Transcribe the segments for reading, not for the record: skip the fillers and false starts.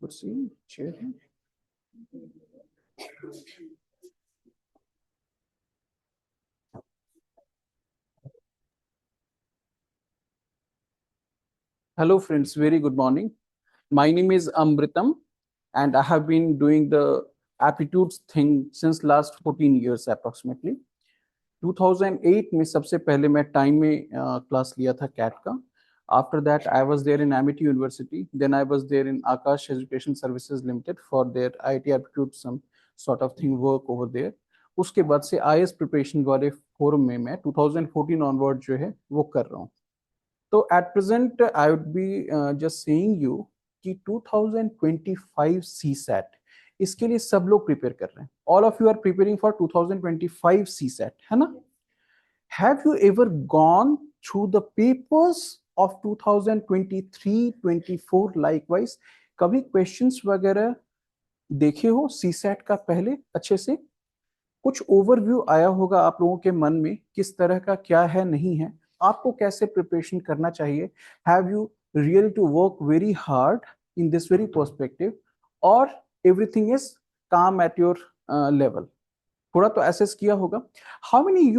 कुर्सी चेयर है। Hello friends, very good morning. My name is Amritam and I have been doing the aptitudes thing since last 14 years approximately. 2008 में सबसे पहले मैं time में class लिया था कैट का. After that I was there in Amity University. Then I was there in Akash Education Services Limited for their IT aptitude some sort of thing work over there. उसके बाद से IAS preparation वाले forum में मैं 2014 onward जो है वो कर रहा हूँ. तो at present I would be just saying you कि 2025 सीसैट इसके लिए सब लोग प्रिपेयर कर रहे हैं. All of you are preparing for 2025 CSAT, है ना? Have you ever gone through the papers ऑफ 2023-24 लाइकवाइज? कभी क्वेश्चंस वगैरह देखे हो सीसैट का पहले अच्छे से? कुछ ओवरव्यू आया होगा आप लोगों के मन में किस तरह का क्या है नहीं है, आपको कैसे प्रिपरेशन करना चाहिए. Have you real to work very hard in this very perspective और everything is calm at your level? थोड़ा तो एसेस किया होगा. How many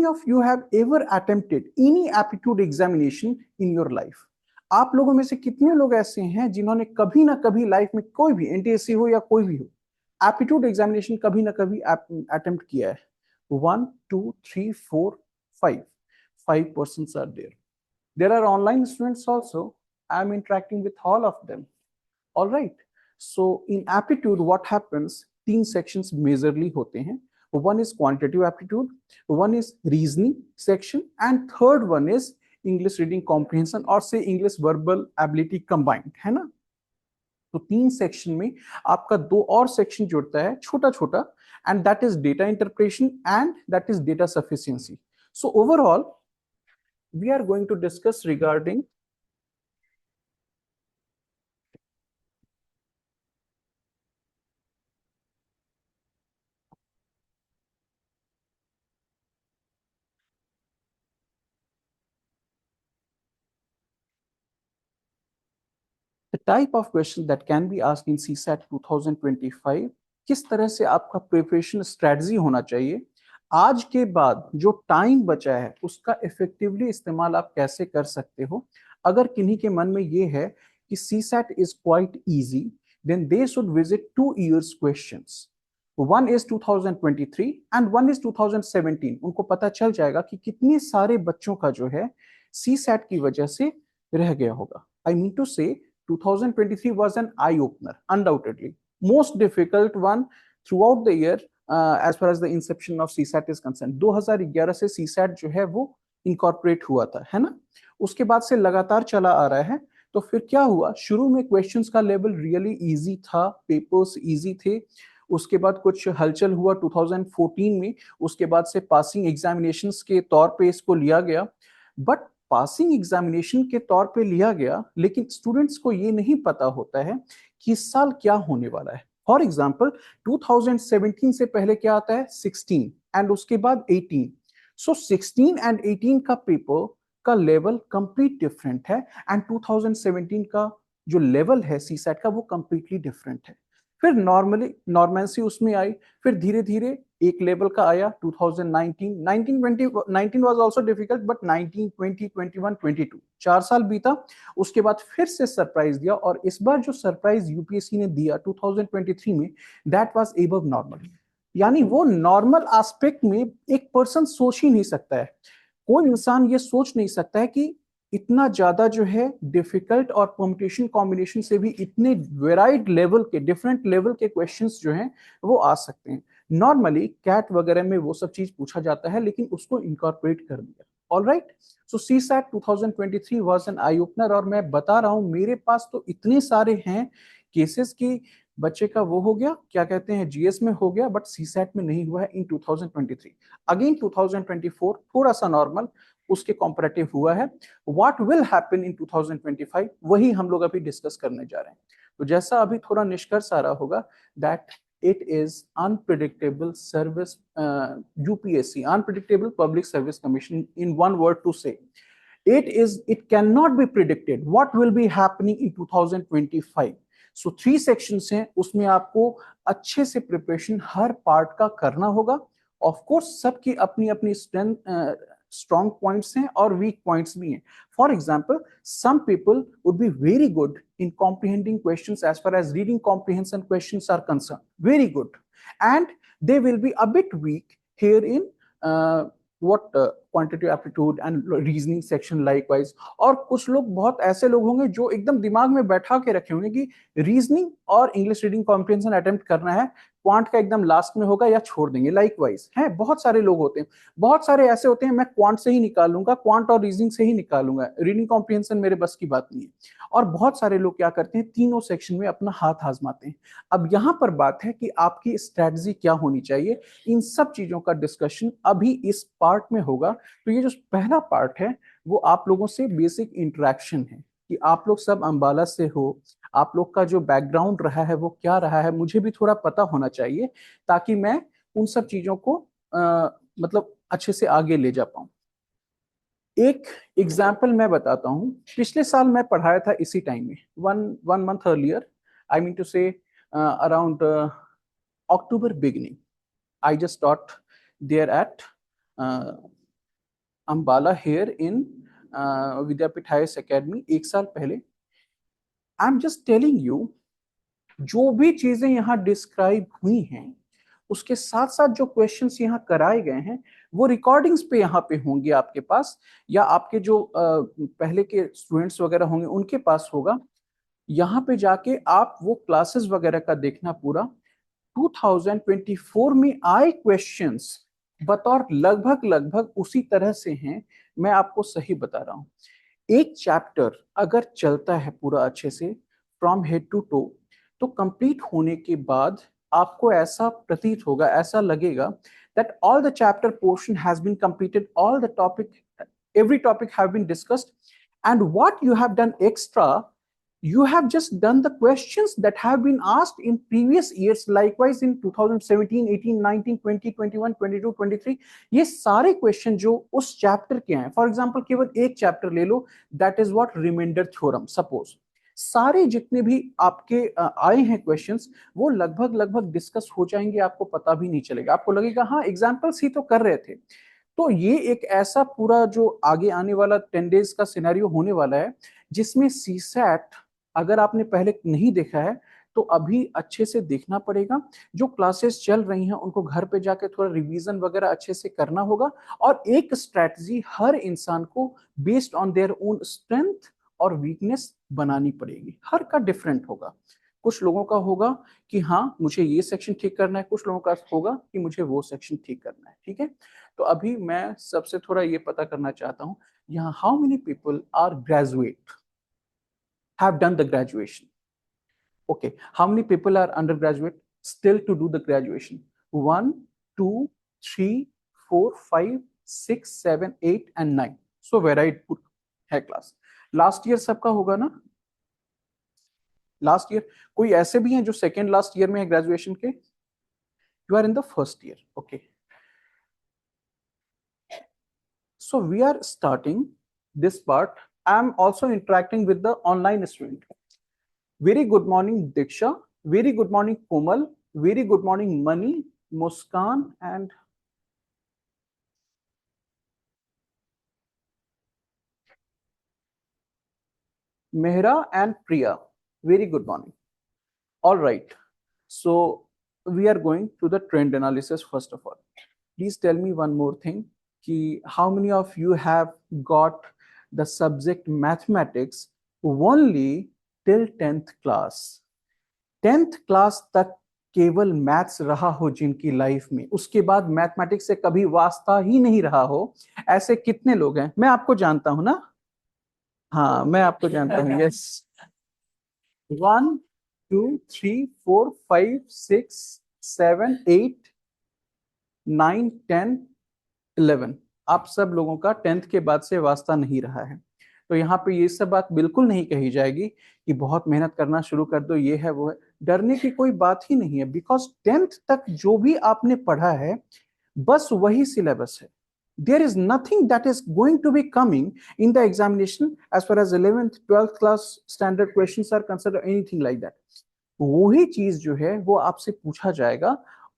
of you have ever attempted any aptitude examination in your life? आप लोगों में से कितने लोग ऐसे हैं जिन्होंने कभी ना कभी लाइफ में कोई भी एनटीएससी हो या कोई भी हो एप्टीट्यूड एग्जामिनेशन कभी ना कभी अटेम्प्ट किया है? 1 2 3 4 5 persons are there. There are online students also. I'm interacting with all of them. All right. So in aptitude, what happens? तीन sections majorly होते हैं. One is quantitative aptitude, one is reasoning section, and third one is English reading comprehension or say English verbal ability combined, है ना? तो तीन section में आपका दो और सेक्शन जुड़ता है छोटा छोटा, and that is data interpretation and that is data sufficiency. So overall, we are going to discuss regarding the type of question that can be asked in CSAT 2025. किस तरह से आपका प्रिपरेशन स्ट्रेटजी होना चाहिए, आज के बाद जो टाइम बचा है उसका इफेक्टिवली इस्तेमाल आप कैसे कर सकते हो. अगर किन्हीं के मन में ये है कि CSAT is quite easy, then they should visit 2 years questions. One is 2023 and one is 2017. उनको पता चल जाएगा कि कितने सारे बच्चों का जो है CSAT की वजह से रह गया होगा. I mean to say 2023 was an eye opener, undoubtedly most difficult one throughout the year as far as the inception of CSAT is concerned. 2011 से CSAT जो है वो incorporate हुआ था, है ना? उसके बाद से लगातार चला आ रहा है. तो फिर क्या हुआ, शुरू में क्वेश्चंस का लेवल रियली इजी था, पेपर्स इजी थे. उसके बाद कुछ हलचल हुआ 2014 में, उसके बाद से पासिंग एग्जामिनेशंस के तौर पे इसको लिया गया. बट पासिंग एग्जामिनेशन के तौर पे लिया गया, लेकिन स्टूडेंट्स को ये नहीं पता होता है कि इस साल क्या होने वाला है. फॉर एग्जाम्पल 2017 से पहले क्या आता है 16 एंड उसके बाद 18. सो 16 एंड 18 का पेपर का लेवल कंप्लीट डिफरेंट है एंड 2017 का जो लेवल है सीसैट का वो कंप्लीटली डिफरेंट है. फिर नॉर्मेंसी उसमें आई, फिर धीरे धीरे एक लेवल का आया 2019, 19 वाज आल्सो डिफिकल्ट बट 19, 20, 21, 22 4 साल बीता. उसके बाद फिर से सरप्राइज दिया और इस बार जो सरप्राइज यूपीएससी ने दिया 2023 में, दैट वाज एबव नॉर्मल. यानी वो नॉर्मल एस्पेक्ट में एक पर्सन सोच ही नहीं सकता है. कोई इंसान ये सोच नहीं सकता है कि इतना ज्यादा जो है डिफिकल्ट और परम्यूटेशन कॉम्बिनेशन से भी इतने वेराइड लेवल के डिफरेंट लेवल के क्वेश्चंस जो हैं वो आ सकते हैं. नॉर्मली कैट वगैरह में वो सब चीज पूछा जाता है, लेकिन उसको इनकॉर्पोरेट कर दिया. Alright, so CSAT 2023 was an eye opener. और मैं बता रहा हूं मेरे पास तो इतने सारे हैं केसेस की बच्चे का वो हो गया, क्या कहते हैं, जीएस में हो गया, बट सीसैट में नहीं हुआ है इन 2023. अगेन 2024 थोड़ा सा नॉर्मल उसके कॉम्परेटिव हुआ है. व्हाट विल हैपन इन 2025 वही हम लोग अभी डिस्कस करने जा रहे हैं. तो जैसा अभी थोड़ा निष्कर्ष आ रहा होगा that it is unpredictable service, UPSC, unpredictable public service commission, in one word to say it cannot be predicted what will be happening in 2025. So 3 sections हैं, उसमें आपको अच्छे से प्रिपरेशन हर पार्ट का करना होगा। ऑफ कोर्स सबकी अपनी अपनी स्ट्रेंथ स्ट्रॉन्ग पॉइंट्स हैं और वीक पॉइंट्स भी हैं। For example, some people would be very good in comprehending questions as far as reading comprehension questions are concern, very good, and they will be a bit weak here in what quantitative aptitude and reasoning section likewise। और कुछ लोग बहुत ऐसे लोग होंगे जो एकदम दिमाग में बैठा के रखे होंगे कि रीजनिंग और इंग्लिश रीडिंग कॉम्प्रिहेंशन अटेम्प्ट करना है, क्वांट का एकदम लास्ट में होगा या छोड़ देंगे। लाइकवाइज है, बहुत सारे लोग होते हैं, बहुत सारे ऐसे होते हैं मैं क्वांट से ही निकालूंगा, क्वांट और रीजनिंग से ही निकालूंगा, रीडिंग कॉम्प्रिहेंशन मेरे बस की बात नहीं है। और बहुत सारे लोग क्या करते हैं, तीनों सेक्शन में अपना हाथ आजमाते हैं। अब यहां पर बात है कि आपकी स्ट्रेटजी क्या होनी चाहिए, इन सब चीजों का डिस्कशन अभी इस पार्ट में होगा। तो ये जो पहला पार्ट है वो आप लोगों से बेसिक इंटरेक्शन है कि आप लोग सब अंबाला से हो, आप लोग का जो बैकग्राउंड रहा है वो क्या रहा है, मुझे भी थोड़ा पता होना चाहिए ताकि मैं उन सब चीजों को मतलब अच्छे से आगे ले जा पाऊं। एक एग्जाम्पल मैं बताता हूं, पिछले साल मैं पढ़ाया था इसी टाइम में, one month earlier, I mean to say around October beginning, I just taught there at Ambala here in Vidyapit Highest Academy एक साल पहले। आई एम जस्ट टेलिंग यू, जो भी चीजें यहाँ डिस्क्राइब हुई हैं उसके साथ साथ जो क्वेश्चंस यहाँ कराए गए हैं वो रिकॉर्डिंग्स पे यहाँ पे होंगे आपके पास, या आपके जो पहले के स्टूडेंट्स वगैरह होंगे उनके पास होगा। यहाँ पे जाके आप वो क्लासेस वगैरह का देखना पूरा। 2024 में आए क्वेश्चंस बतौर लगभग लगभग उसी तरह से हैं, मैं आपको सही बता रहा हूं। एक चैप्टर अगर चलता है पूरा अच्छे से फ्रॉम हेड टू टो, तो कंप्लीट होने के बाद आपको ऐसा प्रतीत होगा, ऐसा लगेगा that all the chapter portion has been completed, all the topic, every topic have been discussed, and what you have done extra, you have just done the questions that have been asked in previous years, likewise in 2017, 18, 19, 20, 21, 22, 23। ये सारे question जो उस chapter के हैं, for example केवल एक chapter ले लो, that is what remainder theorem, suppose सारे जितने भी आपके आए हैं क्वेश्चंस वो लगभग लगभग डिस्कस हो जाएंगे, आपको पता भी नहीं चलेगा, आपको लगेगा हाँ एग्जांपल्स ही तो कर रहे थे। तो ये एक ऐसा पूरा जो आगे आने वाला 10 डेज का सिनेरियो होने वाला है जिसमें सीसैट अगर आपने पहले नहीं देखा है तो अभी अच्छे से देखना पड़ेगा। जो क्लासेस चल रही हैं उनको घर पे जाके थोड़ा रिवीजन वगैरह अच्छे से करना होगा, और एक स्ट्रैटेजी हर इंसान को based on their own strength और वीकनेस बनानी पड़ेगी। हर का डिफरेंट होगा, कुछ लोगों का होगा कि हाँ मुझे ये सेक्शन ठीक करना है, कुछ लोगों का होगा कि मुझे वो सेक्शन ठीक करना है। ठीक है, तो अभी मैं सबसे थोड़ा ये पता करना चाहता हूँ, यहाँ how many people are graduate, have done the graduation? Okay, how many people are undergraduate still to do the graduation? 1, 2, 3, 4, 5, 6, 7, 8 and 9। So varied है क्लास। लास्ट ईयर सबका होगा ना? लास्ट ईयर कोई ऐसे भी हैं जो सेकेंड लास्ट ईयर में है ग्रेजुएशन के? You are in the first year, okay. So we are starting this part. I am also interacting with the online student. Very good morning, Diksha. Very good morning, Komal. Very good morning, Mani, Muskan, and Mehra and Priya. Very good morning. All right. So we are going to the trend analysis first of all. Please tell me one more thing. How many of you have got the subject mathematics only till 10th class? 10th class तक केवल maths रहा हो जिनकी life में, उसके बाद mathematics से कभी वास्ता ही नहीं रहा हो, ऐसे कितने लोग हैं? मैं आपको जानता हूं ना, हाँ मैं आपको जानता हूँ। यस, 1, 2, 3, 4, 5, 6, 7, 8, 9, 10, 11। आप सब लोगों का 10th के बाद से वास्ता नहीं रहा है। तो यहाँ पे ये सब बात बिल्कुल नहीं कही जाएगी कि बहुत मेहनत करना शुरू कर दो, ये है वो है, डरने की कोई बात ही नहीं है। बिकॉज 10th तक जो भी आपने पढ़ा है बस वही सिलेबस है, there is nothing that is going to be coming in the examination as far as 11th 12th class standard questions are concerned or anything like that. वही चीज जो है वो आपसे पूछा जाएगा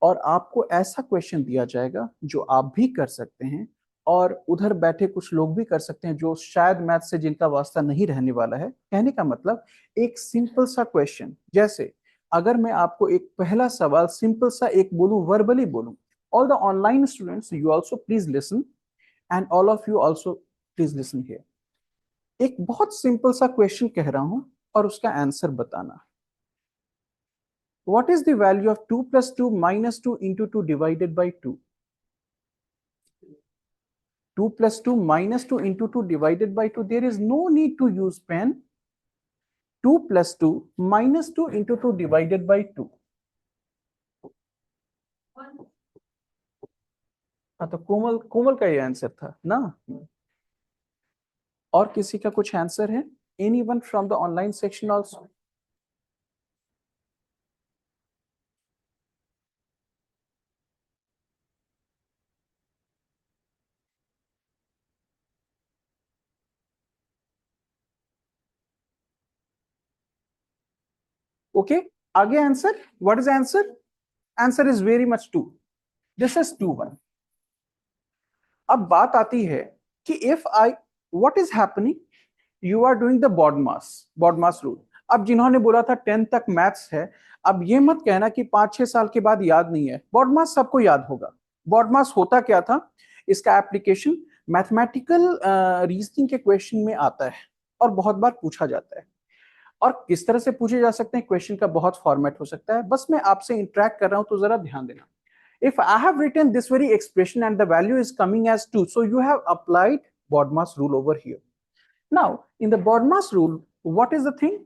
और आपको ऐसा क्वेश्चन दिया जाएगा जो आप भी कर सकते हैं और उधर बैठे कुछ लोग भी कर सकते हैं जो शायद मैथ से जिनका वास्ता नहीं रहने वाला है। कहने का मतलब एक सिंपल सा क्वेश्चन, जैसे अगर मैं आपको एक पहला सवाल सिंपल सा एक बोलूं, वर्बली बोलूं, all the online students you also please listen and all of you also please listen here. एक बहुत सिंपल सा क्वेश्चन कह रहा हूं और उसका आंसर बताना। What is the value of 2 plus 2 minus 2 into 2 divided by 2? 2 plus 2 minus 2 into 2 divided by 2. There is no need to use pen. 2 plus 2 minus 2 into 2 divided by 2. तो कोमल का ये आंसर था ना। और किसी का कुछ आंसर है? Anyone from the online section also? Okay, आगे answer. What is answer? Answer is very much 2. This is 2 1. अब बात आती है कि if I, what is happening? You are doing the BODMAS rule. अब जिन्होंने बोला था 10th तक मैथ्स है, अब ये मत कहना कि 5-6 साल के बाद याद नहीं है। BODMAS सबको याद होगा। BODMAS होता क्या था? इसका एप्लीकेशन मैथमेटिकल रीजनिंग के क्वेश्चन में आता है और बहुत बार पूछा जाता है। और किस तरह से पूछे जा सकते हैं, क्वेश्चन का बहुत फॉर्मेट हो सकता है। बस मैं आपसे इंटरेक्ट कर रहा हूं तो जरा ध्यान देना। If I have written this very expression and the value is coming as 2, so you have applied BODMAS rule over here. Now, in the BODMAS rule, what is the thing?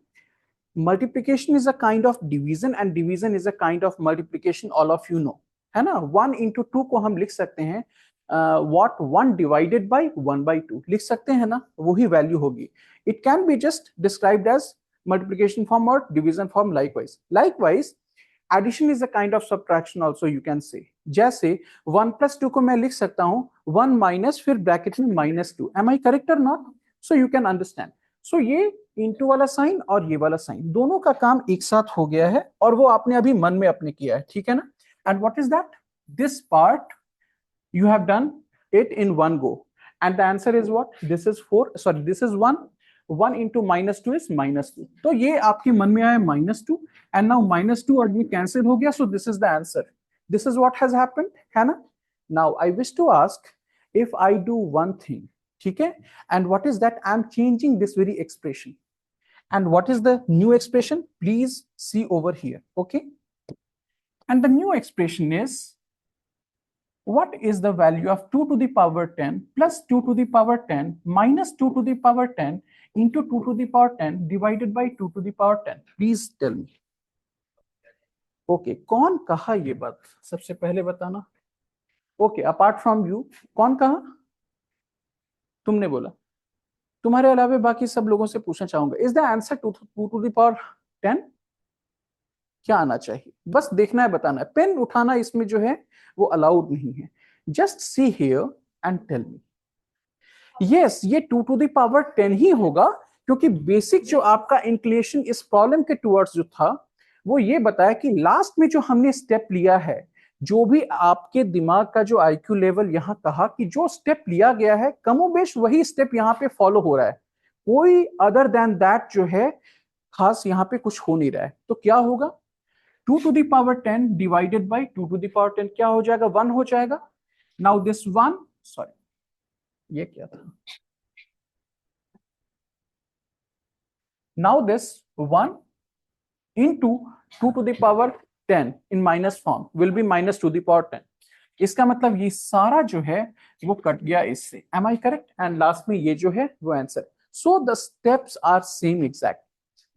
Multiplication is a kind of division and division is a kind of multiplication, all of you know, है ना। 1 into 2 को हम लिख सकते हैं what 1 divided by 1 by 2 लिख सकते हैं ना, वही वैल्यू होगी। It can be just described as multiplication form or division form likewise addition is a kind of subtraction also you can say। जैसे 1 plus 2 को मैं लिख सकता हूं 1 minus फिर ब्रैकेट में -2। Am I correct or not? So you can understand। So ये into वाला साइन और ये वाला साइन दोनों का काम एक साथ हो गया है और वो आपने अभी मन में अपने किया है, ठीक है ना। And what is that? This part you have done it in one go and the answer is what? This is 4, sorry this is 1 into -2 is -2। तो ये आपके मन में आया -2 and now -2 और ये कैंसिल हो गया, so this is the answer। This is what has happened, है ना। Now I wish to ask if I do one thing, ठीक है, and what is that? I'm changing this very expression and what is the new expression? Please see over here, okay, and the new expression is what is the value of 2 to the power 10 plus 2 to the power 10 minus 2 to the power 10 into 2 to the power 10 divided by 2 to the power 10? Please tell me. Okay, कौन कहा ये बात? सबसे पहले बताना। Okay, apart from you, कौन कहा? तुमने बोला। तुम्हारे अलावा बाकी सब लोगों से पूछना चाहूंगा, is the answer 2 to the power 10? क्या आना चाहिए? बस देखना है, बताना है। पेन उठाना इसमें जो है वो अलाउड नहीं है। Just see here and tell me. Yes, ये 2 to the power 10 ही होगा क्योंकि बेसिक जो आपका इंक्लिनेशन इस प्रॉब्लम के टुवर्ड्स जो था वो ये बताया कि लास्ट में जो हमने स्टेप लिया है, जो भी आपके दिमाग का जो आईक्यू लेवल यहां कहा कि जो स्टेप लिया गया है कमोबेश वही स्टेप यहां पे फॉलो हो रहा है, कोई अदर देन दैट जो है खास यहां पे कुछ हो नहीं रहा है। तो क्या होगा? 2 to the power 10 divided by 2 to the power 10 क्या हो जाएगा? 1 हो जाएगा। नाउ दिस 1, सॉरी ये क्या था, now this 1 into 2 to the power 10 in minus form will be minus 2 to the power 10। इसका मतलब ये सारा जो है वो कट गया इससे। Am I correct? And last में ये जो है वो answer. So the steps are same exact,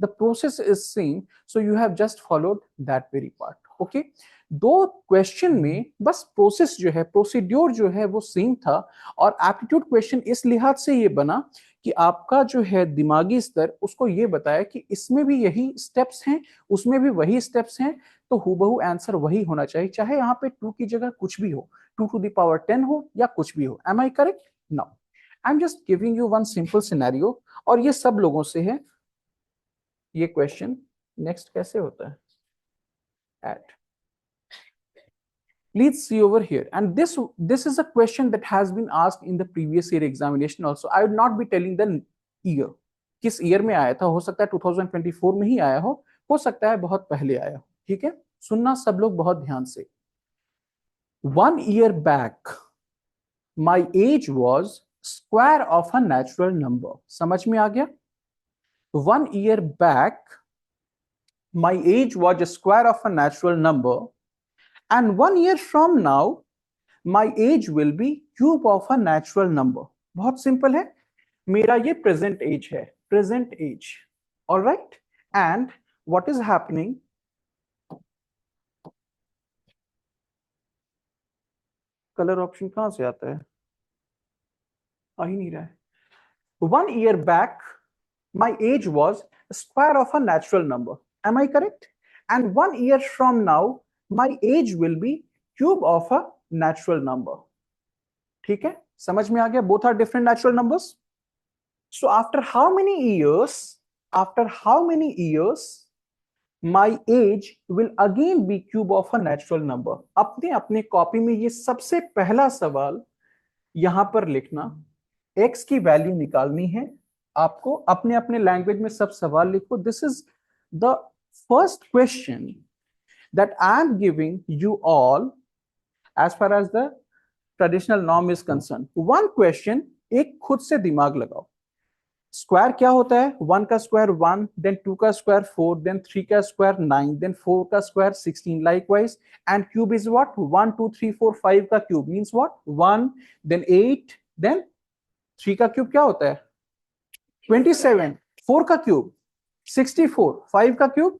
the process is same, so you have just followed that very part, okay। दो क्वेश्चन में बस प्रोसेस जो है, प्रोसीड्योर जो है वो सेम था और एप्टीट्यूड क्वेश्चन इस लिहाज से ये बना कि आपका जो है दिमागी स्तर उसको ये बताया कि इसमें भी यही स्टेप्स हैं, उसमें भी वही स्टेप्स हैं, तो हूबहू आंसर वही होना चाहिए, चाहे यहाँ पे 2 की जगह कुछ भी हो, 2 to the power 10 हो या कुछ भी हो। Am I correct? Now I am just giving you one simple scenario, और ये सब लोगों से है ये क्वेश्चन। नेक्स्ट कैसे होता है? At, please see over here, and this is a question that has been asked in the previous year examination also. I would not be telling the year, किस ईयर में आया था, हो सकता है 2024 में ही आया हो सकता है बहुत पहले आया हो। ठीक है, सुनना सब लोग बहुत ध्यान से। 1 year back my age was square of a natural number। समझ में आ गया? 1 year back my age was a square of a natural number, and 1 year from now my age will be cube of a natural number। बहुत simple है, मेरा ये present age है, present age. Alright, and what is happening, colour option कहां से आता है? आ ही नहीं रहा है। 1 year back my age was square of a natural number, am I correct? And 1 year from now my age will be cube of a natural number। ठीक है, समझ में आ गया? Both are different natural numbers. So after how many years, after how many years my age will again be cube of a natural number। अपने अपने copy में ये सबसे पहला सवाल यहां पर लिखना, x की वैल्यू निकालनी है आपको, अपने अपने लैंग्वेज में सब सवाल लिखो। This is the first question that I am giving you all as far as the traditional norm is concern. One question, एक खुद से दिमाग लगाओ। स्क्वायर क्या होता है? 1 का स्क्वायर 1, देन 2 का स्क्वायर 4, देन 3 का स्क्वायर 9, देन 4 का square 16। Likewise, and cube is what? 1 2 3 4 5 का cube means what? 1, then 8, then 3 का क्यूब क्या होता है? 27, 4 का क्यूब 64, 5 का क्यूब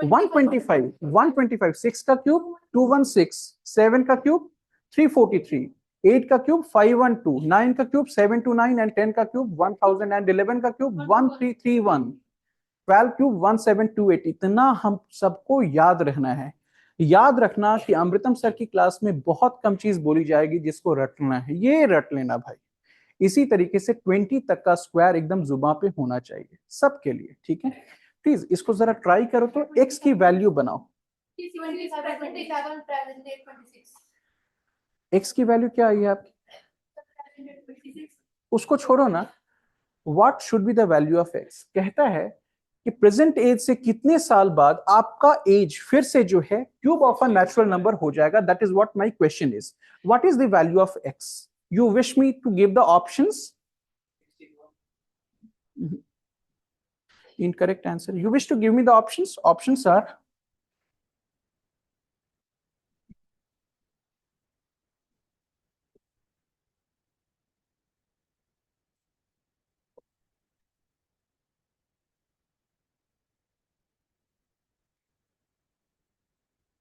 125, 125, 6 का क्यूब 216, 7 का क्यूब 343, 8 का क्यूब 512, 9 का क्यूब 729, एंड 10 का क्यूब 1000, एंड 11 का क्यूब 1331, 12 क्यूब 17280। इतना हम सबको याद रखना है। याद रखना कि अमृतम सर की क्लास में बहुत कम चीज बोली जाएगी जिसको रटना है, ये रट लेना भाई। इसी तरीके से 20 तक का स्क्वायर एकदम जुबान पे होना चाहिए सबके लिए। ठीक है, प्लीज इसको जरा ट्राई करो तो x की वैल्यू बनाओ। x की वैल्यू क्या आई है आपकी? उसको छोड़ो ना, what should be the value of x? कहता है कि प्रेजेंट एज से कितने साल बाद आपका एज फिर से जो है cube of a natural number हो जाएगा। That is what my question is. What is the value of x? You wish me to give the options? Incorrect answer. You wish to give me the options? Options are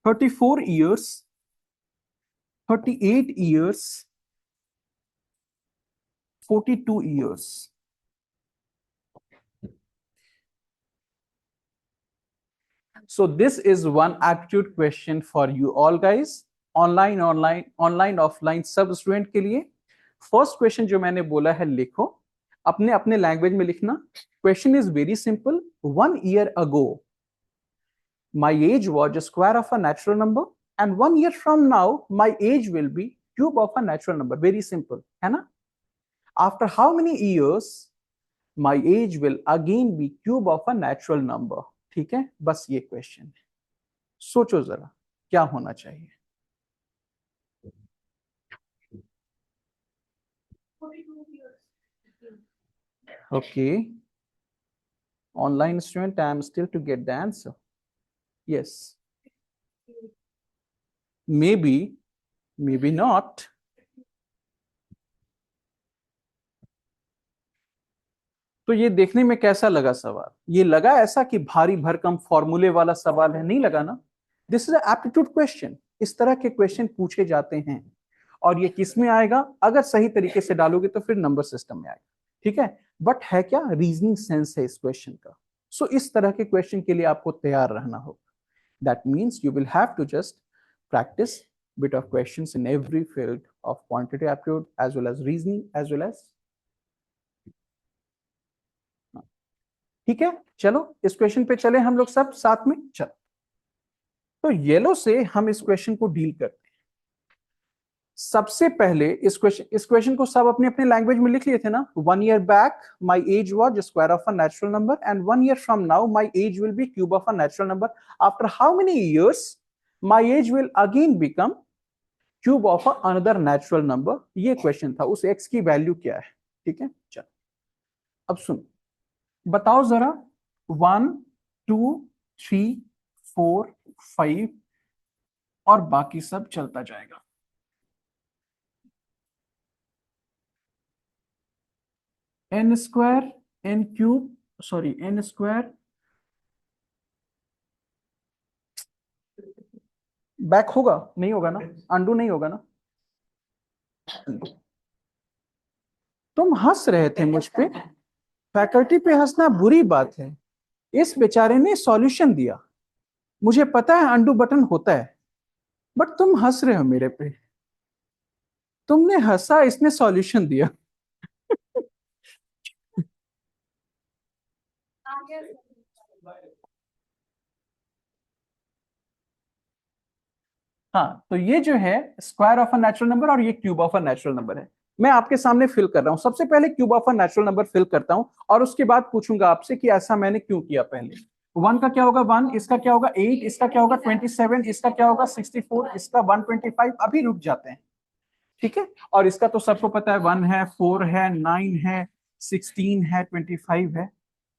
34 years, 38 years, 42 years। So this is one aptitude question for you all guys, online offline सब student के लिए। First question जो मैंने बोला है लिखो, अपने अपने लैंग्वेज में लिखना। Question is very simple. 1 year ago my age was a square of a natural number, and 1 year from now my age will be cube of a natural number। Very simple है ना? After how many years my age will again be cube of a natural number। ठीक है, बस ये question है। सोचो जरा क्या होना चाहिए। Okay, online student, I am still to get the answer। Yes, maybe not। तो ये देखने में कैसा लगा सवाल? ये लगा ऐसा कि भारी भरकम फॉर्मूले वाला सवाल है? नहीं लगा ना। This is aptitude question. इस तरह के क्वेश्चन पूछे जाते हैं, और ये किस में आएगा? अगर सही तरीके से डालोगे तो फिर नंबर सिस्टम में आएगा। ठीक है, बट है क्या, रीजनिंग सेंस है इस क्वेश्चन का। सो इस तरह के क्वेश्चन के लिए आपको तैयार रहना होगा। That means you will have to just practice bit of questions in every field of quantitative aptitude as well as reasoning as well as, ठीक है। चलो इस क्वेश्चन पे चले हम लोग सब साथ में। चलो तो येलो से हम इस क्वेश्चन को डील करते हैं। सबसे पहले इस क्वेश्चन को सब अपने अपने लैंग्वेज में लिख लिए थे ना। 1 year back my age was square of a natural number and 1 year from now my age will be cube of a natural number. After how many years my age will again become cube of another natural number. ये question था, उस x की value क्या है। ठीक है, चलो अब सुन, बताओ जरा 1 2 3 4 5 और बाकी सब चलता जाएगा। N square N cube sorry N square back होगा, नहीं होगा ना, अंडू नहीं होगा ना। तुम हंस रहे थे मुझ पे, फैकल्टी पे हंसना बुरी बात है। इस बेचारे ने सॉल्यूशन दिया, मुझे पता है अंडू बटन होता है, बट तुम हंस रहे हो मेरे पे। तुमने हंसा, इसने सॉल्यूशन दिया। हाँ, तो ये जो है square of a natural number और ये cube of a natural number है। मैं आपके सामने फिल कर रहा हूं। सबसे पहले cube of a natural number fill करता हूं और उसके बाद पूछूंगा आपसे कि ऐसा मैंने क्यों किया। पहले 1 का क्या होगा 1, इसका क्या होगा 8, इसका क्या होगा 27, इसका क्या होगा 64, इसका 125। अभी रुक जाते हैं, ठीक है। और इसका तो सबको पता है, 1 है, 4 है, 9 है, 16 है, 25 है।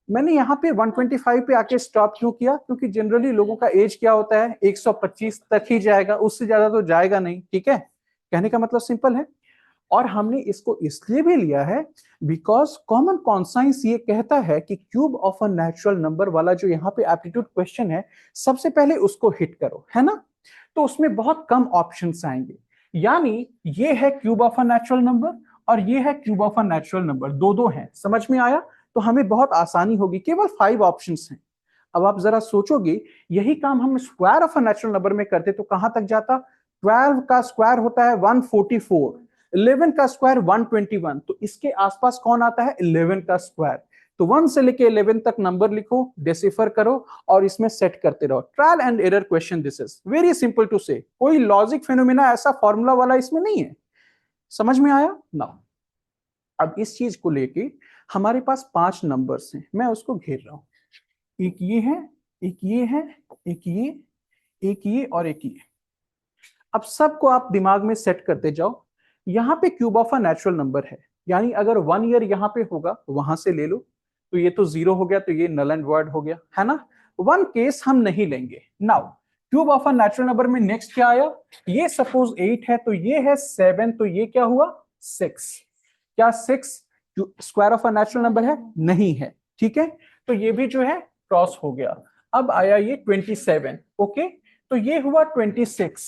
मैंने यहाँ पे 125 पे आके स्टॉप क्यों किया, क्योंकि जनरली लोगों का एज क्या होता है 125 तक ही जाएगा, उससे ज्यादा तो जाएगा नहीं। ठीक है, कहने का मतलब सिंपल है। और हमने इसको इसलिए भी लिया है बिकॉज कॉमन कॉन्साइंस ये कहता है कि cube of a natural number वाला जो यहाँ पे एप्टीट्यूड क्वेश्चन है, सबसे पहले उसको हिट करो, है ना। तो उसमें बहुत कम ऑप्शंस आएंगे। यानी ये है cube of a natural number और ये है cube of a natural number, दो दो हैं। समझ में आया? तो हमें बहुत आसानी होगी, केवल 5 ऑप्शंस हैं। अब आप जरा सोचोगे, यही काम हम square of a natural number में करते तो कहां तक जाता। 12 का स्क्वायर होता है 144, 11 का स्क्वायर 121, तो इसके आसपास कौन आता है 11 का स्क्वायर। तो 1 से लेके 11 तक नंबर लिखो, डेसिफर करो और इसमें सेट करते रहो। Trial and error question, this is very simple to say. कोई लॉजिक फेनोमेना ऐसा फॉर्मूला वाला इसमें नहीं है। समझ में आया ना? अब इस चीज को लेके हमारे पास 5 नंबर्स हैं, मैं उसको घेर रहा हूं। एक ये है, एक ये है, एक ये, एक ये और एक ये। अब सबको आप दिमाग में सेट करते जाओ। यहाँ पे cube of a natural number है, यानी अगर 1 ईयर यहाँ पे होगा वहां से ले लो, तो ये तो 0 हो गया, तो ये नल एंड वॉइड हो गया, है ना। 1 केस हम नहीं लेंगे। Now cube of a natural number में नेक्स्ट क्या आया, ये सपोज 8 है तो ये है 7, तो ये क्या हुआ 6। क्या 6 square of a natural number है? नहीं है, ठीक है। तो ये भी जो है क्रॉस हो गया। अब आया ये 27, ओके, तो ये हुआ 26,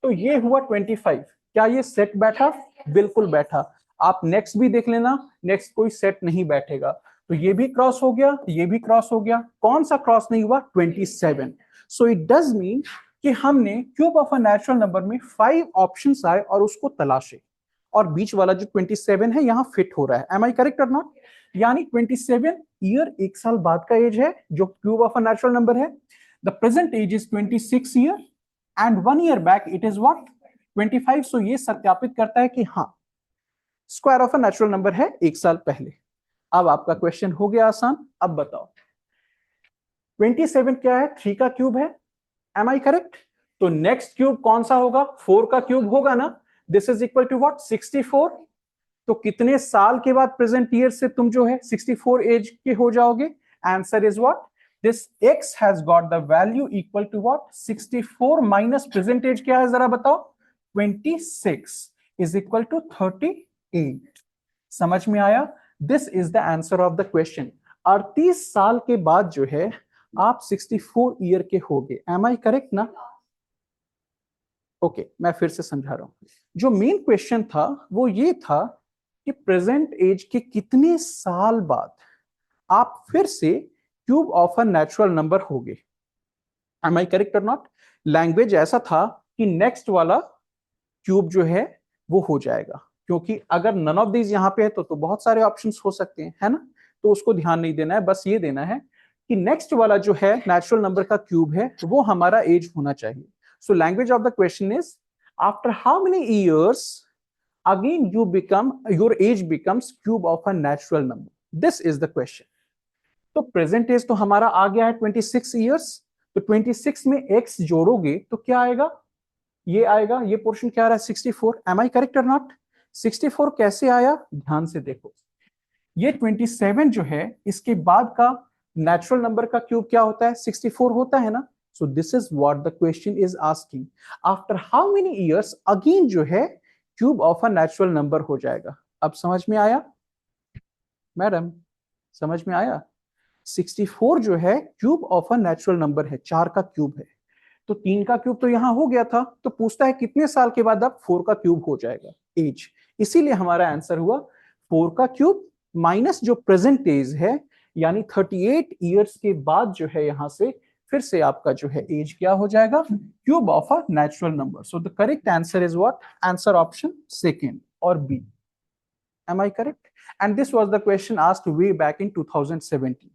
तो ये हुआ 25। क्या ये सेट बैठा? बिल्कुल बैठा। आप नेक्स्ट भी देख लेना, नेक्स्ट कोई सेट नहीं बैठेगा। तो ये भी क्रॉस हो गया, ये भी क्रॉस हो गया। कौन सा क्रॉस नहीं हुआ? 27। सो इट डज मीन कि हमने cube of a natural number में 5 ऑप्शंस आए और उसको तलाशे, और बीच वाला जो 27 है यहां फिट हो रहा है। एम आई करेक्ट और नॉट? यानी 27 ईयर 1 साल बाद का एज है जो cube of a natural number है। The present age is 26 year and 1 year back it is what 25। So ये सत्यापित करता है कि हाँ, square of a natural number है 1 साल पहले। अब आपका क्वेश्चन हो गया आसान। अब बताओ 27 क्या है? 3 का क्यूब है। Am I correct? तो नेक्स्ट क्यूब कौन सा होगा? 4 का क्यूब होगा ना। This is equal to what 64। तो कितने साल के बाद प्रेजेंट ईयर से तुम जो है 64 एज के हो जाओगे? Answer is what, this x has got the value equal to what 64 minus present age क्या है जरा बताओ? 26 is equal to 38। समझ में आया? This is the answer of the question. 38 साल के बाद जो है आप 64 ईयर के हो गए। एम आई करेक्ट ना? ओके, मैं फिर से समझा रहा हूं। जो मेन क्वेश्चन था वो ये था कि प्रेजेंट एज के कितने साल बाद आप फिर से cube of a natural number होगे। एम आई करेक्ट और नॉट? लैंग्वेज ऐसा था कि नेक्स्ट वाला क्यूब जो है वो हो जाएगा, क्योंकि अगर नन ऑफ दीज यहाँ पे है तो बहुत सारे ऑप्शंस हो सकते हैं, है ना? तो उसको ध्यान नहीं देना है, बस ये देना है कि नेक्स्ट वाला जो है नेचुरल नंबर का क्यूब है वो हमारा एज होना चाहिए। So language of the question is after how many years again your age becomes cube of a natural number, this is the question. तो प्रेजेंट एज तो हमारा आ गया है 26 ईयर्स, तो 26 में x जोड़ोगे तो क्या आएगा? ये आएगा, ये पोर्शन क्या आ रहा है? 64। एम आई करेक्ट और नॉट? 64 कैसे आया, ध्यान से देखो। ये 27 जो है इसके बाद का नेचुरल नंबर का क्यूब क्या होता है? 64 होता है ना। So this is what the question is asking, after how many years again जो है cube of a natural number हो जाएगा। अब समझ में आया मैडम? समझ में आया? 64 जो है cube of a natural number है, 4 का क्यूब है। तो 3 का क्यूब तो यहां हो गया था, तो पूछता है कितने साल के बाद अब 4 का क्यूब हो जाएगा, एज। इसीलिए हमारा आंसर हुआ 4 का क्यूब माइनस जो प्रेजेंट एज है, यानी 38 ईयर्स के बाद जो है यहां से फिर से आपका जो है एज क्या हो जाएगा? Cube of a natural number. So the correct answer is what? Answer option second और B. Am I correct? And this was the question asked way back in 2017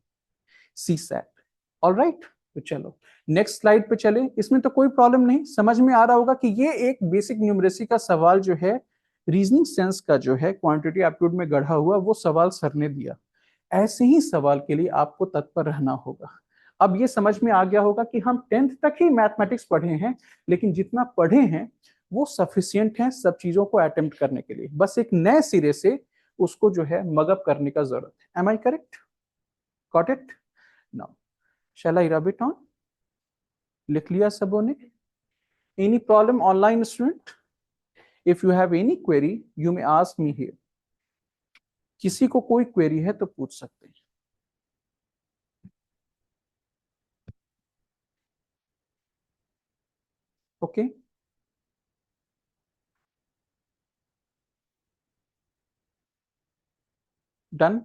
CSAT. All right, तो चलो next slide पे चले। इसमें तो कोई problem नहीं, समझ में आ रहा होगा कि ये एक बेसिक न्यूमरेसी का सवाल जो है रीजनिंग सेंस का जो है क्वांटिटी एप्टीट्यूड में गढ़ा हुआ वो सवाल सर ने दिया। ऐसे ही सवाल के लिए आपको तत्पर रहना होगा। अब ये समझ में आ गया होगा कि हम 10th तक ही मैथमेटिक्स पढ़े हैं, लेकिन जितना पढ़े हैं वो सफिशियंट है सब चीजों को अटेम्प्ट करने के लिए, बस एक नए सिरे से उसको जो है मगअप करने का जरूरत है। Am I correct? Got it? Now shall I rub it on? लिख लिया सबों ने? Any problem online student? If you have any query you may ask me here. किसी को कोई क्वेरी है तो पूछ सकते हैं। Okay, done.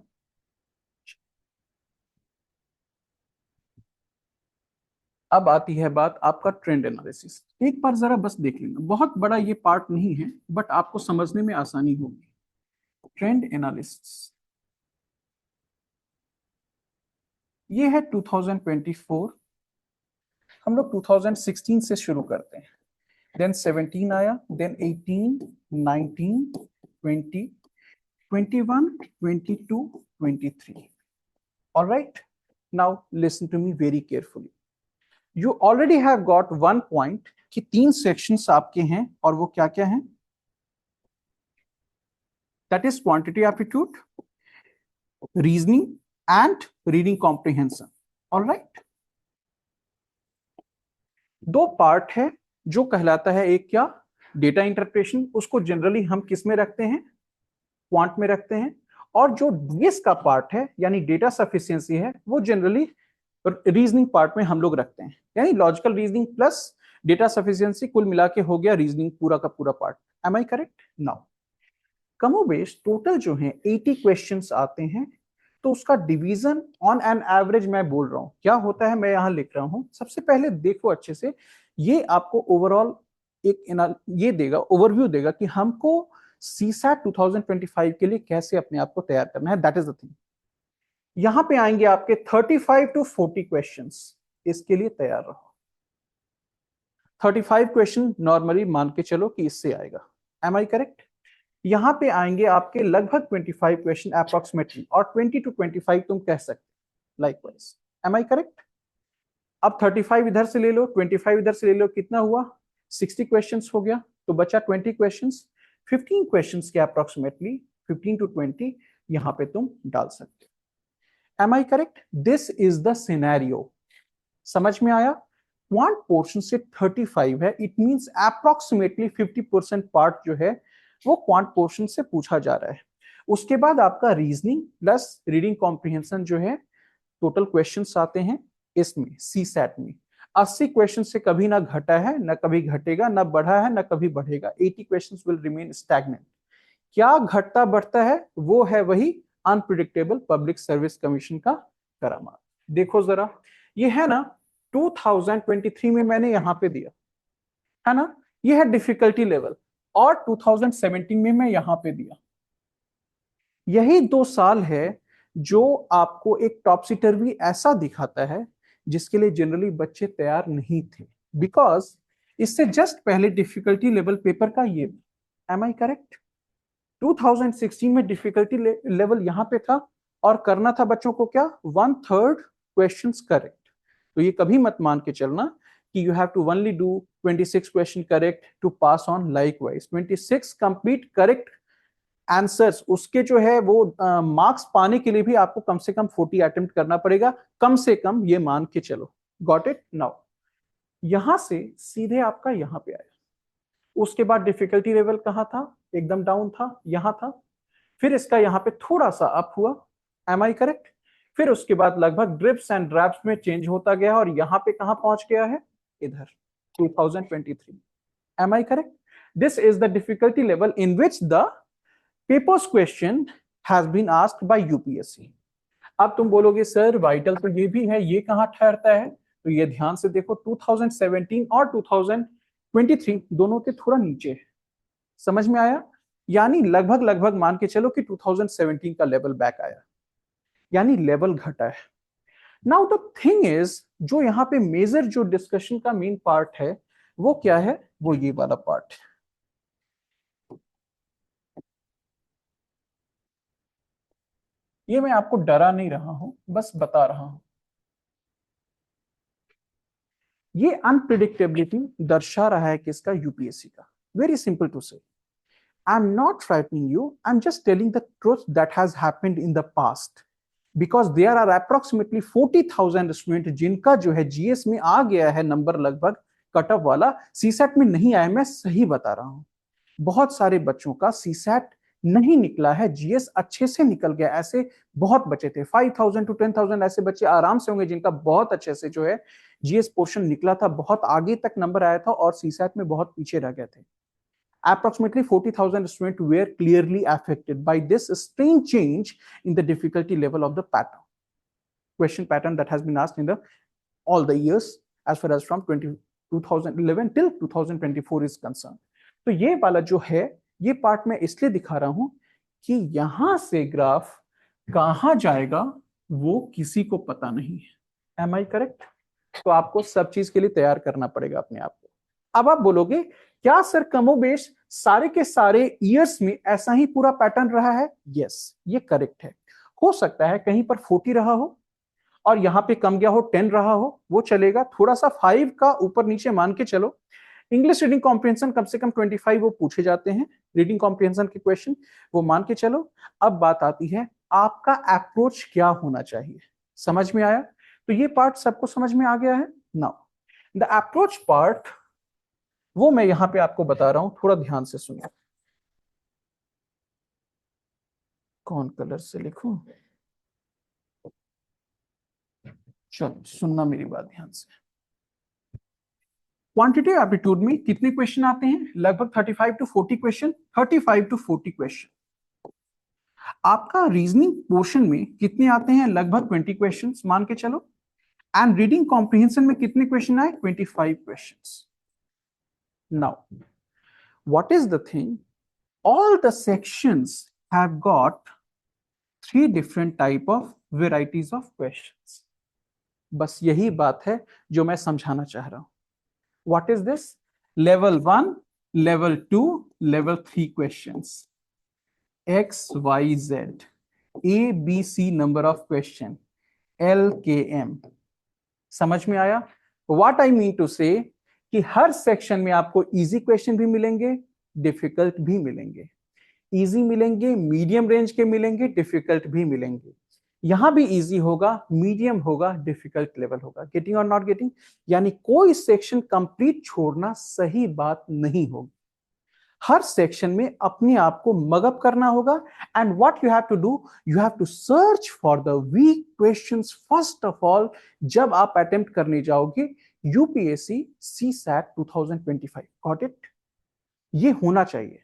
अब आती है बात आपका ट्रेंड एनालिसिस। एक बार जरा बस देख लेना, बहुत बड़ा ये पार्ट नहीं है बट आपको समझने में आसानी होगी। ट्रेंड एनालिसिस ये है 2024। हम लोग 2016 से शुरू करते हैं, देन 17 आया, then 18, 19, 20, 21, 22, 23। Alright, now listen to me very carefully. You already have got one point कि 3 सेक्शंस आपके हैं, और वो क्या क्या हैं? That is quantity aptitude, reasoning and reading comprehension. Alright, 2 part है जो कहलाता है, एक क्या? डेटा इंटरप्रिटेशन, उसको जनरली हम किस में रखते हैं? क्वांट में रखते हैं। और जो डीएस का पार्ट है यानी डेटा सफिशिएंसी है, वो जनरली रीजनिंग पार्ट में हम लोग रखते हैं, यानी logical reasoning plus data sufficiency कुल मिला के हो गया रीजनिंग पूरा का पूरा part. Am I correct? Now कमोबेश टोटल जो है 80 क्वेश्चंस आते हैं, तो उसका डिवीजन ऑन एन एवरेज मैं बोल रहा हूं क्या होता है, मैं यहां लिख रहा हूं। सबसे पहले देखो अच्छे से, ये आपको ओवरऑल एक ये देगा, ओवरव्यू देगा कि हमको सीसैट 2025 के लिए कैसे अपने आप को तैयार करना है। That is the thing. यहां पे आएंगे आपके 35 टू 40 क्वेश्चंस, इसके लिए तैयार रहो। 35 क्वेश्चन नॉर्मली मान के चलो कि इससे आएगा। Am I correct? यहां पे आएंगे आपके लगभग 25 क्वेश्चन अप्रोक्सीमेटली, और 20 टू 25 तुम कह सकते लाइकवाइज। Am I correct? अब 35 इधर से ले लो, 25 इधर से ले लो, कितना हुआ? 60 क्वेश्चंस हो गया, तो बचा 20 क्वेश्चंस। 15 क्वेश्चंस के अप्रोक्सीमेटली 15 टू 20 यहां पे तुम डाल सकते हो। Am I correct? This is the scenario. समझ में आया? क्वांट पोर्शन से 35 है, इट मींस अप्रोक्सीमेटली 50% पार्ट जो है वो क्वांट पोर्शन से पूछा जा रहा है। उसके बाद आपका रीजनिंग प्लस रीडिंग कॉम्प्रिहेंशन जो है, टोटल क्वेश्चंस आते हैं इसमें सीसैट में। 80 क्वेश्चन से कभी ना घटा है, ना कभी घटेगा, ना बढ़ा है, ना कभी बढ़ेगा। 80 क्वेश्चंस विल रिमेन स्टैग्नेंट। क्या घटता बढ़ता है? वो है वही अनप्रिडिक्टेबल पब्लिक सर्विस कमीशन का करामात। देखो जरा, ये है ना 2023 में मैंने यहां पे दिया है ना, ये है डिफिकल्टी लेवल, और 2017 में मैं यहां पे दिया। यही 2 साल है जो आपको एक टॉपसी टर्वी ऐसा दिखाता है जिसके लिए जनरली बच्चे तैयार नहीं थे, बिकॉज इससे जस्ट पहले डिफिकल्टी लेवल पेपर का ये, एम आई करेक्ट? 2016 में डिफिकल्टी लेवल यहां पे था, और करना था बच्चों को क्या, 1/3 क्वेश्चंस करेक्ट। तो ये कभी मत मान के चलना कि you have to only do 26 question correct to pass on. Likewise 26 complete correct answers, उसके जो है वो मार्क्स पाने के लिए भी आपको कम से कम 40 अटेम्प्ट करना पड़ेगा, कम से कम, ये मान के चलो। Got it? नाउ यहां से सीधे आपका यहां पे आया, उसके बाद डिफिकल्टी लेवल कहां था, एकदम डाउन था, यहां था, फिर इसका यहां पे थोड़ा सा अप हुआ, एम आई करेक्ट? फिर उसके बाद लगभग ड्रिप्स एंड ड्रैप्स में चेंज होता गया, और यहां पे कहां पहुंच गया है, इधर 2023। Am I correct? This is the difficulty level in which the papers question has been asked by UPSC. अब तुम बोलोगे सर वाइटल तो ये भी है, ये कहां ठहरता है? तो ये ध्यान से देखो, 2017 और 2023 दोनों के थोड़ा नीचे है। समझ में आया? यानी लगभग लगभग मान के चलो कि 2017 का लेवल बैक आया, यानी लेवल घटा है। नाउ द थिंग इज, जो यहां पे मेजर जो डिस्कशन का मेन पार्ट है वो क्या है, वो ये वाला पार्ट। ये मैं आपको डरा नहीं रहा हूं, बस बता रहा हूं। ये अनप्रिडिक्टेबिलिटी दर्शा रहा है किसका, यूपीएससी का। वेरी सिंपल टू से, I'm not frightening you. I'm just telling the truth that has happened in the past. Because there are approximately 40,000 student जिनका जो है जीएस में आ गया है नंबर, लगभग कट ऑफ वाला, सीसैट में नहीं आया। मैं सही बता रहा हूं, बहुत सारे बच्चों का सीसैट नहीं निकला है, जीएस अच्छे से निकल गया। ऐसे बहुत बचे थे, 5,000 to 10,000 ऐसे बच्चे आराम से होंगे जिनका बहुत अच्छे से जो है जीएस पोर्शन निकला था, बहुत आगे तक नंबर आया था, और सीसैट में बहुत पीछे रह गए थे। Approximately 40,000 students were clearly affected by this strange change in the difficulty level of the pattern, question pattern that has been asked in the all the years as far as from 2011 till 2024 is concerned. तो ये वाला जो है, ये part मैं इसलिए दिखा रहा हूं कि यहां से ग्राफ कहां जाएगा वो किसी को पता नहीं है। Am I correct? तो आपको सब चीज के लिए तैयार करना पड़ेगा अपने आप को। अब आप बोलोगे क्या सर कमोबेश सारे के सारे ईयर्स में ऐसा ही पूरा पैटर्न रहा है? यस, ये करेक्ट है। हो सकता है कहीं पर 40 रहा हो और यहां पे कम गया हो, 10 रहा हो, वो चलेगा। थोड़ा सा 5 का ऊपर नीचे मान के चलो। इंग्लिश रीडिंग कॉम्प्रिहेंशन कम से कम 25 वो पूछे जाते हैं, रीडिंग कॉम्प्रिहेंशन के क्वेश्चन, वो मान के चलो। अब बात आती है आपका अप्रोच क्या होना चाहिए। समझ में आया? तो ये पार्ट सबको समझ में आ गया है। नाउ द अप्रोच पार्ट, वो मैं यहां पे आपको बता रहा हूं, थोड़ा ध्यान से सुनिए। कौन कलर से लिखूं? चलो सुनना मेरी बात ध्यान से। क्वांटिटेटिव एप्टीट्यूड में कितने क्वेश्चन आते हैं? लगभग 35 to 40 क्वेश्चन, 35 to 40 क्वेश्चन। आपका रीजनिंग पोर्शन में कितने आते हैं? लगभग 20 क्वेश्चन मान के चलो। एंड रीडिंग कॉम्प्रिहेंशन में कितने क्वेश्चन आए? 25 question. Now what is the thing, all the sections have got 3 different type of varieties of questions. बस यही बात है जो मैं समझाना चाह रहा हूं। What is this? Level 1, Level 2, Level 3 questions. X, Y, Z. A, B, C number of question. L, K, M. समझ में आया? What I mean to say कि हर सेक्शन में आपको इजी क्वेश्चन भी मिलेंगे, डिफिकल्ट भी मिलेंगे। इजी मिलेंगे, मीडियम रेंज के मिलेंगे, डिफिकल्ट भी मिलेंगे। यहां भी इजी होगा, मीडियम होगा, डिफिकल्ट लेवल होगा। गेटिंग और नॉट गेटिंग? यानी कोई सेक्शन कंप्लीट छोड़ना सही बात नहीं होगी। हर सेक्शन में अपने आप को मगअप करना होगा। And what you have to do, you have to search for the weak questions first of all, जब आप अटेम्प्ट करने जाओगे यूपीएससी CSAT 2025। Got it? ये होना चाहिए।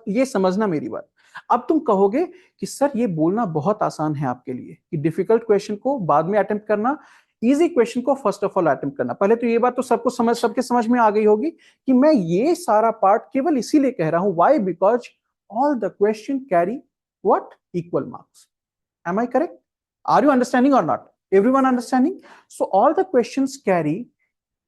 ये समझना मेरी बात। अब तुम कहोगे कि सर ये बोलना बहुत आसान है आपके लिए कि डिफिकल्ट क्वेश्चन को बाद में अटेम्प्ट करना, इजी क्वेश्चन को फर्स्ट ऑफ ऑल अटेम्प्ट करना। पहले तो ये बात तो सबके समझ में आ गई होगी कि मैं ये सारा पार्ट केवल इसीलिए कह रहा हूं, why, because all the question carry what, equal marks. Am I correct? Are you understanding or not? Everyone understanding? So all the questions carry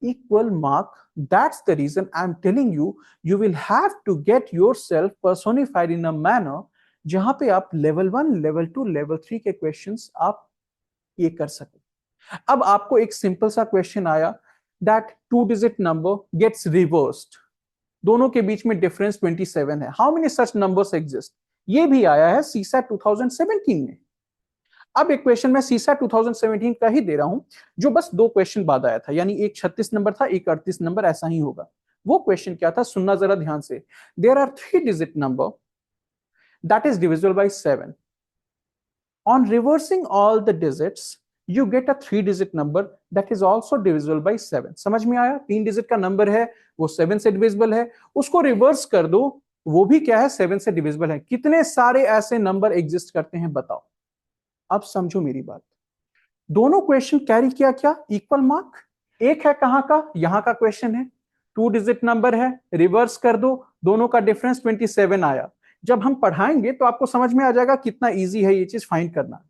equal mark. That's the reason I'm telling you, you will have to get yourself personified in a manner जहां पे आप level 1, level 2, level 3 के questions आप ये कर सको। अब आपको एक सिंपल सा क्वेश्चन आया that 2-digit number gets reversed, दोनों के बीच में डिफरेंस 27 है, how many such numbers exist, ये भी आया है सीसैट 2017 में। अब एक क्वेश्चन मैं सीसैट 2017 का ही दे रहा हूं जो बस 2 क्वेश्चन बाद आया था, यानी एक 36 नंबर था, एक 38 नंबर, ऐसा ही होगा। वो क्वेश्चन क्या था, सुनना जरा ध्यान से। There are 3 digit number that is divisible by 7, on reversing all the digits you get a 3-digit number that is also divisible by 7। समझ में आया? 3 डिजिट का नंबर है, वो 7 से डिविजिबल है, उसको रिवर्स कर दो, वो भी क्या है, 7 से डिविजिबल है। कितने सारे ऐसे नंबर एग्जिस्ट करते हैं बताओ। अब समझो मेरी बात, दोनों क्वेश्चन कैरी किया क्या, इक्वल मार्क। एक है कहां का, यहां का क्वेश्चन है, 2 डिजिट नंबर है, रिवर्स कर दो, दोनों का डिफरेंस 27 आया। जब हम पढ़ाएंगे तो आपको समझ में आ जाएगा कितना इजी है ये चीज फाइंड करना,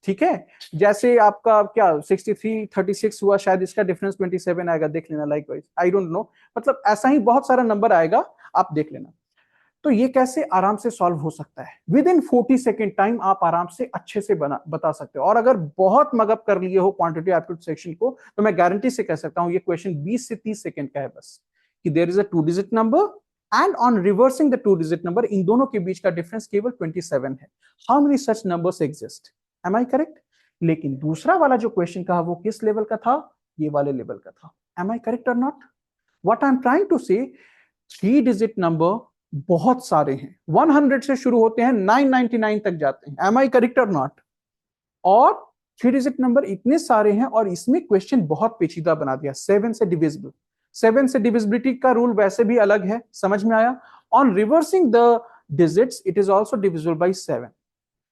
ठीक है। जैसे आपका क्या 63 36 हुआ, शायद इसका डिफरेंस 27 आएगा, देख लेना, like wise, I don't know, मतलब ऐसा ही बहुत सारा नंबर आएगा, आप देख लेना। तो ये कैसे आराम से सॉल्व हो सकता है, विद इन 40 सेकेंड टाइम आप आराम से अच्छे से बता सकते हो। और अगर बहुत मगअप कर लिए हो क्वांटिटी एप्टीट्यूड सेक्शन को, तो मैं गारंटी से कह सकता हूं ये क्वेश्चन 20 से 30 सेकेंड का है बस, कि there is a 2 digit number and on reversing the 2 digit number, इन दोनों के बीच का डिफरेंस केवल 27 है। How many such numbers exist, am I correct? लेकिन दूसरा वाला जो क्वेश्चन का वो किस लेवल का था, ये वाले लेवल का था। एम आई करेक्ट और not? What I am trying to say, 3 digit number बहुत सारे हैं, 100 से शुरू होते हैं, 999 तक जाते हैं, एम आई करेक्ट और नॉट? और 3 डिजिट नंबर इतने सारे हैं और इसमें क्वेश्चन बहुत पेचीदा बना दिया, 7 से डिविजिबल। 7 से डिविजिबिलिटी का रूल वैसे भी अलग है, समझ में आया? On reversing the digits it is also divisible by 7।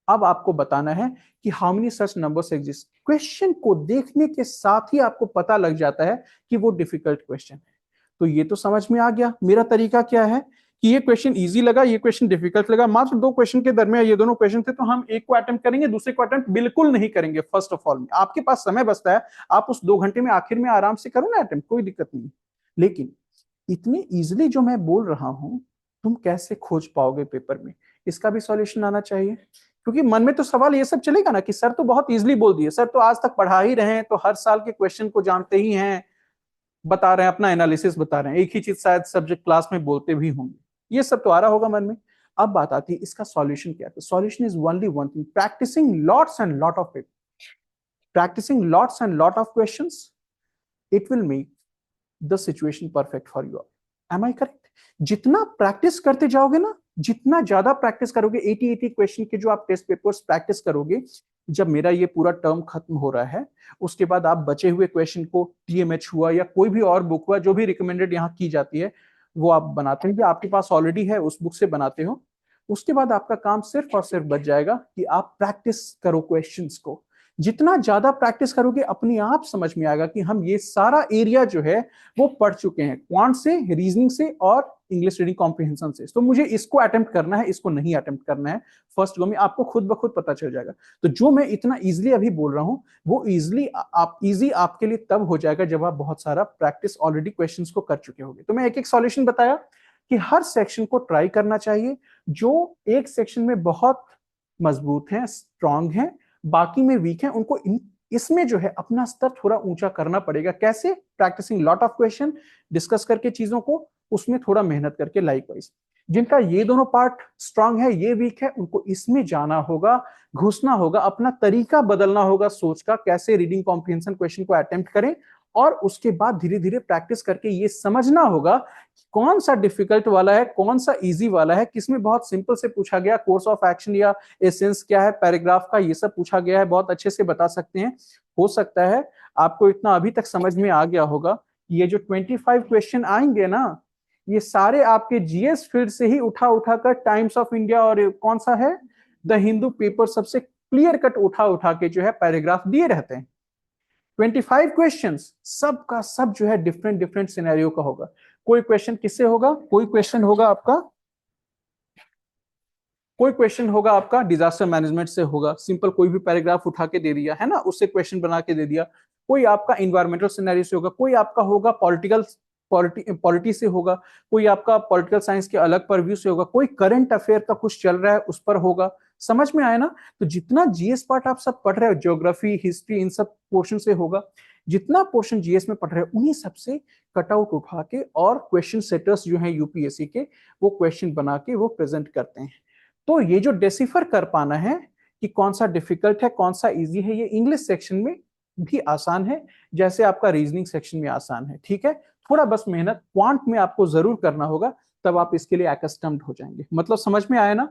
अब आपको बताना है कि how many such numbers exist. Question को देखने के साथ ही आपको पता लग जाता है कि वो डिफिकल्ट क्वेश्चन है। तो ये तो समझ में आ गया मेरा तरीका क्या है, कि ये क्वेश्चन इजी लगा, ये क्वेश्चन डिफिकल्ट लगा, मात्र 2 क्वेश्चन के दरमियान ये दोनों क्वेश्चन थे, तो हम एक को अटेम्प्ट करेंगे, दूसरे को अटेम्प्ट बिल्कुल नहीं करेंगे। फर्स्ट ऑफ ऑल में आपके पास समय बचता है, आप उस 2 घंटे में आखिर में आराम से करो ना अटेम्प्ट, कोई दिक्कत नहीं। लेकिन इतने इजिली जो मैं बोल रहा हूं, तुम कैसे खोज पाओगे पेपर में, इसका भी सॉल्यूशन आना चाहिए। क्योंकि मन में तो सवाल ये सब चलेगा ना कि सर तो बहुत इजीली बोल दिए, सर तो आज तक पढ़ा ही रहे हैं, तो हर साल के क्वेश्चन को जानते ही हैं, बता रहे हैं, अपना एनालिसिस बता रहे हैं, एक ही चीज शायद सब्जेक्ट क्लास में बोलते भी होंगे, ये सब तो आ रहा होगा मन में। अब बात आती है इसका सॉल्यूशन क्या है। तो solution is only one thing, practising lots and lot of paper, practising lots and lot of questions, it will make the situation perfect for you. Am I correct? जितना प्रैक्टिस करते जाओगे ना, जितना ज्यादा प्रैक्टिस करोगे, 80 क्वेश्चन के जो आप टेस्ट पेपर्स प्रैक्टिस करोगे, जब मेरा ये पूरा टर्म खत्म हो रहा है, उसके बाद आप बचे हुए क्वेश्चन को टीएमएच हुआ या कोई भी और बुक हुआ जो भी रिकमेंडेड यहाँ की जाती है, वो आप बनाते हैं, आपके पास ऑलरेडी है, उस बुक से बनाते हो। उसके बाद आपका काम सिर्फ और सिर्फ बच जाएगा कि आप प्रैक्टिस करो क्वेश्चंस को। जितना ज्यादा प्रैक्टिस करोगे, अपने आप समझ में आएगा कि हम ये सारा एरिया जो है वो पढ़ चुके हैं, क्वांट से, रीजनिंग से और इंग्लिश रीडिंग कॉम्प्रिहेंशन से। तो मुझे इसको अटेम्प्ट करना है, इसको नहीं अटेम्प्ट करना है, फर्स्ट गो में आपको खुद ब खुद पता चल जाएगा। तो जो मैं इतना इजीली अभी बोल रहा हूं, वो इजी आपके लिए तब हो जाएगा जब आप बहुत सारा प्रैक्टिस ऑलरेडी क्वेश्चंस को कर चुके होंगे। तो मैं एक एक सॉल्यूशन बताया कि हर सेक्शन को ट्राई करना चाहिए। जो एक सेक्शन में बहुत मजबूत है, स्ट्रांग है, बाकी में वीक है, उनको इसमें जो है अपना स्तर थोड़ा ऊंचा करना पड़ेगा। कैसे? Practising lot of question, discuss करके चीजों को, उसमें थोड़ा मेहनत करके। लाइकवाइज जिनका ये दोनों पार्ट स्ट्रांग है, ये वीक है, उनको इसमें जाना होगा, घुसना होगा, अपना तरीका बदलना होगा सोच का, कैसे रीडिंग कॉम्प्रिहेंशन क्वेश्चन को अटेम्प्ट करें। और उसके बाद धीरे धीरे प्रैक्टिस करके ये समझना होगा कौन सा डिफिकल्ट वाला है, कौन सा इजी वाला है, किसमें बहुत सिंपल से पूछा गया, कोर्स ऑफ एक्शन या एसेंस क्या है पैराग्राफ का, ये सब पूछा गया है, बहुत अच्छे से बता सकते हैं। हो सकता है आपको इतना अभी तक समझ में आ गया होगा, ये जो 25 क्वेश्चन आएंगे ना, ये सारे आपके जीएस फील्ड से ही उठा उठा कर टाइम्स ऑफ इंडिया और कौन सा है द हिंदू पेपर सबसे क्लियर कट उठा उठा के जो है पैराग्राफ दिए रहते हैं। 25 क्वेश्चंस सबका सब जो है डिफरेंट डिफरेंट सिनेरियो का होगा। कोई क्वेश्चन किससे होगा, कोई क्वेश्चन होगा आपका, कोई क्वेश्चन होगा आपका डिजास्टर मैनेजमेंट से होगा, सिंपल कोई भी पैराग्राफ उठा के दे दिया है ना, उससे क्वेश्चन बना के दे दिया। कोई आपका इन्वायरमेंटल सिनेरियो से होगा, कोई आपका होगा पॉलिटिकल पॉलिटी से होगा, कोई आपका पॉलिटिकल साइंस के अलग परव्यू से होगा, कोई करंट अफेयर का कुछ चल रहा है उस पर होगा। समझ में आया ना? तो जितना जीएस पार्ट आप सब पढ़ रहे हो, ज्योग्राफी हिस्ट्री इन सब पोर्शन से होगा, जितना पोर्शन जीएस में पढ़ रहे हो उन्हीं सबसे कटआउट उठा के और क्वेश्चन सेटर्स जो हैं यूपीएससी के वो क्वेश्चन बना के वो प्रेजेंट करते हैं। तो ये जो डिसिफर कर पाना है कि कौन सा डिफिकल्ट है कौन सा इजी है, ये इंग्लिश सेक्शन में भी आसान है जैसे आपका रीजनिंग सेक्शन में आसान है। ठीक है, थोड़ा बस मेहनत क्वांट में आपको जरूर करना होगा, तब आप इसके लिए एकस्टम्ड हो जाएंगे। मतलब समझ में आया ना?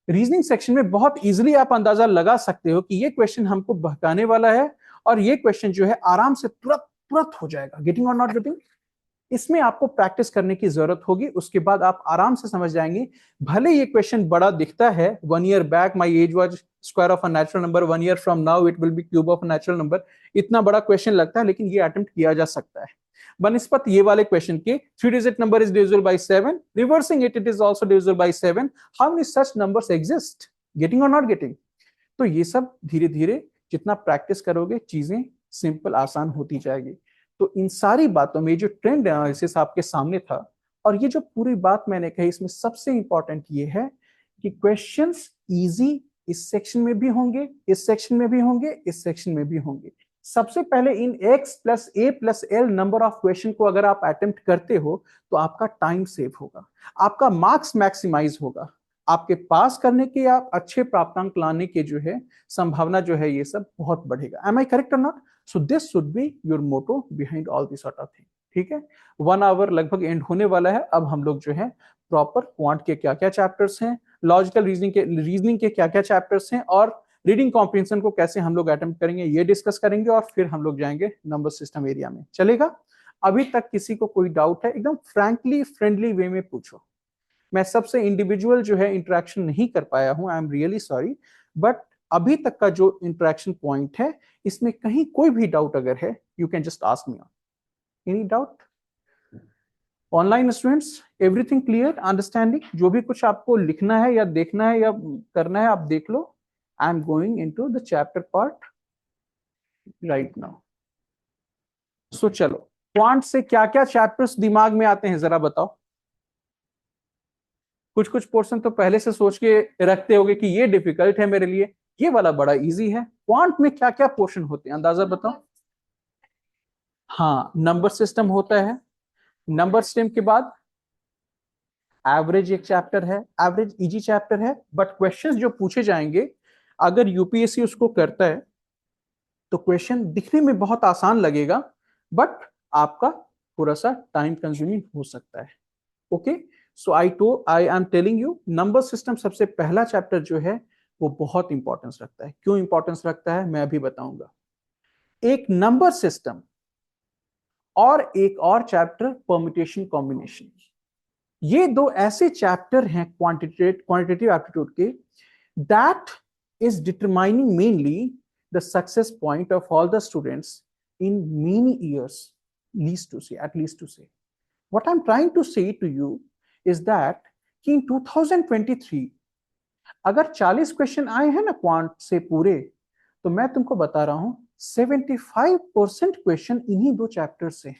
रीजनिंग सेक्शन में बहुत इजीली आप अंदाजा लगा सकते हो कि ये क्वेश्चन हमको बहकाने वाला है और ये क्वेश्चन जो है आराम से तुरंत तुरंत हो जाएगा। गेटिंग और नॉट गेटिंग? इसमें आपको प्रैक्टिस करने की जरूरत होगी, उसके बाद आप आराम से समझ जाएंगे। भले ये क्वेश्चन बड़ा दिखता है, 1 year back my age was square of a natural number, 1 year from now it will be cube of a natural number, इतना बड़ा क्वेश्चन लगता है, लेकिन ये अटेम्प्ट किया जा सकता है। बनस्पत ये वाले क्वेश्चन के 3 digit number is divisible by 7, reversing it is also divisible by 7, how many such numbers exist? Getting और नॉट गेटिंग? तो ये सब धीरे धीरे जितना प्रैक्टिस करोगे चीजें सिंपल आसान होती जाएगी। तो इन सारी बातों में जो ट्रेंड एनालिसिस आपके सामने था और ये जो पूरी बात मैंने कही, इसमें सबसे इंपॉर्टेंट ये है कि क्वेश्चंस इजी इस सेक्शन में भी होंगे, इस सेक्शन में भी होंगे, इस सेक्शन में भी होंगे। सबसे पहले इन x plus A plus L number of question को अगर आप अटेम्प्ट करते हो तो आपका टाइम सेव होगा, आपका मार्क्स मैक्सिमाइज होगा, आपके पास करने के या अच्छे प्राप्तांक लाने के जो है संभावना जो है ये सब बहुत बढ़ेगा। एम आई करेक्ट और not? So this should be your motto behind all this sort of thing. ठीक है, 1 आवर लगभग एंड होने वाला है। अब हम लोग जो है प्रॉपर क्वांट के क्या क्या चैप्टर्स हैं, लॉजिकल रीजनिंग के क्या क्या चैप्टर्स हैं और रीडिंग कॉम्प्रिहेंशन को कैसे हम लोग अटेम्प्ट करेंगे ये डिस्कस करेंगे और फिर हम लोग जाएंगे नंबर सिस्टम एरिया में। चलेगा? अभी तक किसी को कोई डाउट है? एकदम फ्रैंकली फ्रेंडली वे में पूछो। मैं सबसे इंडिविजुअल जो है इंटरेक्शन नहीं कर पाया हूं, I am really sorry, but अभी तक का जो इंटरेक्शन पॉइंट है इसमें कहीं कोई भी डाउट अगर है you can just ask me. Any doubt? Online students everything clear, understanding? जो भी कुछ आपको लिखना है या देखना है या करना है आप देख लो। I am going into the chapter part right now. So चलो, क्वांट से क्या क्या चैप्टर्स दिमाग में आते हैं जरा बताओ। कुछ कुछ पोर्शन तो पहले से सोच के रखते होगे कि ये डिफिकल्ट है मेरे लिए, ये वाला बड़ा इजी है। क्वांट में क्या क्या पोर्शन होते हैं अंदाजा बताओ। हाँ, नंबर सिस्टम होता है, नंबर सिस्टम के बाद एवरेज एक चैप्टर है, एवरेज इजी चैप्टर है, बट क्वेश्चंस जो पूछे जाएंगे अगर यूपीएससी उसको करता है तो क्वेश्चन दिखने में बहुत आसान लगेगा, बट आपका थोड़ा सा टाइम कंज्यूमिंग हो सकता है। Okay, so I am telling you, number system सबसे पहला चैप्टर जो है वो बहुत इंपॉर्टेंस रखता है। क्यों इंपॉर्टेंस रखता है मैं अभी बताऊंगा। एक नंबर सिस्टम और एक और चैप्टर परम्यूटेशन कॉम्बिनेशन, ये दो ऐसे चैप्टर हैं क्वांटिटेटिव एप्टीट्यूड के, that is determining mainly the success point of all the students in many years, least to say at least to say. What I am trying to say to you is that कि in 2023 अगर 40 question आए हैं ना quant से पूरे, तो मैं तुमको बता रहा हूं 75% क्वेश्चन इन्हीं दो चैप्टर से।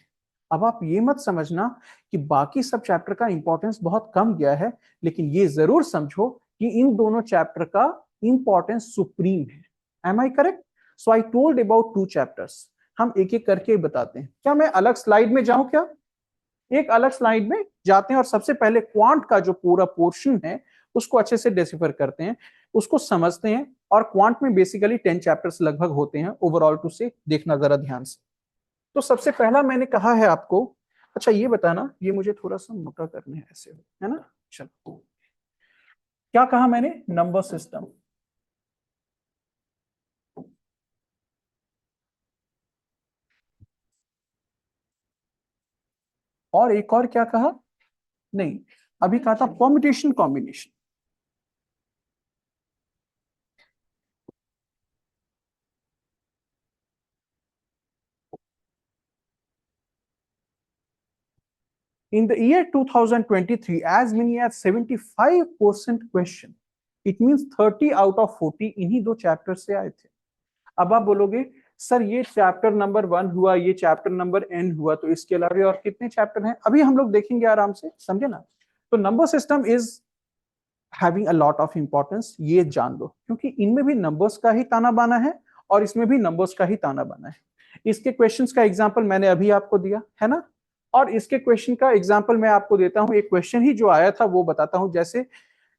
अब आप ये मत समझना कि बाकी सब चैप्टर का इंपॉर्टेंस बहुत कम गया है, लेकिन ये जरूर समझो कि इन दोनों चैप्टर का इंपॉर्टेंस सुप्रीम है। Am I correct? So I told about 2 chapters. हम एक एक करके बताते हैं। क्या मैं अलग स्लाइड में जाऊं क्या? एक अलग स्लाइड में जाते हैं और सबसे पहले क्वांट का जो पूरा पोर्शन है उसको अच्छे से डिसिफर करते हैं, उसको समझते हैं। और क्वांट में बेसिकली 10 चैप्टर्स लगभग होते हैं ओवरऑल टू से, देखना जरा ध्यान से। तो सबसे पहला मैंने कहा है आपको, अच्छा ये बताना, ये मुझे थोड़ा सा मोटा करना है ऐसे, है ना? चलो, क्या कहा मैंने? नंबर सिस्टम, और एक और क्या कहा? नहीं, अभी कहा था permutation combination. In the year 2023, as many as 75% question, it means 30 out of 40 इन्हीं दो चैप्टर से आए थे। अब आप बोलोगे सर ये चैप्टर नंबर 1 हुआ, ये चैप्टर नंबर n हुआ, तो इसके अलावा और कितने चैप्टर हैं अभी हम लोग देखेंगे आराम से, समझे ना। तो number system is having a lot of importance, ये जान लो, क्योंकि इनमें भी नंबर्स का ही ताना बाना है और इसमें भी नंबर्स का ही ताना बाना है। इसके क्वेश्चंस का एग्जांपल मैंने अभी आपको दिया है ना, और इसके क्वेश्चन का एग्जांपल मैं आपको देता हूं। एक क्वेश्चन ही जो आया था वो बताता हूं। जैसे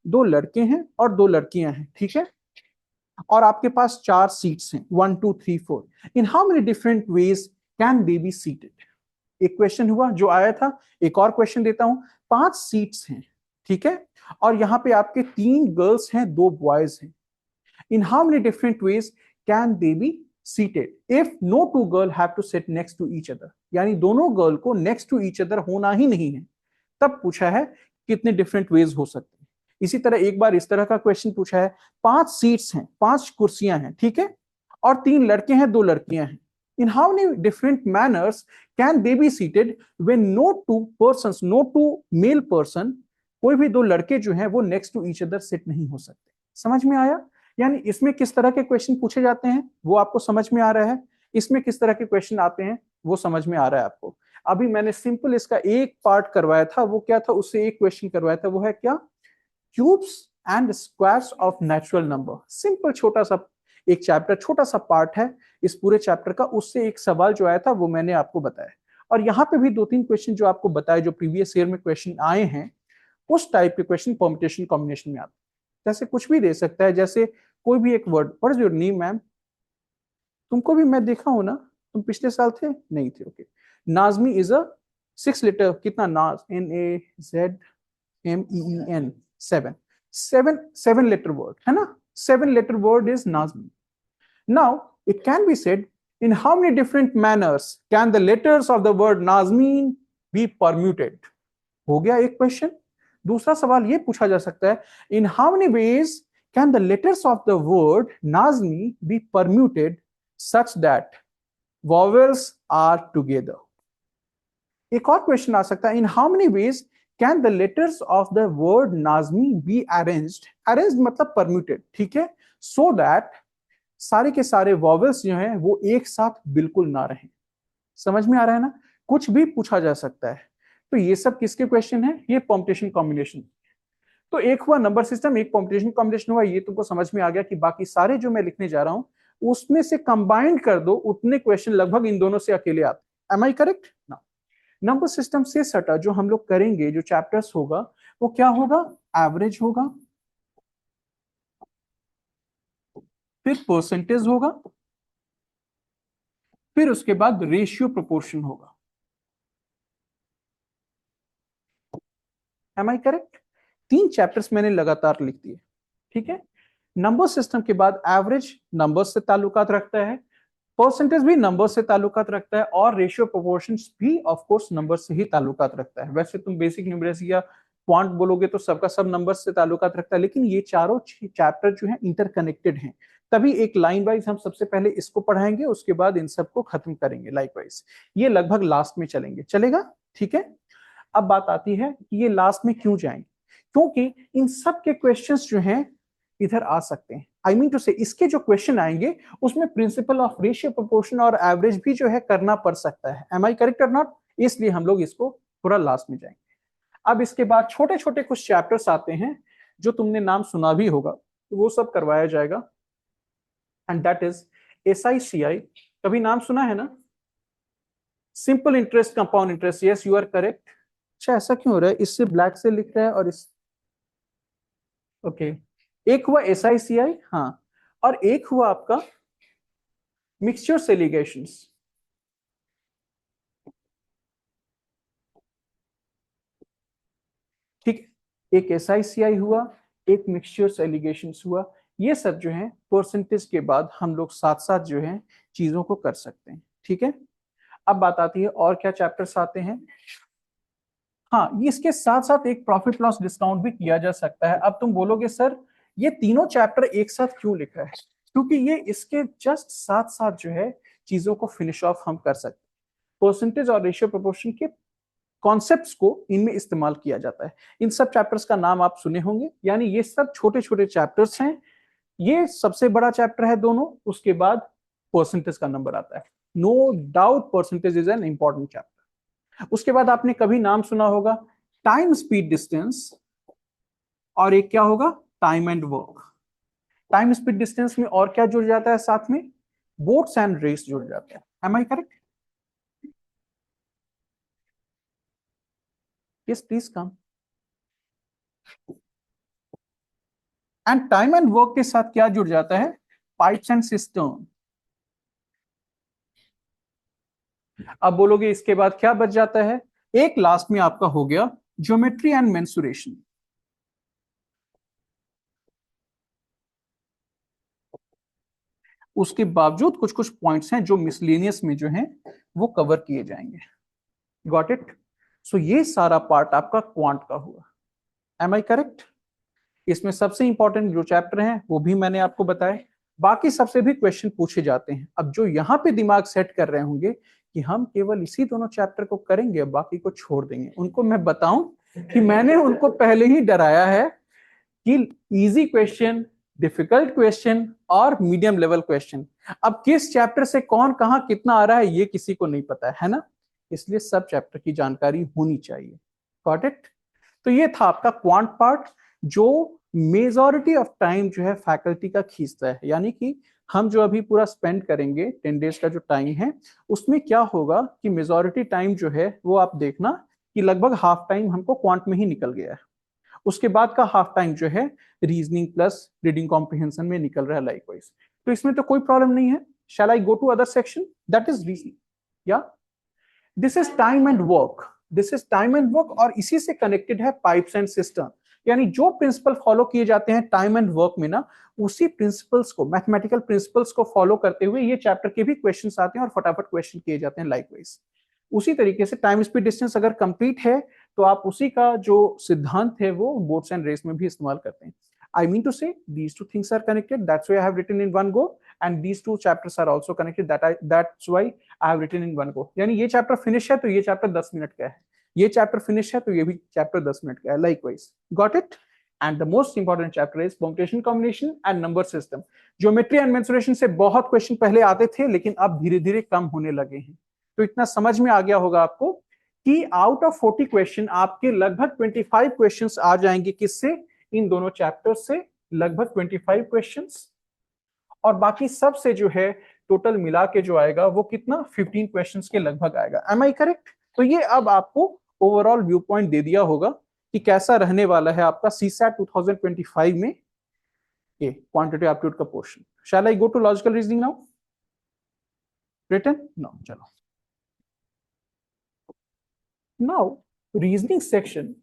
दो लड़के हैं और दो लड़कियां हैं, ठीक है, और आपके पास 4 सीट्स हैं, 1 2 3 4। इन how many different ways can they be seated? एक क्वेश्चन हुआ जो आया था। एक और क्वेश्चन देता हूं। 5 सीट्स हैं, ठीक है, और यहां पे आपके 3 गर्ल्स हैं, 2 बॉयज हैं। In how many different ways can they be seated if no two girl have to sit next to each other? यानी दोनों गर्ल को नेक्स्ट टू ईच अदर होना ही नहीं है। तब पूछा है कितने डिफरेंट वेज हो सकते हैं। इसी तरह एक बार इस तरह का क्वेश्चन पूछा है। 5 सीट्स हैं, 5 कुर्सियां हैं, ठीक है, और 3 लड़के हैं, 2 लड़कियां हैं। In how many different manners can they be seated when no two persons, no two male person, कोई भी दो लड़के जो हैं वो next to each other sit नहीं हो सकते। समझ में आया? यानी इसमें किस तरह के क्वेश्चन पूछे जाते हैं वो आपको समझ में आ रहा है, इसमें किस तरह के क्वेश्चन आते हैं वो समझ में आ रहा है आपको। अभी मैंने सिंपल इसका एक पार्ट करवाया था, वो क्या था, उससे एक क्वेश्चन करवाया था, वो है क्या, cubes and squares of natural number. Simple छोटा सा एक चैप्टर, छोटा सा पार्ट है इस पूरे चैप्टर का, उससे एक सवाल जो आया था वो मैंने आपको बताया। और यहाँ पे भी 2-3 क्वेश्चन जो आपको बताए, जो प्रीवियस ईयर में क्वेश्चन आए हैं, उस टाइप के क्वेश्चन परम्यूटेशन कॉम्बिनेशन में आते हैं। जैसे कुछ भी दे सकता है, जैसे कोई भी एक word, what is your name ma'am? तुमको भी मैं देखा हूं ना, तुम पिछले साल थे नहीं थे, ओके। नाजमी इज अ 6 लेटर, कितना, नाज, NAZMEEN, 7, 7 लेटर वर्ड है ना, 7 लेटर वर्ड इज नाजमी। Now it can be said in how many different manners can the letters of the word नाजमीन बी परम्यूटेड? हो गया एक क्वेश्चन। दूसरा सवाल ये पूछा जा सकता है, in how many ways can the letters of the word नाजमी be permuted such that vowels are together? एक और क्वेश्चन आ सकता है, in how many ways can the letters of the word नाजमी बी अरेंज्ड? अरेंज्ड मतलब permuted, ठीक है, सो दैट सारे के सारे वॉवेल्स जो हैं वो एक साथ बिल्कुल ना रहें। समझ में आ रहा है ना? कुछ भी पूछा जा सकता है। तो ये सब किसके क्वेश्चन है? ये परम्यूटेशन कॉम्बिनेशन। तो एक हुआ नंबर सिस्टम, एक परम्यूटेशन कॉम्बिनेशन हुआ, ये तुमको समझ में आ गया कि बाकी सारे जो मैं लिखने जा रहा हूं उसमें से कंबाइन कर दो, उतने क्वेश्चन लगभग इन दोनों से अकेले आते। एम आई करेक्ट ना? नंबर सिस्टम से सटा जो हम लोग करेंगे, जो चैप्टर्स होगा, वो क्या होगा, एवरेज होगा, फिर परसेंटेज होगा, फिर उसके बाद रेशियो प्रोपोर्शन होगा। Am I correct? 3 चैप्टर्स मैंने लगातार लिख दिए, ठीक है। नंबर सिस्टम के बाद एवरेज नंबर से ताल्लुकात रखता है, परसेंटेज भी नंबर से ताल्लुकात रखता है, और रेशियो प्रोपोर्शंस भी ऑफ कोर्स नंबर से ही ताल्लुकात रखता है। वैसे तुम बेसिक न्यूमरेसी या क्वांट बोलोगे तो सबका सब नंबर से ताल्लुकात रखता है, लेकिन ये चारों चैप्टर जो है इंटरकनेक्टेड हैं। तभी एक लाइन वाइज हम सबसे पहले इसको पढ़ाएंगे, उसके बाद इन सबको खत्म करेंगे लाइक वाइज। ये लगभग लास्ट में चलेंगे, चलेगा, ठीक है। अब बात आती है कि ये लास्ट में क्यों जाएंगे, क्योंकि इन सब के क्वेश्चंस जो हैं इधर आ सकते हैं। आई मीन टू से इसके जो क्वेश्चन आएंगे उसमें प्रिंसिपल ऑफ रेशियो प्रोपोर्शन और एवरेज भी जो है करना पड़ सकता है। एम आई करेक्ट और नॉट? इसलिए हम लोग इसको थोड़ा लास्ट में जाएंगे। अब इसके बाद छोटे छोटे कुछ चैप्टर्स आते हैं जो तुमने नाम सुना भी होगा, तो वो सब करवाया जाएगा, एंड दैट इज SICI। कभी नाम सुना है ना? Simple interest, compound interest, yes you are correct. अच्छा, ऐसा क्यों हो रहा है, इससे ब्लैक से लिख रहा है और इस, ओके। एक हुआ SICI, हाँ, और एक हुआ आपका मिक्सचर्स एलिगेशंस। ठीक, एक SICI हुआ, एक मिक्सचर्स एलिगेशंस हुआ। ये सब जो है परसेंटेज के बाद हम लोग साथ साथ जो है चीजों को कर सकते हैं, ठीक है। अब बात आती है और क्या चैप्टर्स आते हैं। हाँ, ये इसके साथ साथ एक प्रॉफिट लॉस डिस्काउंट भी किया जा सकता है। अब तुम बोलोगे सर ये तीनों चैप्टर एक साथ क्यों लिखा है? क्योंकि ये इसके जस्ट साथ साथ जो है चीजों को फिनिश ऑफ हम कर सकते हैं। परसेंटेज और रेशियो प्रोपोर्शन के कॉन्सेप्ट्स को इनमें इस्तेमाल किया जाता है। इन सब चैप्टर्स का नाम आप सुने होंगे, यानी ये सब छोटे छोटे चैप्टर्स हैं। ये सबसे बड़ा चैप्टर है दोनों, उसके बाद परसेंटेज का नंबर आता है। No doubt percentage is an important chapter. उसके बाद आपने कभी नाम सुना होगा टाइम स्पीड डिस्टेंस, और एक क्या होगा time and work. Time speed distance में और क्या जुड़ जाता है साथ में? बोट्स एंड रेस जुड़ जाता है। Am I correct? Yes please come. And time and work के साथ क्या जुड़ जाता है? Pipes and cistern. अब बोलोगे इसके बाद क्या बच जाता है? एक लास्ट में आपका हो गया ज्योमेट्री एंड मेंसुरेशन। उसके बावजूद कुछ कुछ पॉइंट्स हैं जो मिसलेनियस में जो हैं वो कवर किए जाएंगे। Got it? सो ये सारा पार्ट आपका क्वांट का हुआ। Am I correct? इसमें सबसे इंपॉर्टेंट जो चैप्टर हैं वो भी मैंने आपको बताए, बाकी सबसे भी क्वेश्चन पूछे जाते हैं। अब जो यहाँ पे दिमाग सेट कर रहे होंगे कि हम केवल इसी दोनों चैप्टर को करेंगे बाकी को छोड़ देंगे, उनको मैं बताऊं कि मैंने उनको पहले ही डराया है कि इजी क्वेश्चन, डिफिकल्ट क्वेश्चन और मीडियम लेवल क्वेश्चन। अब किस चैप्टर से कौन कहाँ कितना आ रहा है ये किसी को नहीं पता है ना, इसलिए सब चैप्टर की जानकारी होनी चाहिए। Got it? तो ये था आपका क्वांट पार्ट, जो मेजॉरिटी ऑफ टाइम जो है फैकल्टी का खींचता है। यानी कि हम जो अभी पूरा स्पेंड करेंगे 10 डेज का जो टाइम है, उसमें क्या होगा कि मेजॉरिटी टाइम जो है वो आप देखना कि लगभग हाफ टाइम हमको क्वांट में ही निकल गया है। उसके बाद का हाफ टाइम जो है रीजनिंग प्लस रीडिंग कॉम्प्रिहेंशन में निकल रहा है लाइकवाइज। तो इसमें तो कोई प्रॉब्लम नहीं है। Shall I go to other section that is reasoning? या this is time and work. This is time and work और इसी से कनेक्टेड है पाइप्स एंड सिस्टम। यानी जो प्रिंसिपल फॉलो किए जाते हैं टाइम एंड वर्क में ना, उसी प्रिंसिपल्स को, मैथमेटिकल प्रिंसिपल्स को फॉलो करते हुए ये चैप्टर के भी क्वेश्चंस आते हैं और फटाफट क्वेश्चन किए जाते हैं लाइकवाइज। उसी तरीके से टाइम स्पीड डिस्टेंस अगर कंप्लीट है तो आप उसी का जो सिद्धांत है वो बोट्स एंड रेस में भी इस्तेमाल करते हैं। I mean to say these two things are connected. That's why I have written in one go, and these two chapters are also connected. That's why I have written in one go. यानी ये chapter finish है तो ये chapter 10 minute का है, ये chapter finish है तो ये भी चैप्टर 10 मिनट का है, likewise. Got it? And the most important chapter is permutation combination and number system. Geometry and mensuration से बहुत क्वेश्चन पहले आते थे लेकिन अब धीरे धीरे कम होने लगे हैं। तो इतना समझ में आ गया होगा आपको कि आउट ऑफ 40 क्वेश्चन आपके लगभग 25 क्वेश्चंस आ जाएंगे किससे? इन दोनों चैप्टर से लगभग 25 क्वेश्चंस, और बाकी सब से जो है टोटल मिला के जो आएगा वो कितना 15 क्वेश्चंस के लगभग आएगा। Am I correct? तो ये अब आपको ओवरऑल व्यू पॉइंट दे दिया होगा कि कैसा रहने वाला है आपका सीसैट 2025 में ये क्वांटिटी एप्टीट्यूड का portion. Shall I go to logical reasoning now? Written? No, चलो। Now reasoning section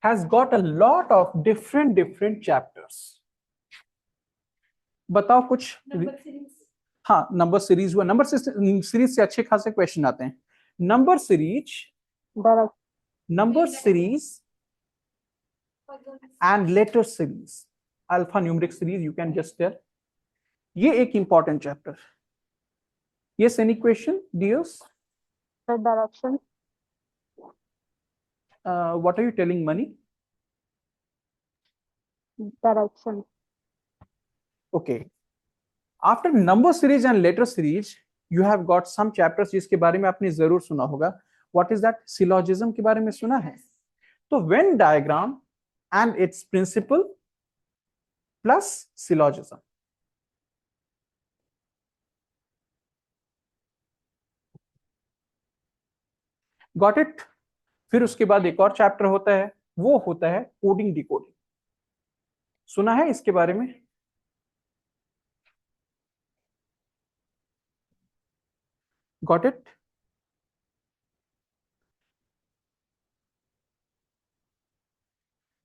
has got a lot of different chapters. बताओ कुछ। हाँ, नंबर सीरीज हुआ। नंबर सीरीज से अच्छे खासे क्वेश्चन आते हैं। Number series, number series and letter series, alpha numeric series you can just tell. ये एक important chapter. Yes, any question dears? Direction. What are you telling money? Direction. Okay, after number series and letter series you have got some chapters जिसके बारे में आपने जरूर सुना होगा। What is that? Syllogism के बारे में सुना है? तो Venn diagram and its principle plus syllogism. Got it? फिर उसके बाद एक और चैप्टर होता है, वो होता है कोडिंग डिकोडिंग। सुना है इसके बारे में? Got it?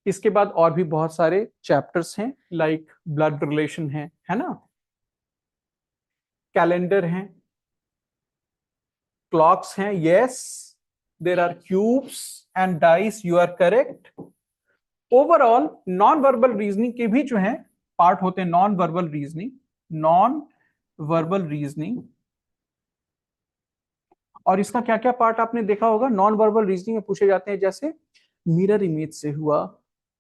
इसके बाद और भी बहुत सारे चैप्टर्स हैं, लाइक ब्लड रिलेशन है ना, कैलेंडर हैं, क्लॉक्स हैं, yes, there are cubes and dice, you are correct. Overall non verbal reasoning के भी जो है पार्ट होते हैं, non verbal reasoning, non verbal reasoning. और इसका क्या क्या पार्ट आपने देखा होगा नॉन वर्बल रीजनिंग में पूछे जाते हैं, जैसे मिरर इमेज से हुआ,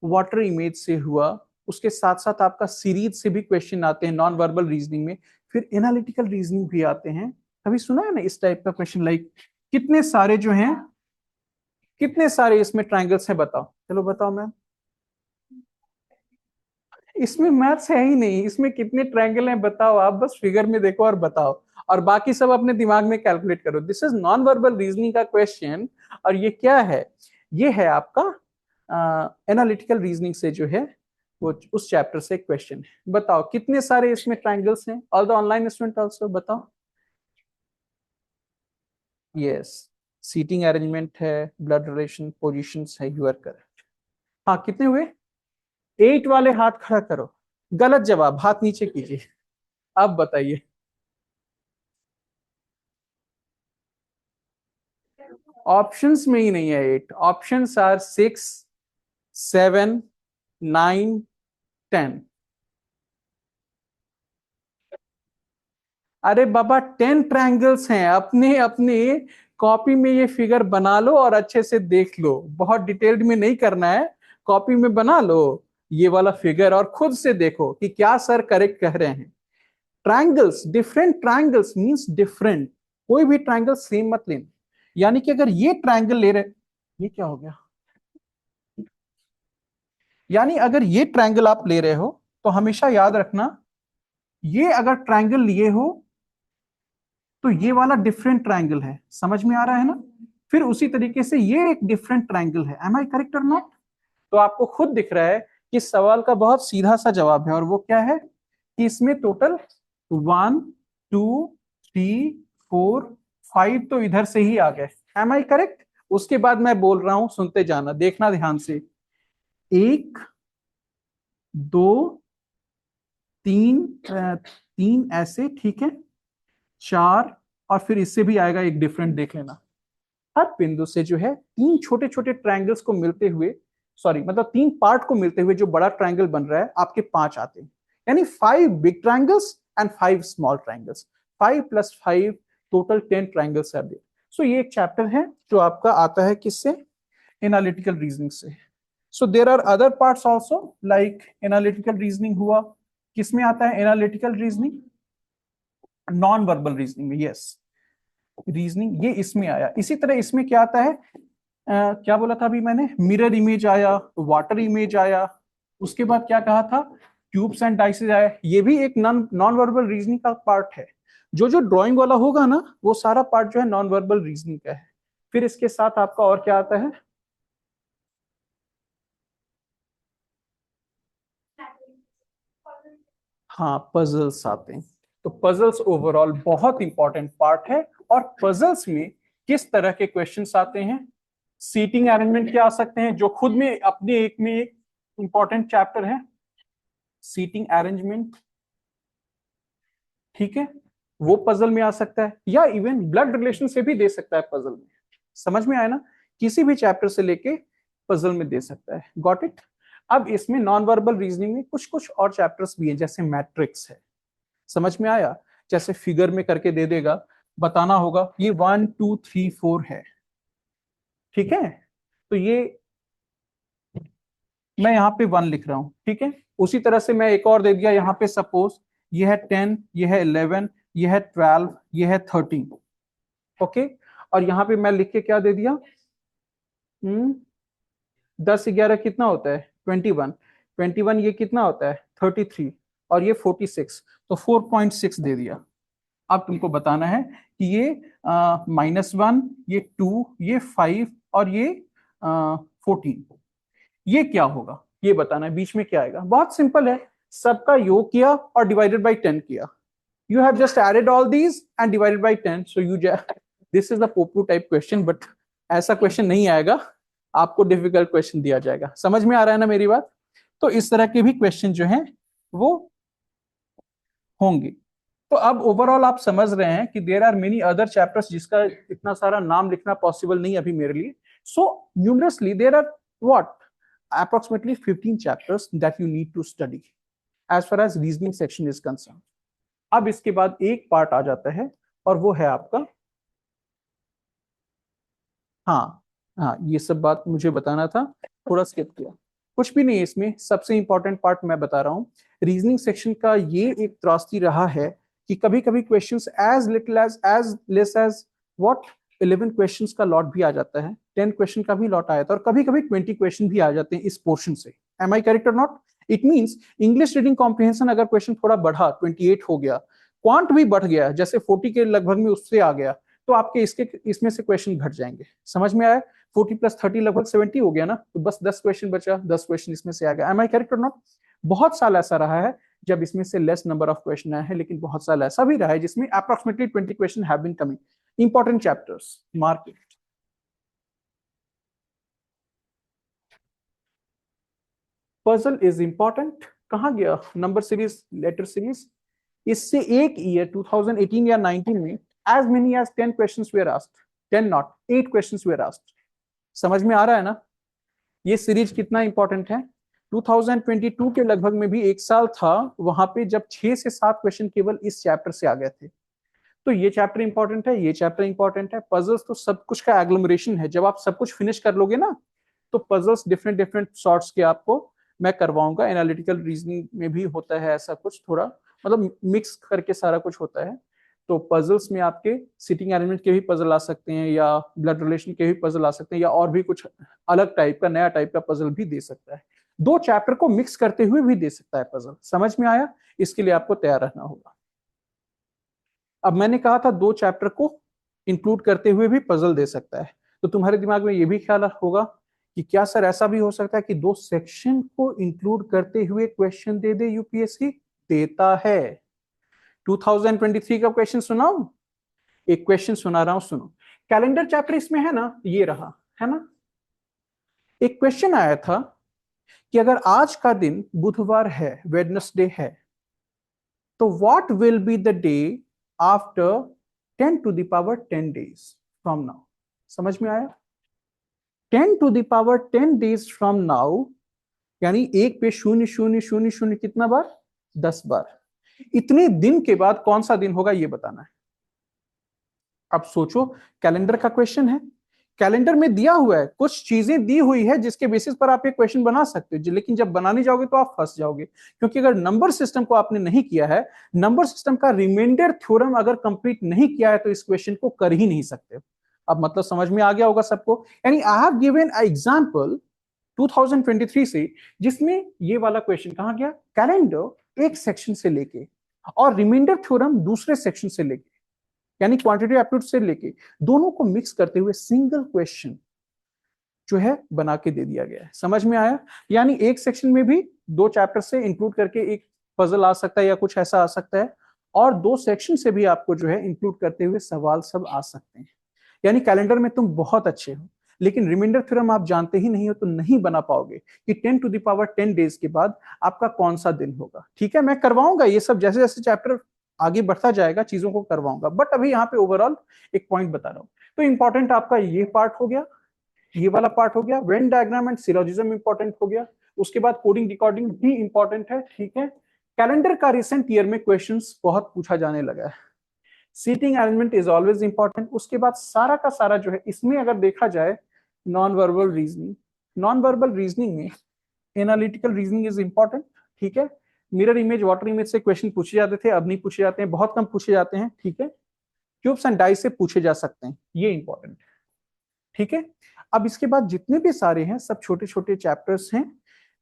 वाटर इमेज से हुआ, उसके साथ साथ आपका सीरीज से भी क्वेश्चन आते हैं नॉन वर्बल रीजनिंग में, फिर एनालिटिकल रीजनिंग भी आते हैं। कभी सुना है ना इस टाइप का क्वेश्चन, लाइक कितने सारे जो हैं, कितने सारे इसमें ट्रायंगल्स हैं बताओ, चलो बताओ मैम। इसमें मैथ्स है ही नहीं, इसमें कितने ट्रायंगल हैं बताओ, आप बस फिगर में देखो और बताओ, और बाकी सब अपने दिमाग में कैलकुलेट करो। This is non verbal reasoning का क्वेश्चन। और ये क्या है, ये है आपका एनालिटिकल रीजनिंग से जो है वो उस चैप्टर से क्वेश्चन है। बताओ कितने सारे इसमें ट्रायंगल्स हैं, all the online student also बताओ। यस, सीटिंग अरेंजमेंट है, ब्लड रिलेशन, पोजीशंस है, यू आर करेक्ट। हाँ कितने हुए, 8 वाले हाथ खड़ा करो। गलत जवाब, हाथ नीचे कीजिए। अब बताइए। ऑप्शंस में ही नहीं है 8, ऑप्शंस आर 6, 7, 9, 10। अरे बाबा 10 ट्रायंगल्स हैं, अपने अपने कॉपी में ये फिगर बना लो और अच्छे से देख लो, बहुत डिटेल्ड में नहीं करना है, कॉपी में बना लो ये वाला फिगर और खुद से देखो कि क्या सर करेक्ट कह रहे हैं। Triangles, different triangles means different, कोई भी ट्रायंगल सेम मत लेना। यानी कि अगर ये ट्रायंगल ले रहे, ये क्या हो गया, यानी अगर ये ट्रायंगल आप ले रहे हो तो हमेशा याद रखना, ये अगर ट्रायंगल लिए हो तो ये वाला डिफरेंट ट्रायंगल है, समझ में आ रहा है ना। फिर उसी तरीके से ये एक डिफरेंट ट्रायंगल है, एम आई करेक्ट और नॉट। तो आपको खुद दिख रहा है कि सवाल का बहुत सीधा सा जवाब है, और वो क्या है कि इसमें टोटल 1, 2, 3, 4, 5 तो इधर से ही आ गए, एम आई करेक्ट। उसके बाद मैं बोल रहा हूं, सुनते जाना, देखना ध्यान से। 1, 2, 3, 3 ऐसे, ठीक है, 4, और फिर इससे भी आएगा एक डिफरेंट, देख लेना। हर बिंदु से जो है 3 छोटे छोटे ट्रायंगल्स को मिलते हुए, सॉरी मतलब 3 पार्ट को मिलते हुए जो बड़ा ट्रायंगल बन रहा है, आपके 5 आते हैं, यानी 5 big triangles and 5 small triangles, 5 + 5 total 10 triangles are there. So ये एक चैप्टर है जो आपका आता है किससे, एनालिटिकल रीजनिंग से। So there are other parts also, like analytical reasoning हुआ, किसमें आता है analytical reasoning, non verbal reasoning में, यस, रीजनिंग ये इसमें आया। इसी तरह इसमें क्या आता है, क्या बोला था अभी मैंने, मिरर इमेज आया, वाटर इमेज आया, उसके बाद क्या कहा था, क्यूब्स एंड डाइसेस आया, ये भी एक नॉन वर्बल रीजनिंग का पार्ट है। जो जो ड्राइंग वाला होगा ना, वो सारा पार्ट जो है नॉन वर्बल रीजनिंग का है। फिर इसके साथ आपका और क्या आता है, हाँ पजल्स आते हैं। तो पजल्स ओवरऑल बहुत इंपॉर्टेंट पार्ट है। और पजल्स में किस तरह के क्वेश्चंस आते हैं, सीटिंग अरेंजमेंट के आ सकते हैं, जो खुद में अपने एक में एक इंपॉर्टेंट चैप्टर है, सीटिंग अरेंजमेंट, ठीक है, वो पजल में आ सकता है, या इवन ब्लड रिलेशन से भी दे सकता है पजल में। समझ में आया ना, किसी भी चैप्टर से लेके पजल में दे सकता है, गॉट इट। अब इसमें नॉन वर्बल रीजनिंग में कुछ कुछ और चैप्टर्स भी हैं, जैसे मैट्रिक्स है, समझ में आया, जैसे फिगर में करके दे देगा, बताना होगा ये 1, 2, 3, 4 है, ठीक है। तो ये मैं यहाँ पे 1 लिख रहा हूं, ठीक है। उसी तरह से मैं एक और दे दिया यहाँ पे, सपोज ये है 10, ये है 11, ये है 12, ये है 13, ओके। और यहाँ पे मैं लिख के क्या दे दिया, 10, 11 कितना होता है 21, 21 ये कितना होता है 33, और ये 46, तो 4.6 दे दिया। अब तुमको बताना है कि ये -1, ये 2, ये 5, और ये 14, ये क्या होगा, ये बताना है, बीच में क्या आएगा। बहुत सिंपल है, सबका योग किया और डिवाइडेड बाई 10 किया, you have just added all these and divided by 10, so you this is the popu type question, but ऐसा क्वेश्चन नहीं आएगा, आपको डिफिकल्ट क्वेश्चन दिया जाएगा। समझ में आ रहा है ना मेरी बात। तो इस तरह के भी क्वेश्चन जो हैं वो होंगे। तो अब ओवरऑल आप समझ रहे हैं कि there are many other chapters जिसका इतना सारा नाम लिखना पॉसिबल नहीं अभी मेरे लिए. So numerously there are what approximately 15 chapters that you need to study as far as reasoning section is concerned. अब इसके बाद एक पार्ट आ जाता है और वो है आपका, हाँ हाँ ये सब बात मुझे बताना था, थोड़ा स्किप किया. कुछ भी नहीं है इसमें, सबसे इंपॉर्टेंट पार्ट मैं बता रहा हूँ. रीजनिंग सेक्शन का ये एक त्रासदी रहा है कि कभी कभी questions as little as less as what 11 questions का लॉट भी आ जाता है, 10 क्वेश्चन का भी लॉट आया था, और कभी कभी 20 क्वेश्चन भी आ जाते हैं इस पोर्शन से. एम आई करेक्ट और not? It means English reading comprehension अगर क्वेश्चन थोड़ा बढ़ा, 28 हो गया, क्वांट भी बढ़ गया जैसे 40 के लगभग में उससे आ गया, तो आपके इसमें से क्वेश्चन घट जाएंगे. समझ में आया? 40 + 30 लगभग 70 हो गया ना, तो बस 10 क्वेश्चन बचा, 10 क्वेश्चन इसमें से आ गया. एम आई करेक्ट और नॉट? बहुत साल ऐसा रहा है जब इसमें से लेस नंबर ऑफ क्वेश्चन आए हैं, लेकिन बहुत साल ऐसा भी रहा है जिसमें approximately 20 question have been coming. Important chapters, mark it. Puzzle is important. कहां गया नंबर सीरीज, लेटर सीरीज? इससे एक ईयर 2018 या 19 में as many as 10 questions were asked. 10 not 8 questions were asked. समझ में आ रहा है ना ये सीरीज कितना इंपॉर्टेंट है? 2022 के लगभग में भी एक साल था वहां पे जब 6 से 7 क्वेश्चन केवल इस चैप्टर से आ गए थे. तो ये चैप्टर इंपॉर्टेंट है, ये चैप्टर इंपॉर्टेंट है. पजल्स तो सब कुछ का एग्लोमरेशन है. जब आप सब कुछ फिनिश कर लोगे ना, तो पजल्स डिफरेंट डिफरेंट सॉर्ट्स के आपको मैं करवाऊंगा. एनालिटिकल रीजनिंग में भी होता है ऐसा कुछ, थोड़ा मतलब मिक्स करके सारा कुछ होता है. तो पजल्स में आपके सिटिंग अरेंजमेंट के भी पजल आ सकते हैं, या ब्लड रिलेशन के भी पजल आ सकते हैं, या और भी कुछ अलग टाइप का, नया टाइप का पजल भी दे सकता है. 2 चैप्टर को मिक्स करते हुए भी दे सकता है पजल. समझ में आया? इसके लिए आपको तैयार रहना होगा. अब मैंने कहा था 2 चैप्टर को इंक्लूड करते हुए भी पजल दे सकता है, तो तुम्हारे दिमाग में ये भी ख्याल होगा कि क्या सर ऐसा भी हो सकता है कि 2 सेक्शन को इंक्लूड करते हुए क्वेश्चन दे दे यूपीएससी? देता है. 2023 का क्वेश्चन सुनाऊं? एक क्वेश्चन सुना रहा हूं, सुनो. कैलेंडर चैप्टर इसमें है ना, ये रहा है ना. एक क्वेश्चन आया था कि अगर आज का दिन बुधवार है, वेडनेसडे है, तो what will be the day after 10⁻10 days from now? समझ में आया? 10⁻10 days फ्रॉम नाउ यानी एक पे 0 0 0 0 कितना बार? 10 बार. इतने दिन के बाद कौन सा दिन होगा ये बताना है. अब सोचो, कैलेंडर का क्वेश्चन है, कैलेंडर में दिया हुआ है, कुछ चीजें दी हुई है जिसके बेसिस पर आप ये क्वेश्चन बना सकते हो, लेकिन जब बनाने जाओगे तो आप फंस जाओगे, क्योंकि अगर नंबर सिस्टम को आपने नहीं किया है, नंबर सिस्टम का रिमाइंडर थ्योरम अगर कंप्लीट नहीं किया है, तो इस क्वेश्चन को कर ही नहीं सकते. अब मतलब समझ में आ गया होगा सबको. यानी I have given a example 2023 से, जिसमें ये वाला क्वेश्चन कहां गया, कैलेंडर एक सेक्शन से लेके और रिमाइंडर थ्योरम दूसरे सेक्शन से लेके, यानी क्वांटिटी एप्टीट्यूड से लेके, दोनों को मिक्स करते हुए सिंगल क्वेश्चन जो है बना के दे दिया गया है. समझ में आया? यानी एक सेक्शन में भी 2 चैप्टर से इंक्लूड करके एक पजल आ सकता है या कुछ ऐसा आ सकता है, और 2 सेक्शन से भी आपको जो है इंक्लूड करते हुए सवाल सब आ सकते हैं. यानी कैलेंडर में तुम बहुत अच्छे हो, लेकिन रिमाइंडर थ्योरम आप जानते ही नहीं हो, तो नहीं बना पाओगे कि 10⁻10 days के बाद आपका कौन सा दिन होगा. ठीक है, मैं करवाऊंगा ये सब, जैसे जैसे चैप्टर आगे बढ़ता जाएगा चीजों को करवाऊंगा, बट अभी यहाँ पे ओवरऑल एक पॉइंट बता रहा हूँ. तो इंपॉर्टेंट आपका ये पार्ट हो गया, ये वाला पार्ट हो गया. When diagram and syllogism important हो गया. उसके बाद कोडिंग डिकोडिंग भी इंपॉर्टेंट है. ठीक है, कैलेंडर का रिसेंट ईयर में क्वेश्चंस बहुत पूछा जाने लगा है. Seating arrangement is always important. उसके बाद सारा का सारा जो है इसमें अगर देखा जाए, non verbal reasoning, non verbal reasoning में एनालिटिकल रीजनिंग इज इंपॉर्टेंट. ठीक है, मिरर इमेज, वाटर इमेज से क्वेश्चन पूछे जाते थे, अब नहीं पूछे जाते हैं, बहुत कम पूछे जाते हैं. ठीक है, क्यूब्स एंड डाइस से पूछे जा सकते हैं, ये इंपॉर्टेंट. ठीक है, अब इसके बाद जितने भी सारे हैं सब छोटे छोटे चैप्टर्स हैं.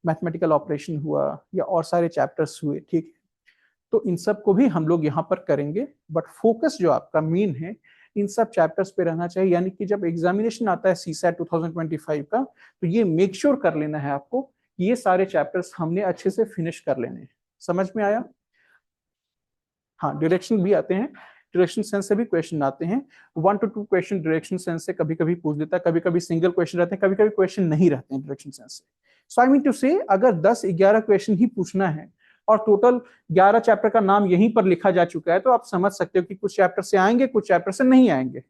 मैथमेटिकल ऑपरेशन हुआ या और सारे चैप्टर्स हुए. ठीक है, तो इन सब को भी हम लोग यहाँ पर करेंगे, बट फोकस जो आपका मेन है इन सब चैप्टर्स पे रहना चाहिए. यानी कि जब एग्जामिनेशन आता है सीसैट 2025 का, तो ये मेक श्योर कर लेना है आपको कि ये सारे चैप्टर्स हमने अच्छे से फिनिश कर लेने हैं. समझ में आया? हाँ, डायरेक्शन भी आते हैं, डायरेक्शन सेंस से भी क्वेश्चन आते हैं. 1 to 2 क्वेश्चन डायरेक्शन सेंस से कभी कभी पूछ देता है, कभी कभी सिंगल क्वेश्चन रहते हैं, कभी कभी क्वेश्चन नहीं रहते हैं डायरेक्शन सेंस से. सो आई मीन टू से, अगर 10-11 क्वेश्चन ही पूछना है और टोटल 11 चैप्टर का नाम यहीं पर लिखा जा चुका है, तो आप समझ सकते हो कि कुछ चैप्टर से आएंगे, कुछ चैप्टर से नहीं आएंगे।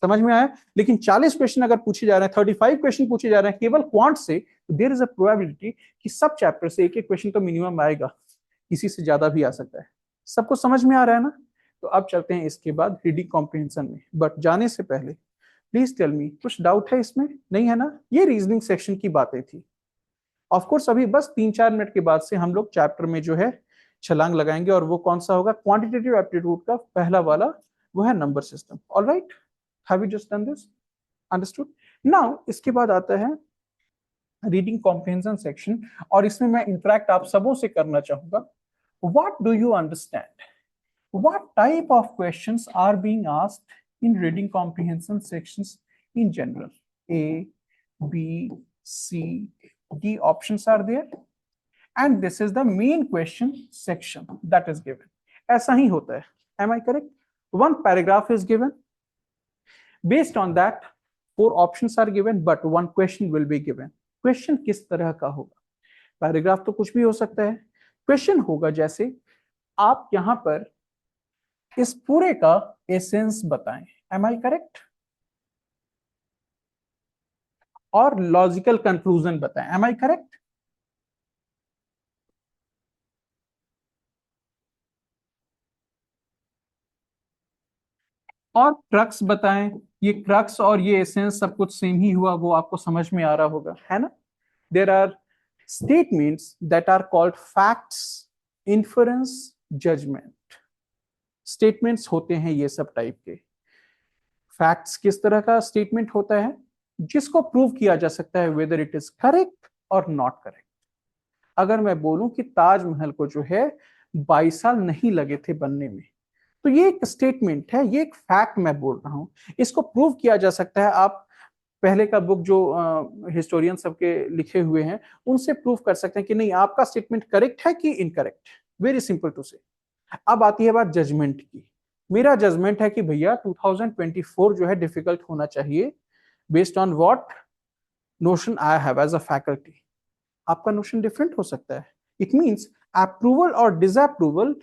समझ में आया? लेकिन 40 क्वेश्चन अगर पूछे जा रहे हैं, 35 क्वेश्चन पूछे जा रहे हैं केवल क्वांट से, तो देयर इज अ प्रोबेबिलिटी कि सब चैप्टर से एक एक क्वेश्चन तो मिनिमम आएगा, किसी से ज्यादा भी आ सकता है। सबको समझ में आ रहा है ना? तो अब चलते हैं इसके बाद रीडिंग कॉम्प्रिहेंशन में, बट जाने से पहले प्लीज टेल मी, कुछ डाउट है इसमें? नहीं है ना? ये रीजनिंग सेक्शन की बातें थी। ऑफ कोर्स अभी बस 3-4 मिनट के बाद से हम लोग चैप्टर में जो है छलांग लगाएंगे, और वो कौन सा होगा? क्वांटिटेटिव एप्टीट्यूड का पहला वाला, वो है number system. Alright, have you just done this? Understood? Now इसके बाद आता है रीडिंग कॉम्प्रिहेंशन सेक्शन, और इसमें मैं इंटरेक्ट आप सबों से करना चाहूंगा। What do you understand? What type of questions are being asked in reading comprehension sections in general? A, B, C, D options are there, and this is the main question section that is given. ऐसा ही होता है. Am I correct? One paragraph is given. Based on that, 4 options are given, but one question will be given. Question किस तरह का होगा? Paragraph तो कुछ भी हो सकता है. क्वेश्चन होगा जैसे आप यहां पर इस पूरे का एसेंस बताएं. Am I correct? और लॉजिकल कंक्लूजन बताएं. Am I correct? और क्रक्स बताएं. ये क्रक्स और ये एसेंस सब कुछ सेम ही हुआ, वो आपको समझ में आ रहा होगा, है ना? There are statements that are called facts, inference, judgement. Statements होते हैं ये सब टाइप के. फैक्ट्स किस तरह का स्टेटमेंट होता है? जिसको प्रूव किया जा सकता है वेदर इट इज करेक्ट और नॉट करेक्ट. अगर मैं बोलूं कि ताजमहल को जो है 22 साल नहीं लगे थे बनने में, तो ये एक स्टेटमेंट है, ये एक फैक्ट मैं बोल रहा हूं. इसको प्रूव किया जा सकता है. आप पहले का बुक जो हिस्टोरियन सबके लिखे हुए हैं, उनसे प्रूव कर सकते हैं कि नहीं आपका स्टेटमेंट करेक्ट है कि इनकरेक्ट. वेरी सिंपल टू से. अब आती है बात जजमेंट की. मेरा जजमेंट है कि भैया 2024 जो है डिफिकल्ट होना चाहिए, based on what notion I have as a faculty. आपका नोशन डिफरेंट हो सकता है. इट मींस अप्रूवल और डिसअप्रूवल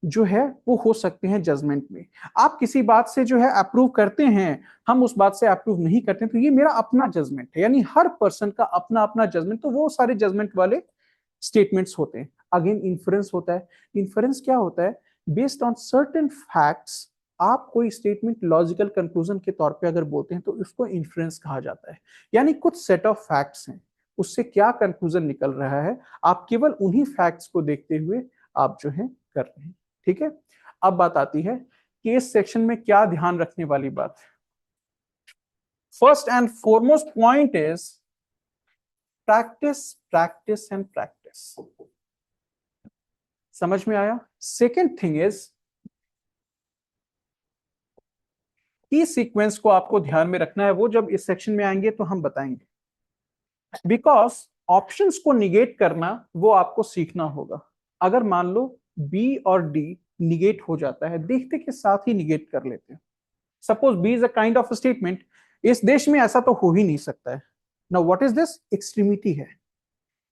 जो है वो हो सकते हैं जजमेंट में. आप किसी बात से जो है अप्रूव करते हैं, हम उस बात से अप्रूव नहीं करते, तो ये मेरा अपना जजमेंट है. यानी हर पर्सन का अपना अपना जजमेंट, तो वो सारे जजमेंट वाले स्टेटमेंट्स होते हैं. अगेन इन्फ्रेंस होता है. इन्फ्रेंस क्या होता है? बेस्ड ऑन सर्टेन फैक्ट्स आप कोई स्टेटमेंट लॉजिकल कंक्लूजन के तौर पे अगर बोलते हैं, तो उसको इन्फ्रेंस कहा जाता है. यानी कुछ सेट ऑफ फैक्ट्स हैं, उससे क्या कंक्लूजन निकल रहा है, आप केवल उन्हीं फैक्ट्स को देखते हुए आप जो है कर रहे हैं. ठीक है? अब बात आती है कि इस सेक्शन में क्या ध्यान रखने वाली बात. First and foremost point is practice, practice and practice. समझ में आया? सेकेंड थिंग इज की सीक्वेंस को आपको ध्यान में रखना है. वो जब इस सेक्शन में आएंगे तो हम बताएंगे, बिकॉज ऑप्शंस को निगेट करना वो आपको सीखना होगा. अगर मान लो बी और डी निगेट हो जाता है, देखते के साथ ही निगेट कर लेते हैं. Suppose B is a kind of statement, इस देश में ऐसा तो हो ही नहीं सकता है. Now what is this? Extremity है.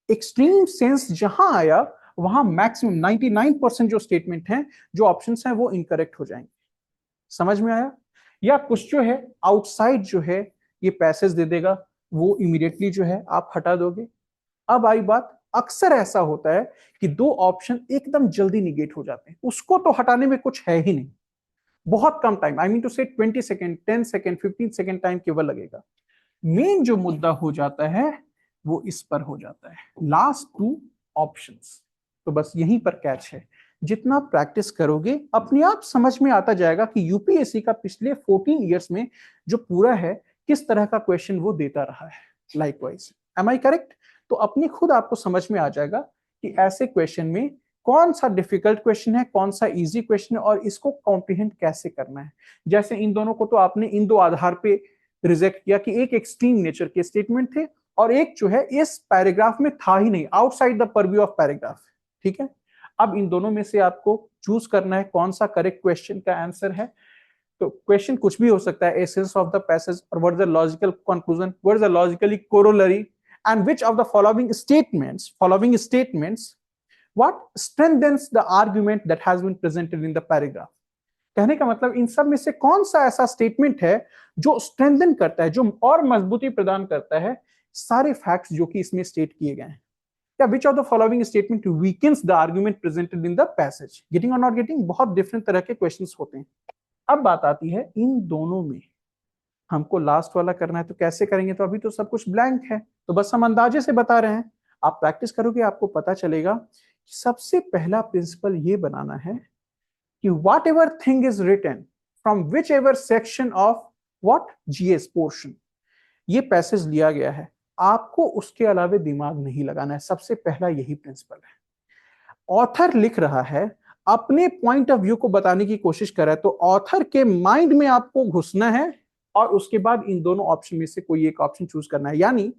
एक्सट्रीम सेंस जहां आया वहां मैक्सिमम 99% जो स्टेटमेंट हैं, जो ऑप्शंस हैं, वो इनकरेक्ट हो जाएंगे. समझ में आया? या कुछ जो है आउटसाइड जो है ये पैसेज दे देगा, वो इमीडिएटली जो है आप हटा दोगे. अब आई बात, अक्सर ऐसा होता है कि 2 ऑप्शन एकदम जल्दी निगेट हो जाते हैं, उसको तो हटाने में कुछ है ही नहीं. बहुत कम टाइम, आई मीन टू से 20 सेकेंड, 10 सेकेंड, 15 सेकेंड टाइम केवल लगेगा. मेन जो मुद्दा हो जाता है वो इस पर हो जाता है, लास्ट 2 ऑप्शंस. तो बस यहीं पर कैच है. जितना प्रैक्टिस करोगे अपने आप समझ में आता जाएगा कि यूपीएससी का पिछले 14 इयर्स में जो पूरा है, किस तरह का क्वेश्चन वो देता रहा है. लाइकवाइज. Am I correct? तो अपनी खुद आपको समझ में आ जाएगा कि ऐसे क्वेश्चन में कौन सा डिफिकल्ट क्वेश्चन है, कौन सा इजी क्वेश्चन है, और इसको कॉम्प्रिहेंड कैसे करना है. जैसे इन दोनों को तो आपने इन 2 आधार पे रिजेक्ट किया कि एक एक्सट्रीम नेचर के स्टेटमेंट थे, और एक जो है इस पैराग्राफ में था ही नहीं, outside the purview of paragraph. ठीक है? अब इन दोनों में से आपको चूज करना है कौन सा करेक्ट क्वेश्चन का आंसर है. तो क्वेश्चन कुछ भी हो सकता है, एसेंस ऑफ द पैसेज, और what is the logical conclusion, what is the logically corollary, and which of the following statements What strengthens the argument that has been presented in the paragraph? कहने का मतलब इन सब में से कौन सा ऐसा स्टेटमेंट है जो स्ट्रेंथन करता है, जो और मजबूती प्रदान करता है सारे फैक्ट्स जो कि इसमें स्टेट किए गए हैं? या which of the following statement weakens the argument presented in the passage? Getting और नॉट गेटिंग, बहुत डिफरेंट तरह के क्वेश्चंस होते हैं। अब बात आती है इन दोनों में हमको लास्ट वाला करना है, तो कैसे करेंगे? तो अभी तो सब कुछ ब्लैंक है, तो बस हम अंदाजे से बता रहे हैं। आप प्रैक्टिस करोगे आपको पता चलेगा। सबसे पहला प्रिंसिपल ये बनाना है कि whatever thing is written from whichever section of what GS portion, ये पैसेज लिया गया है, आपको उसके अलावे दिमाग नहीं लगाना है। सबसे पहला यही प्रिंसिपल है। ऑथर लिख रहा है, अपने पॉइंट ऑफ व्यू को बताने की कोशिश कर रहा है, तो ऑथर के माइंड में आपको घुसना है और उसके बाद इन दोनों ऑप्शन में से कोई एक ऑप्शन चूज करना है। यानी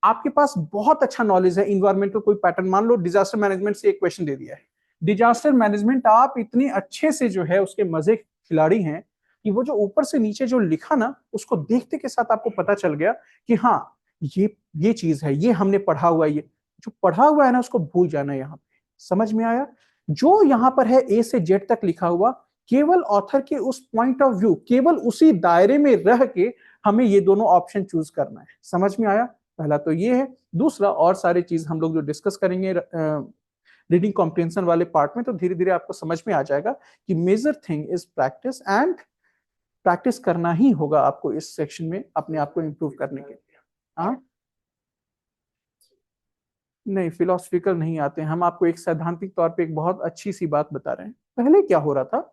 आपके पास बहुत अच्छा नॉलेज है इन्वायरमेंटल कोई पैटर्न, मान लो डिजास्टर मैनेजमेंट से एक क्वेश्चन दे दिया है, डिजास्टर मैनेजमेंट आप इतने अच्छे से जो है उसके मजे खिलाड़ी हैं कि वो जो ऊपर से नीचे जो लिखा ना, उसको देखते के साथ आपको पता चल गया कि हाँ ये चीज है, ये हमने पढ़ा हुआ है, ये जो पढ़ा हुआ है ना उसको भूल जाना है। यहाँ पे समझ में आया? जो यहाँ पर है ए से जेड तक लिखा हुआ, केवल ऑथर के उस पॉइंट ऑफ व्यू, केवल उसी दायरे में रह के हमें ये दोनों ऑप्शन चूज करना है। समझ में आया? पहला तो ये है। दूसरा, और सारे चीज हम लोग जो डिस्कस करेंगे रीडिंग कॉम्प्रिहेंशन वाले पार्ट में, तो धीरे धीरे आपको समझ में आ जाएगा कि major thing is practice, and practice करना ही होगा आपको इस सेक्शन में अपने आप को इंप्रूव करने के लिए। हाँ, नहीं फिलोसफिकल नहीं आते, हम आपको एक सैद्धांतिक तौर पे एक बहुत अच्छी सी बात बता रहे हैं। पहले क्या हो रहा था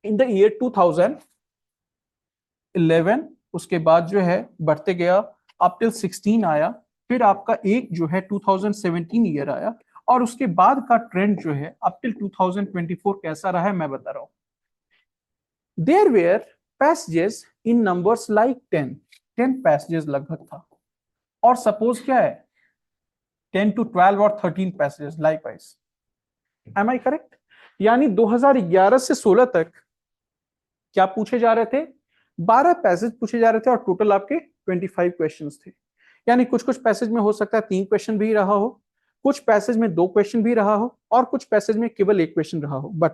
इन द ईयर 2011, उसके बाद जो है बढ़ते गया अप टिल 16 आया, फिर आपका एक जो है 2017 ईयर आया, और उसके बाद का ट्रेंड जो है अप टिल 2024 कैसा रहा है मैं बता रहा हूं। There were passages in numbers like 10 passages लगभग था, और सपोज क्या है 10 to 12 और 13 passages likewise. Am I correct? यानी 2011 से 16 तक क्या पूछे जा रहे थे? 12 पैसेज पूछे जा रहे थे, और टोटल आपके 25 क्वेश्चंस थे। यानी कुछ कुछ पैसेज में हो सकता है 3 क्वेश्चन भी रहा हो, कुछ पैसेज में 2 क्वेश्चन भी रहा हो, और कुछ पैसेज में केवल 1 क्वेश्चन रहा हो। बट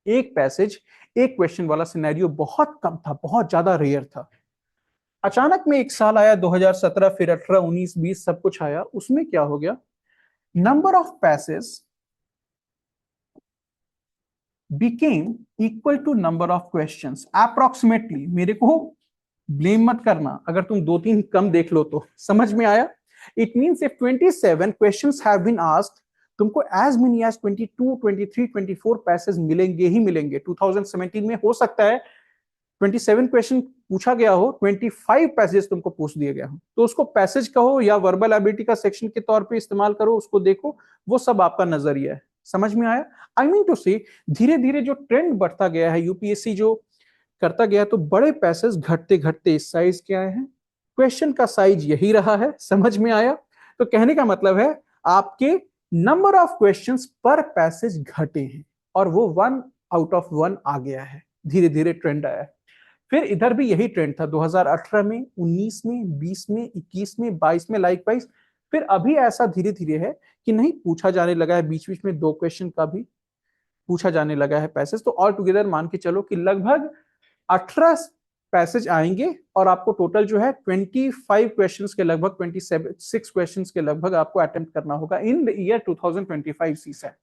एक पैसेज 1 क्वेश्चन वाला सिनेरियो बहुत कम था, बहुत ज्यादा रेयर था। अचानक में एक साल आया 2017, फिर 18, 19, 20 सब कुछ आया। उसमें क्या हो गया, number of passage became equal to number of questions approximately। मेरे को ब्लेम मत करना अगर तुम 2-3 कम देख लो तो। समझ में आया? It means if 27 questions have been asked, तुमको as many as 22, 23, 24 पैसेज मिलेंगे ही मिलेंगे। 2017 में हो सकता है 27 क्वेश्चन पूछा गया हो, 25 पैसेज तुमको पूछ दिया गया हो, तो उसको पैसेज कहो या वर्बल एबिलिटी का सेक्शन के तौर पे इस्तेमाल करो, उसको देखो, वो सब आपका नजरिया है। समझ में आया? आई मीन टू से धीरे धीरे जो ट्रेंड बढ़ता गया है, यूपीएससी जो करता गया, तो बड़े पैसेज घटते घटते इस साइज के आए हैं, क्वेश्चन का साइज यही रहा है। समझ में आया? तो कहने का मतलब है आपके नंबर ऑफ क्वेश्चंस पर पैसेज घटे हैं, और वो 1 आउट ऑफ 1 आ गया है। धीरे धीरे ट्रेंड आया है। फिर इधर भी यही ट्रेंड था 2018 में, 19 में, 20 में, 21 में, 22 में लाइकवाइज। फिर अभी ऐसा धीरे धीरे है कि नहीं पूछा जाने लगा है, बीच बीच में 2 क्वेश्चन का भी पूछा जाने लगा है पैसेज। तो ऑल टुगेदर मान के चलो कि लगभग 18 पैसेज आएंगे, और आपको टोटल जो है 25 क्वेश्चंस के लगभग 26 क्वेश्चंस के लगभग आपको अटेम्प्ट करना होगा in the year 2025 CSAT.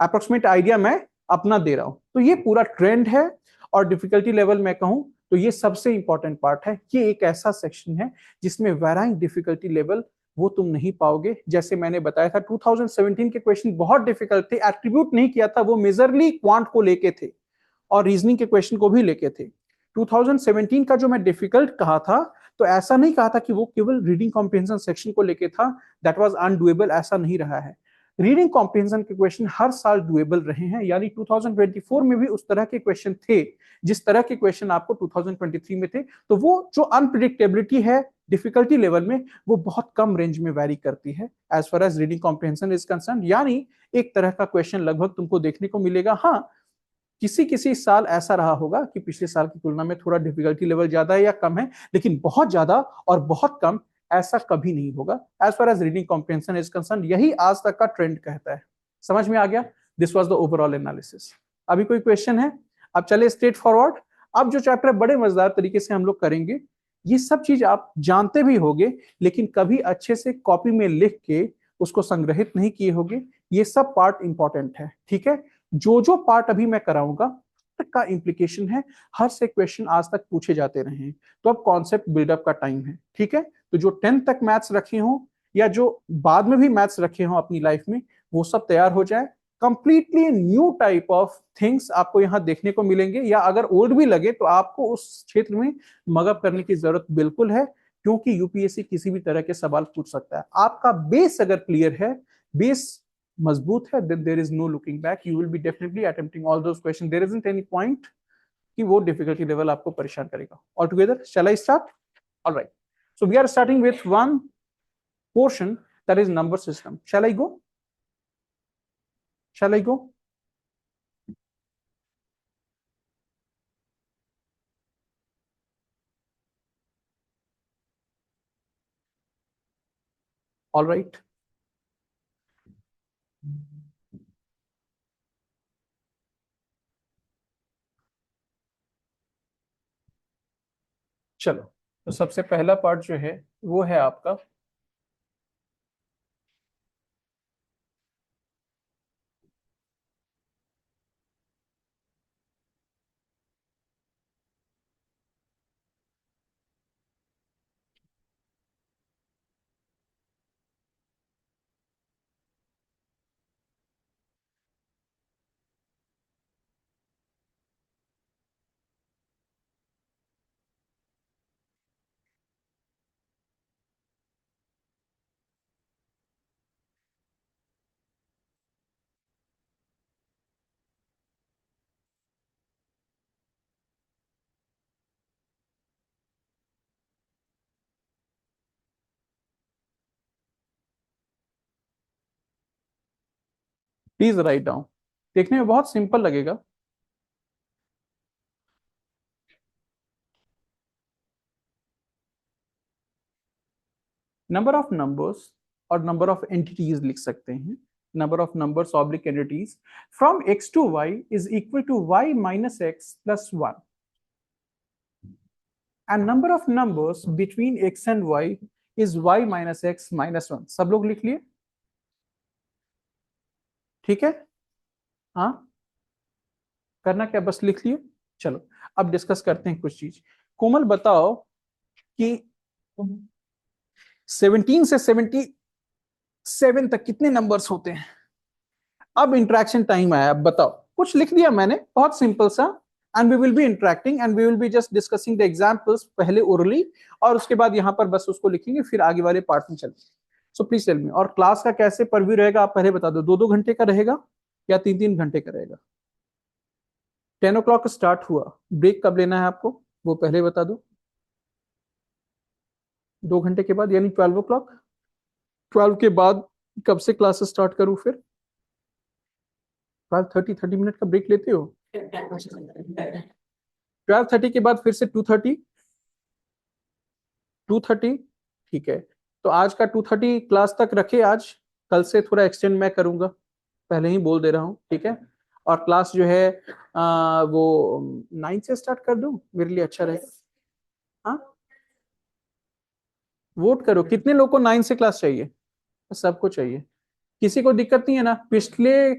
Approximate idea मैं अपना दे रहा हूं। तो ये पूरा ट्रेंड है, और डिफिकल्टी लेवल मैं कहूं तो ये सबसे इंपॉर्टेंट पार्ट है। ये एक ऐसा सेक्शन है जिसमें वैराइंग डिफिकल्टी लेवल वो तुम नहीं पाओगे। जैसे मैंने बताया था 2017 के क्वेश्चन बहुत डिफिकल्ट थे, एट्रीब्यूट नहीं किया था, वो मेजरली क्वांट को लेके थे और रीजनिंग के क्वेश्चन को भी लेके थे। 2017 का जो मैं डिफिकल्ट कहा था, तो ऐसा नहीं कहा था कि वो केवल रीडिंग कॉम्प्रिहेंशन सेक्शन को लेके था, दैट वाज अनडुएबल, ऐसा नहीं रहा है। रीडिंग कॉम्प्रिहेंशन के क्वेश्चन हर साल डुएबल रहे हैं, यानी 2024 में भी उस तरह के क्वेश्चन थे जिस तरह के क्वेश्चन आपको 2023 में थे। तो वो जो अनप्रिडिक्टेबिलिटी है डिफिकल्टी लेवल में, वो बहुत कम रेंज में वैरी करती है as far as reading comprehension is concern. यानी एक तरह का क्वेश्चन लगभग तुमको देखने को मिलेगा। हाँ, किसी किसी साल ऐसा रहा होगा कि पिछले साल की तुलना में थोड़ा डिफिकल्टी लेवल ज्यादा है या कम है, लेकिन बहुत ज्यादा और बहुत कम ऐसा कभी नहीं होगा as far as reading comprehension is concern. यही आज तक का ट्रेंड कहता है। समझ में आ गया? This was the overall analysis. अभी कोई क्वेश्चन है? अब चले स्ट्रेट फॉरवर्ड। अब जो चैप्टर बड़े मजेदार तरीके से हम लोग करेंगे, ये सब चीज आप जानते भी होगे लेकिन कभी अच्छे से कॉपी में लिख के उसको संग्रहित नहीं किए होगे। ये सब पार्ट इंपॉर्टेंट है, ठीक है? जो जो पार्ट अभी मैं कराऊंगा का इंप्लीकेशन है, हर से क्वेश्चन आज तक पूछे जाते रहे हैं। तो अब कॉन्सेप्ट बिल्डअप का टाइम है, ठीक है? तो जो 10th तक मैथ्स रखे हो या जो बाद में भी मैथ्स रखे हो अपनी लाइफ में, वो सब तैयार हो जाए। Completely new type of things आपको यहाँ देखने को मिलेंगे, या अगर ओल्ड भी लगे तो आपको उस क्षेत्र में मगअप करने की जरूरत बिल्कुल है, क्योंकि यूपीएससी किसी भी तरह के सवाल पूछ सकता है। आपका बेस अगर क्लियर है, बेस मजबूत है, then there is no looking back, you will be definitely attempting all those questions, there isn't any point कि वो डिफिकल्टी लेवल आपको परेशान करेगा। All together shall I start? All right, so we are starting with one portion, that is number system. Shall I go? Shall I go? All right, चलो। तो सबसे पहला part जो है वो है आपका प्लीज राइट डाउन। देखने में बहुत सिंपल लगेगा, नंबर ऑफ नंबर्स और नंबर ऑफ एंटिटीज लिख सकते हैं। Number of numbers oblique entities from x to y is equal to y minus x plus 1, and number of numbers between x and y is y minus x minus 1। सब लोग लिख लिए? ठीक है? हाँ, करना क्या, बस लिख लिए? चलो अब डिस्कस करते हैं कुछ चीज। कोमल बताओ कि 17 से 77 तक कितने नंबर्स होते हैं? अब इंटरेक्शन टाइम आया। अब बताओ, कुछ लिख दिया मैंने बहुत सिंपल सा, and we will be interacting and we will be just discussing the examples, पहले ओरली और उसके बाद यहाँ पर बस उसको लिखेंगे, फिर आगे वाले पार्ट में चलेंगे। So please tell me. और क्लास का कैसे परव्यू रहेगा आप पहले बता दो, 2-2 घंटे का रहेगा या 3-3 घंटे का रहेगा? 10 o'clock स्टार्ट हुआ, ब्रेक कब लेना है आपको वो पहले बता दो। 2 घंटे के बाद यानी 12 o'clock। 12 के बाद कब से क्लासेस स्टार्ट करूं फिर? 12:30, 30 मिनट का ब्रेक लेते हो? 12:30 के बाद फिर से 2:30, 2:30, ठीक है। तो आज का 2:30 क्लास तक रखे आज, कल से थोड़ा एक्सटेंड मैं करूंगा, पहले ही बोल दे रहा हूँ, ठीक है? और क्लास जो है वो 9 से स्टार्ट कर दूं, मेरे लिए अच्छा रहेगा। हाँ, वोट करो, कितने लोग को 9 से क्लास चाहिए? सबको चाहिए, किसी को दिक्कत नहीं है ना? पिछले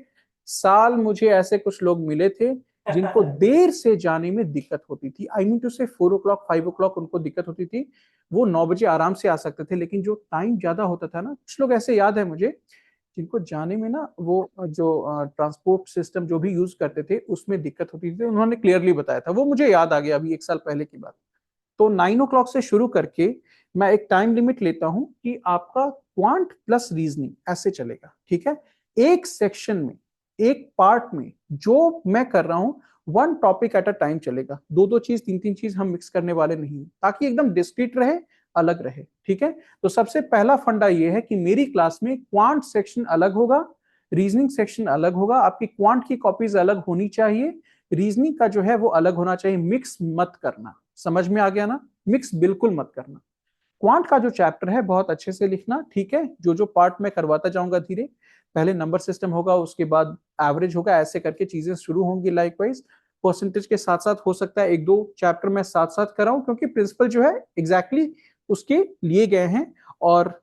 साल मुझे ऐसे कुछ लोग मिले थे जिनको देर से जाने में दिक्कत होती थी, आई मीन टू से 4 o'clock 5 o'clock उनको दिक्कत होती थी। वो 9 बजे आराम से आ सकते थे, लेकिन जो टाइम ज्यादा होता था ना, कुछ लोग ऐसे याद है मुझे जिनको जाने में ना वो जो ट्रांसपोर्ट सिस्टम जो भी यूज करते थे उसमें दिक्कत होती थी, उन्होंने क्लियरली बताया था, वो मुझे याद आ गया अभी 1 साल पहले की बात। तो 9 o'clock से शुरू करके मैं एक टाइम लिमिट लेता हूं कि आपका क्वांट प्लस रीजनिंग ऐसे चलेगा, ठीक है? एक सेक्शन में, एक पार्ट में जो मैं कर रहा हूं, 1 टॉपिक एट अ टाइम चलेगा। 2-2 चीज 3-3 चीज हम मिक्स करने वाले नहीं, ताकि एकदम डिस्क्रीट रहे, अलग रहे, ठीक है? तो सबसे पहला फंडा ये है कि मेरी क्लास में क्वांट सेक्शन अलग होगा, रीजनिंग सेक्शन अलग होगा। आपकी क्वांट की कॉपीज अलग होनी चाहिए, रीजनिंग का जो है वो अलग होना चाहिए। मिक्स मत करना, समझ में आ गया ना? मिक्स बिल्कुल मत करना। क्वांट का जो चैप्टर है बहुत अच्छे से लिखना, ठीक है। जो जो पार्ट मैं करवाता जाऊंगा धीरे, पहले नंबर सिस्टम होगा, उसके बाद एवरेज होगा, ऐसे करके चीजें शुरू होंगी। लाइकवाइज परसेंटेज के साथ साथ हो सकता है एक दो चैप्टर मैं साथ साथ कराऊं, क्योंकि प्रिंसिपल जो है एग्जैक्टली उसके लिए गए हैं। और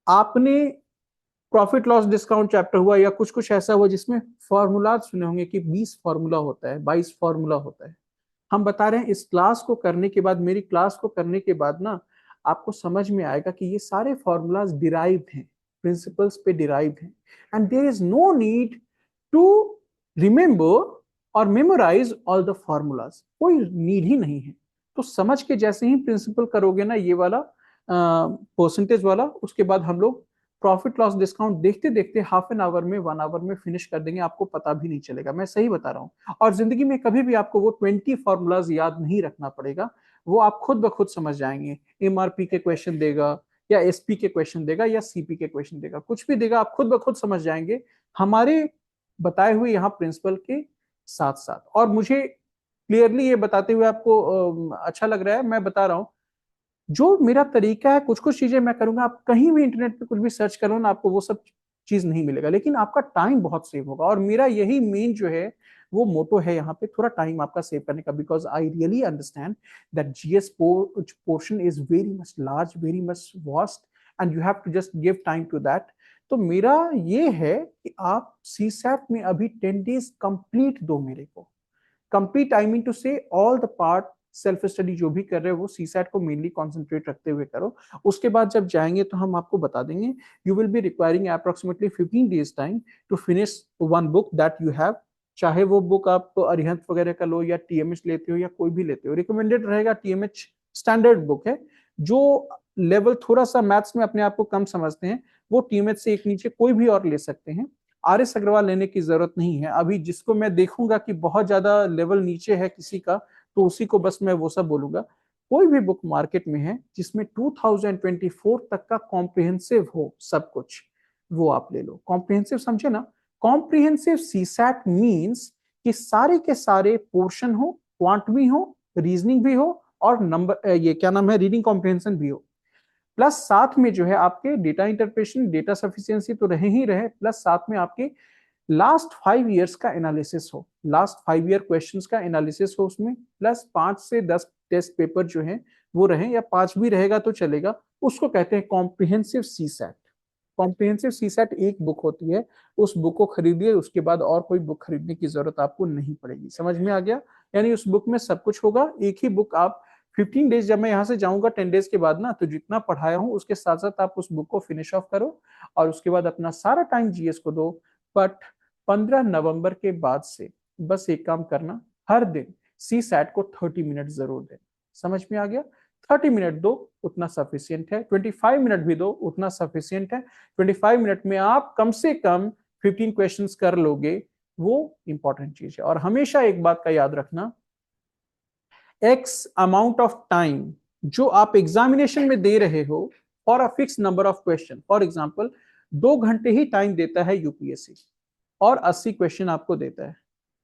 आपने प्रॉफिट लॉस डिस्काउंट चैप्टर हुआ या कुछ कुछ ऐसा हुआ जिसमें फॉर्मूला सुने होंगे कि 20 फॉर्मूला होता है, 22 फॉर्मूला होता है। हम बता रहे हैं इस क्लास को करने के बाद, मेरी क्लास को करने के बाद ना आपको समझ में आएगा कि ये सारे फॉर्मूलाज डिराइव्ड हैं, प्रिंसिपल्स पे डिराइव्ड हैं, and there is no need to remember और मेमोराइज ऑल द फॉर्मूलाज, कोई नीड ही नहीं है। तो समझ के जैसे ही प्रिंसिपल करोगे ना ये वाला परसेंटेज वाला, उसके बाद हम लोग प्रॉफिट लॉस डिस्काउंट देखते देखते हाफ एन आवर में, 1 आवर में फिनिश कर देंगे, आपको पता भी नहीं चलेगा। मैं सही बता रहा हूँ। और जिंदगी में कभी भी आपको वो 20 फॉर्मूलाज याद नहीं रखना पड़ेगा, वो आप खुद ब खुद समझ जाएंगे। एमआरपी के क्वेश्चन देगा या एसपी के क्वेश्चन देगा या सीपी के क्वेश्चन देगा, कुछ भी देगा, आप खुद ब खुद समझ जाएंगे हमारे बताए हुए यहाँ प्रिंसिपल के साथ साथ। और मुझे क्लियरली ये बताते हुए आपको अच्छा लग रहा है, मैं बता रहा हूँ जो मेरा तरीका है, कुछ कुछ चीजें मैं करूंगा, आप कहीं भी इंटरनेट पे कुछ भी सर्च करो ना, आपको वो सब चीज नहीं मिलेगा, लेकिन आपका टाइम बहुत सेव होगा। और मेरा यही मेन जो है वो मोटो है यहाँ पे, थोड़ा टाइम आपका सेव करने का, because I really understand that GS portion is very much large, very much vast, and you have to just give time to that. तो मेरा ये है कि आप सी सैट में अभी 10 days कंप्लीट दो मेरे को। कंप्लीट आई मीन टू से all the part, self study जो भी कर रहे हो वो सीसैट को मेनली कंसंट्रेट रखते हुए करो। उसके बाद जब जाएंगे तो हम आपको बता देंगे, you will be requiring approximately 15 days time to finish one book that you have. चाहे वो बुक आप अरिहंत वगैरह का लो या टीएमएच लेते हो या कोई भी लेते हो, रिकमेंडेड रहेगा टीएमएच, स्टैंडर्ड बुक है। जो लेवल थोड़ा सा मैथ्स में अपने आप को कम समझते हैं वो टीएमएच से एक नीचे कोई भी और ले सकते हैं, आर एस अग्रवाल लेने की जरूरत नहीं है। अभी जिसको मैं देखूंगा कि बहुत ज्यादा लेवल नीचे है किसी का, तो उसी को बस मैं वो सब बोलूंगा। कोई भी बुक मार्केट में है जिसमें 2024 तक का कॉम्प्रिहेंसिव हो सब कुछ, वो आप ले लो। कॉम्प्रिहेंसिव समझे ना, कॉम्प्रिहेंसिव सीसैट मींस कि सारे के सारे पोर्शन हो, क्वांट भी हो, रीजनिंग भी हो, और नंबर ये क्या नाम है, रीडिंग कॉम्प्रिहेंशन भी हो, प्लस साथ में जो है आपके डेटा इंटरप्रेशन, डेटा सफिशिएंसी तो रहे ही रहे, प्लस साथ में आपके लास्ट 5 years का एनालिसिस हो, लास्ट 5 year क्वेश्चंस का एनालिसिस हो उसमें, प्लस 5 से 10 टेस्ट पेपर जो है वो रहे, या 5 भी रहेगा तो चलेगा। उसको कहते हैं कॉम्प्रिहेंसिव सीसैट। कॉम्प्रिहेंसिव सीसैट एक बुक होती है, उस बुक को खरीदिए, उसके बाद और कोई बुक खरीदने की जरूरत आपको नहीं पड़ेगी। समझ में आ गया? यानी उस बुक में सब कुछ होगा, एक ही बुक आप 15 days, जब मैं यहाँ से जाऊंगा 10 days के बाद ना, तो जितना पढ़ाया हूँ उसके साथ साथ आप उस बुक को फिनिश ऑफ करो, और उसके बाद अपना सारा टाइम जीएस को दो। बट 15 नवंबर के बाद से बस एक काम करना, हर दिन सी सैट को 30 मिनट जरूर देना। समझ में आ गया? 30 मिनट दो, उतना सफिशियंट है। 25 मिनट भी दो, उतना सफिशियंट है। 25 मिनट में आप कम से कम 15 क्वेश्चंस कर लोगे, वो इंपॉर्टेंट चीज है। और हमेशा एक बात का याद रखना, एक्स अमाउंट ऑफ टाइम जो आप एग्जामिनेशन में दे रहे हो for a fix number of question, for example 2 घंटे ही टाइम देता है यूपीएससी, और 80 क्वेश्चन आपको देता है,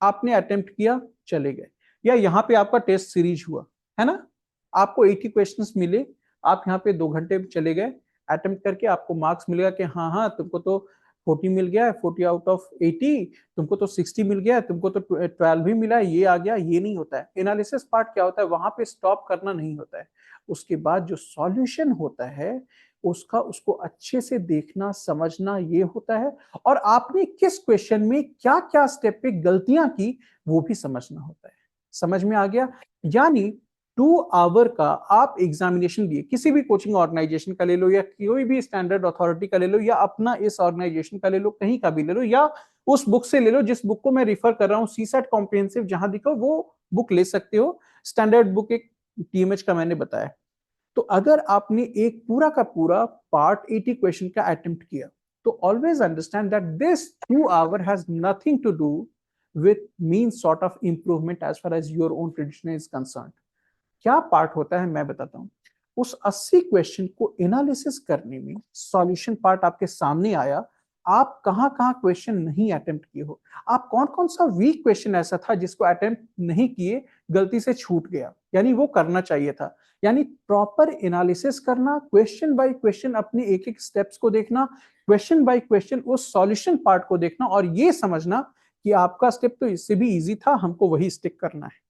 आपने अटेम्प्ट किया, चले गए। या यहाँ पे आपका टेस्ट सीरीज हुआ है ना, आपको 80 क्वेश्चंस मिले, आप यहाँ पे 2 घंटे चले गए, अटेम्प्ट करके आपको मार्क्स मिलेगा कि हाँ हाँ तुमको तो 40 मिल गया है, 40 आउट ऑफ 80, तुमको तो 60 मिल गया है, तुमको तो 12 भी मिला है, ये आ गया। ये नहीं होता है। एनालिसिस पार्ट क्या होता है, वहां पे स्टॉप करना नहीं होता है। उसके बाद जो सॉल्यूशन होता है उसको अच्छे से देखना, समझना, ये होता है। और आपने किस क्वेश्चन में क्या क्या स्टेप पे गलतियां की वो भी समझना होता है। समझ में आ गया? यानी 2 आवर का आप एग्जामिनेशन दिए, किसी भी कोचिंग ऑर्गेनाइजेशन का ले लो, या कोई भी स्टैंडर्ड अथॉरिटी का ले लो, या अपना इस ऑर्गेनाइजेशन का ले लो, कहीं का भी ले लो, या उस बुक से ले लो जिस बुक को मैं रिफर कर रहा हूँ, सीसैट कॉम्प्रिहेंसिव, जहां दिखो वो बुक ले सकते हो। स्टैंडर्ड बुक एक टीएमएच का मैंने बताया। तो अगर आपने एक पूरा का पूरा पार्ट 80 क्वेश्चन का अटेम्प्ट किया, तो always understand that this 2 hour has nothing to do with mean sort of improvement as far as your own tradition is concern. क्या पार्ट होता है मैं बताता हूं। उस 80 क्वेश्चन को एनालिसिस करने में सॉल्यूशन पार्ट आपके सामने आया, आप कहां कहां क्वेश्चन नहीं अटेम्प्ट किए हो, आप कौन कौन सा वीक क्वेश्चन ऐसा था जिसको अटेम्प्ट नहीं किए, गलती से छूट गया, यानी वो करना चाहिए था। यानी प्रॉपर एनालिसिस करना, क्वेश्चन बाय क्वेश्चन अपने एक एक स्टेप्स को देखना, क्वेश्चन बाय क्वेश्चन उस सॉल्यूशन पार्ट को देखना और ये समझना कि आपका स्टेप तो इससे भी इजी था, हमको वही स्टिक करना है।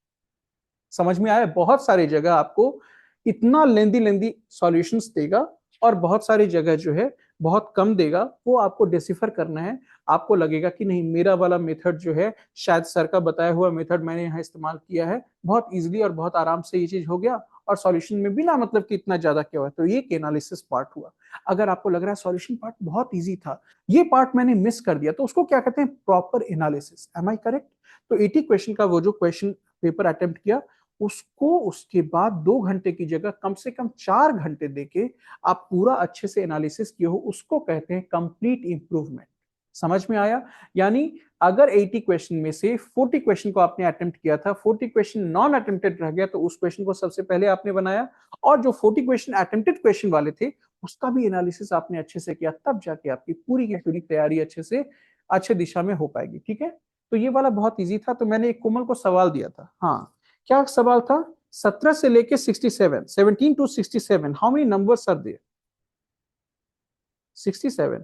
समझ में आया? बहुत सारी जगह आपको इतना लेंदी लेंदी सॉल्यूशंस देगा और बहुत सारी जगह जो है बहुत कम देगा, वो आपको डिसिफर करना है। आपको लगेगा कि नहीं, मेरा वाला मेथड जो है, शायद सर का बताया हुआ मेथड मैंने यहाँ इस्तेमाल किया है, बहुत इजीली और बहुत आराम से ये चीज हो गया और सॉल्यूशन में बिना मतलब कि इतना ज्यादा क्या हुआ। तो ये एनालिसिस पार्ट हुआ। अगर आपको लग रहा है सॉल्यूशन पार्ट बहुत इजी था, ये पार्ट मैंने मिस कर दिया, तो उसको क्या कहते हैं? Proper analysis. Am I correct? तो 80 क्वेश्चन का वो जो क्वेश्चन पेपर अटेम्प्ट किया, उसको उसके बाद 2 घंटे की जगह कम से कम 4 घंटे देके आप पूरा अच्छे से एनालिसिस किए हो, उसको कहते हैं कंप्लीट इंप्रूवमेंट। समझ में आया? यानी अगर 80 क्वेश्चन में से 40 क्वेश्चन को आपने अटेम्प्ट किया था, 40 क्वेश्चन नॉन अटेम्प्टेड रह गया, तो उस क्वेश्चन को सबसे पहले आपने बनाया, और जो 40 क्वेश्चन अटेम्प्टेड क्वेश्चन वाले थे उसका भी एनालिसिस आपने अच्छे से किया, तब जाके आपकी पूरी की पूरी तैयारी अच्छे से अच्छे दिशा में हो पाएगी। ठीक है? तो ये वाला बहुत इजी था। तो मैंने एक कोमल को सवाल दिया था, हाँ, क्या सवाल था? 17 से लेके 67, 17 to 67, how many numbers are there? 67,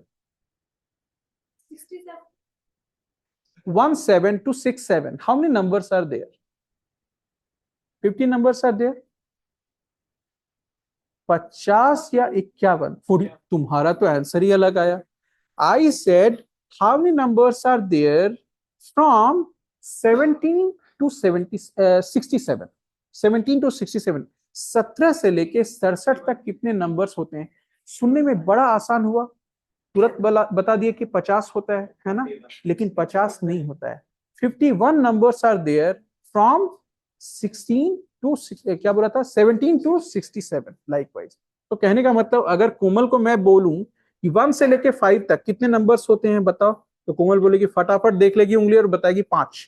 17 to 67, how many numbers are there? 50 numbers are there? 50 या 51? 40? तुम्हारा तो आंसर ही अलग आया। I said how many numbers are there from 17 to 67? 17 to 67, 17 से लेके 67 तक कितने नंबर्स होते हैं? सुनने में बड़ा आसान हुआ, तुरंत बता दिए कि 50 होता है ना? लेकिन 50 नहीं होता है। 51 numbers are there from 16 to, क्या बोला था, 17 टू 67 लाइकवाइज। तो कहने का मतलब, अगर कोमल को मैं बोलूं कि 1 से लेके 5 तक कितने नंबर्स होते हैं बताओ, तो कोमल बोलेगी, फटाफट देख लेगी उंगली और बताएगी 5,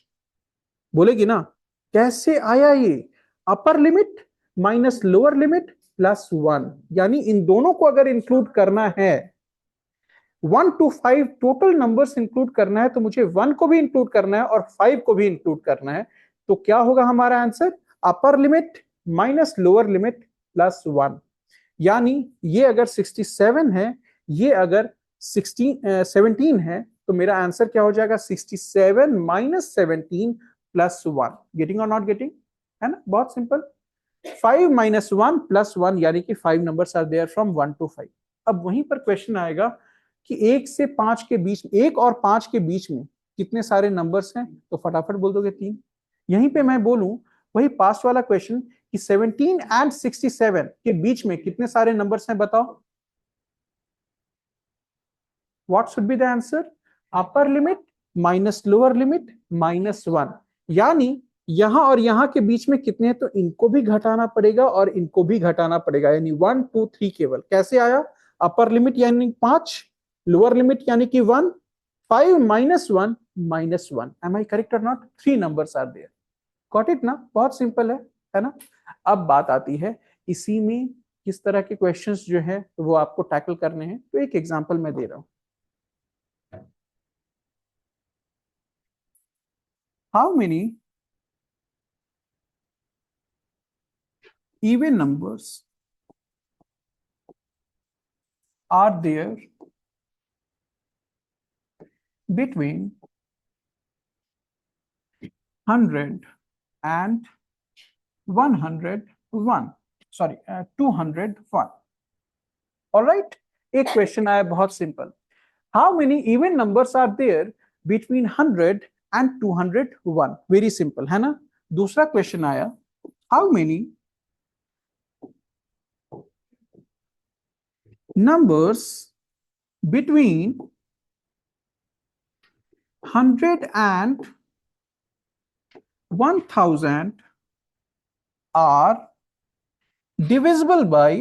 बोलेगी ना। कैसे आया ये? Upper limit minus lower limit plus 1, यानी इन दोनों को अगर इंक्लूड करना है, 1 to 5 टोटल नंबर्स इंक्लूड करना है, तो मुझे 1 को भी इंक्लूड करना है और 5 को भी इंक्लूड करना है। तो क्या होगा हमारा answer? Upper limit minus lower limit plus 1। यानी ये अगर 67 है, ये अगर 17 है, तो मेरा आंसर क्या हो जाएगा? 67 माइनस 17 प्लस 1। गेटिंग और नॉट गेटिंग? है ना? बहुत सिंपल। 5 माइनस 1 प्लस 1, यानी कि 5 numbers are there from 1 to 5। अब वहीं पर क्वेश्चन आएगा कि 1 से 5 के बीच, 1 और 5 के बीच में कितने सारे नंबर्स हैं? तो फटाफट बोल दोगे 3। यहीं पे मैं बोलूं वही पास्ट वाला क्वेश्चन कि 17 एंड 67 के बीच में कितने सारे नंबर्स हैं बताओ? What should be the answer? Upper limit minus lower limit minus 1। यानी यहां और यहां के बीच में कितने हैं? तो इनको भी घटाना पड़ेगा और इनको भी घटाना पड़ेगा, यानी 1 2 3 केवल। कैसे आया? अपर लिमिट यानी 5, लोअर लिमिट यानी कि 1, 5 minus 1 minus 1। Am I correct और not? 3 numbers are there. Got it ना? बहुत सिंपल है ना? अब बात आती है इसी में किस तरह के क्वेश्चंस जो है वो आपको टैकल करने हैं। तो एक एग्जांपल मैं दे रहा हूं। How many even numbers are there between 100 and 101, sorry, 201? All right, एक क्वेश्चन आया बहुत simple. How many even numbers are there between 100 and 201? Very simple है ना? दूसरा क्वेश्चन आया, how many numbers between 100 and 1000 are divisible by